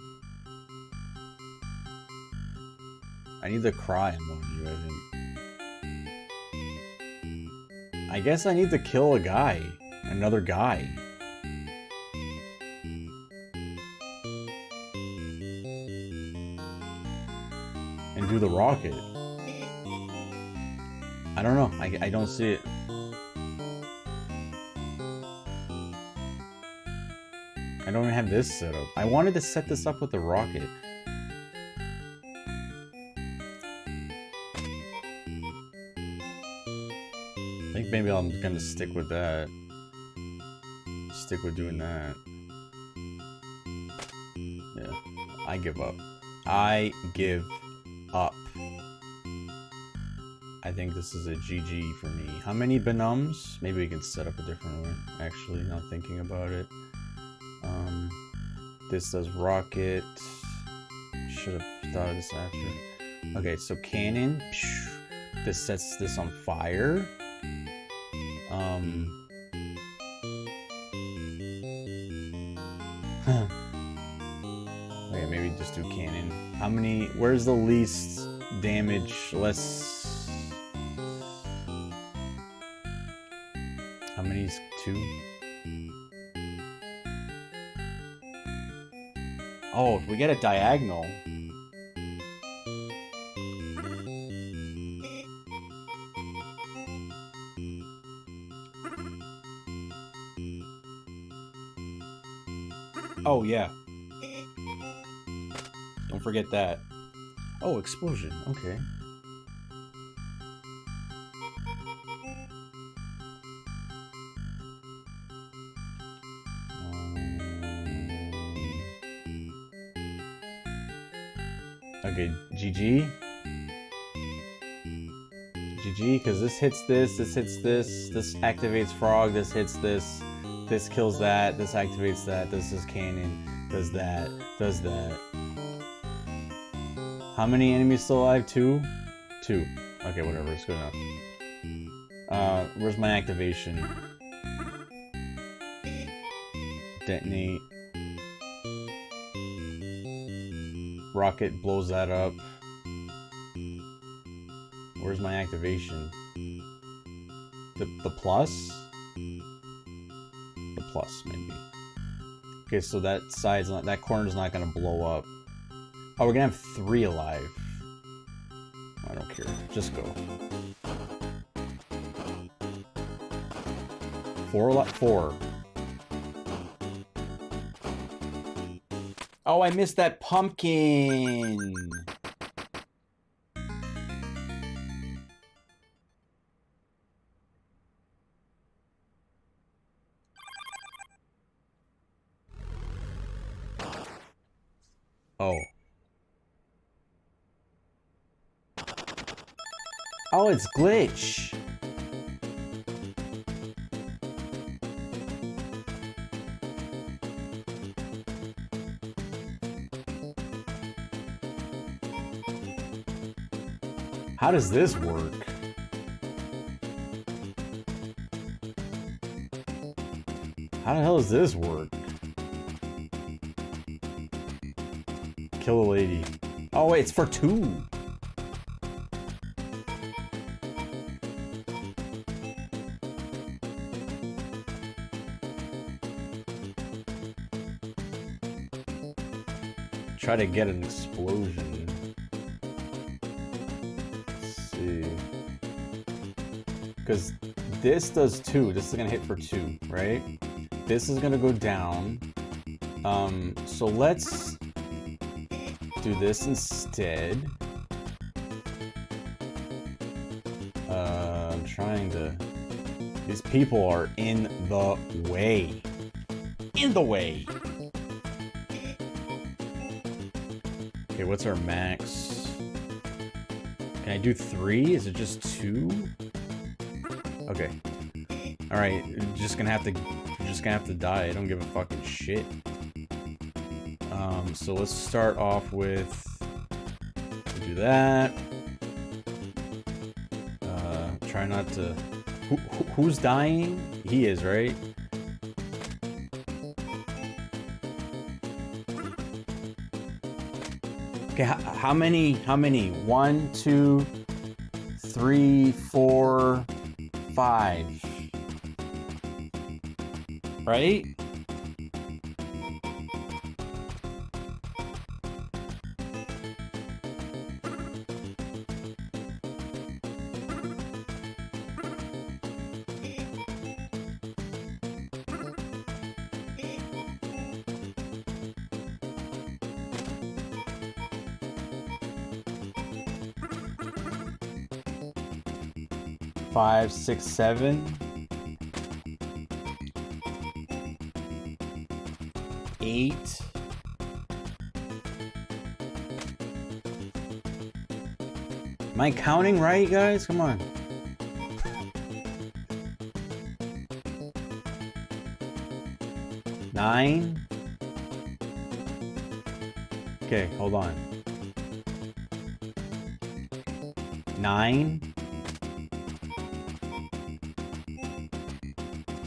[SPEAKER 1] I need to cry on one of you, I think. I guess I need to kill a guy. Another guy. And do the rocket. I don't know. I don't see it. I don't even have this set up. I wanted to set this up with the rocket. I think maybe I'm gonna stick with that. Stick with doing that. Yeah. I give up. I give up. I think this is a GG for me. How many Benums? Maybe we can set up a different one. Actually, not thinking about it. This does rocket. Should have thought of this after. Okay, so cannon. This sets this on fire. just do cannon. How many? Where's the least damage? Let's. How many is 2? Oh, if we get a diagonal. Oh, yeah. Don't forget that. Oh, explosion. Okay. Okay, GG. GG, because this hits this hits this activates frog, this hits this kills that, this activates that, this is cannon, does that, does that. How many enemies still alive? 2? 2. Okay, whatever, it's good enough. Where's my activation? Detonate. Rocket blows that up. Where's my activation? The plus? The plus, maybe. Okay, so that side's not, that corner's not gonna blow up. Oh, we're gonna have 3 alive. I don't care. Just go. 4 alive? 4. Oh, I missed that pumpkin! Oh. Oh, it's glitch! How does this work? How the hell does this work? Kill a lady. Oh wait, it's for 2. Try to get an explosion. Let's see. Because this does 2. This is gonna hit for 2, right? This is gonna go down. So let's do this instead. I'm trying to... These people are in the way. In the way! Okay, what's our max? Can I do 3? Is it just 2? Okay. Alright, you're just gonna have to die. I don't give a fucking shit. So let's start off with... do that. Try not to... Who's dying? He is, right? Okay, how many? 1, 2, 3, 4, 5. Right? Five, 6, 7, 8. Am I counting right, guys? Come on. 9. Okay, hold on. 9.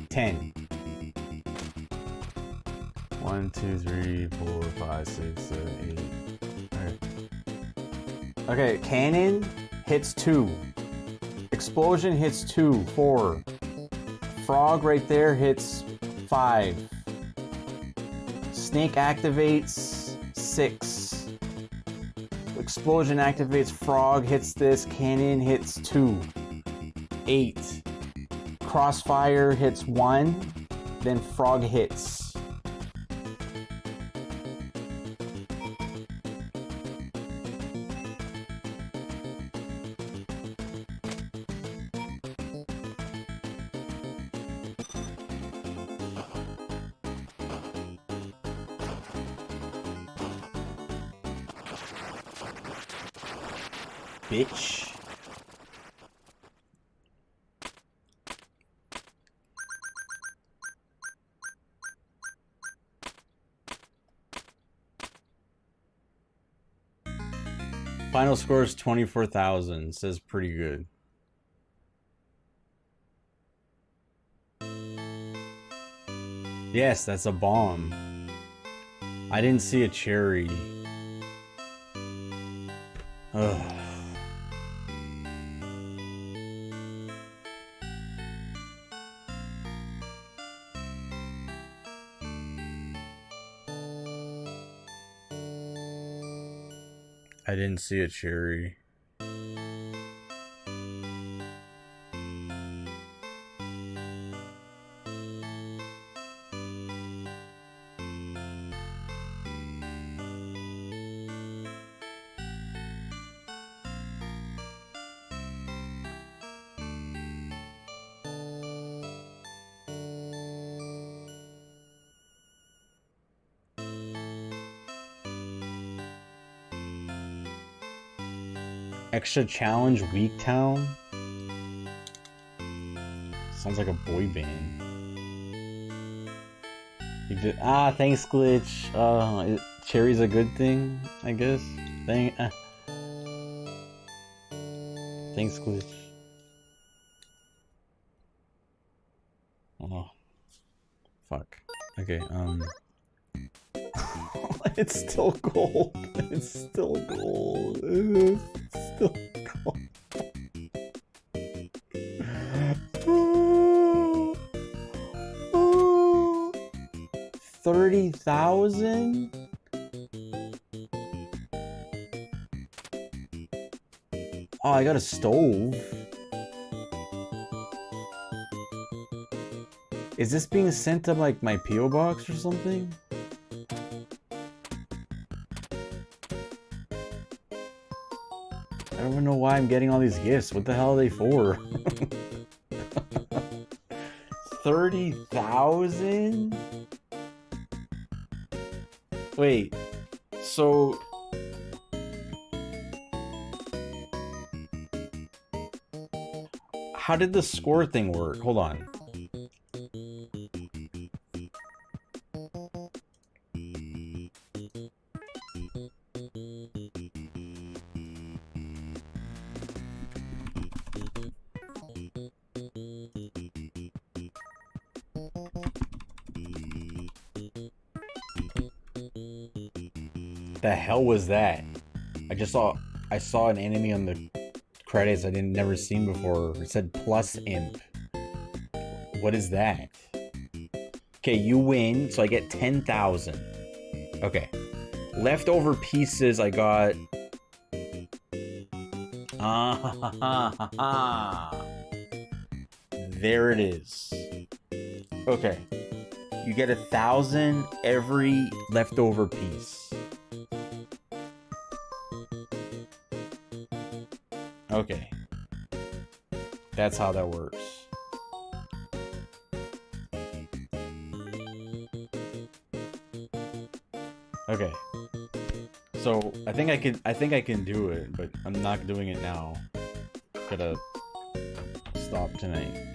[SPEAKER 1] 10. 1, 2, 3, 4, 5, 6, 7, Okay, cannon hits 2. Explosion hits 2, 4. Frog right there hits 5. Snake activates 6. Explosion activates frog, hits this. Cannon hits 2. 8. Crossfire hits 1. Then frog hits. Bitch. Final score is 24,000. Says pretty good. Yes, that's a bomb. I didn't see a cherry. Ugh. I didn't see a cherry. Extra challenge, Weak Town. Sounds like a boy band. You did, thanks, Glitch. Cherry's a good thing, I guess. Thanks, Glitch. Oh, fuck. Okay, it's still gold. It's still gold. It's still gold. 30,000? Oh, I got a stove. Is this being sent to like my PO box or something? I don't even know why I'm getting all these gifts. What the hell are they for? 30,000? Wait, so... How did the score thing work? Hold on. The hell was that? I saw an enemy on the credits I didn't never seen before. It said plus imp. What is that? Okay, you win, so I get 10,000. Okay. Leftover pieces I got. There it is. Okay. You get 1,000 every leftover piece. Okay. That's how that works. Okay. So I think I can do it, but I'm not doing it now. Gotta stop tonight.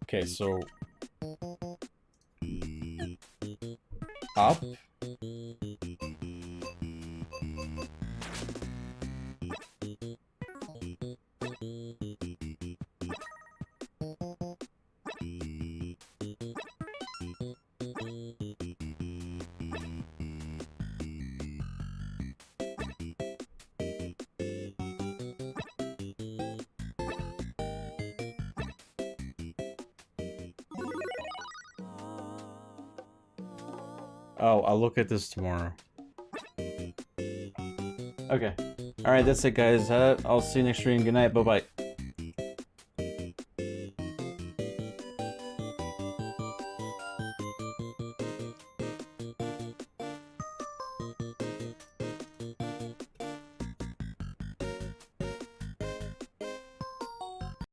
[SPEAKER 1] Okay, so up. Oh, I'll look at this tomorrow. Okay. Alright, that's it, guys. I'll see you next stream. Good night. Bye-bye.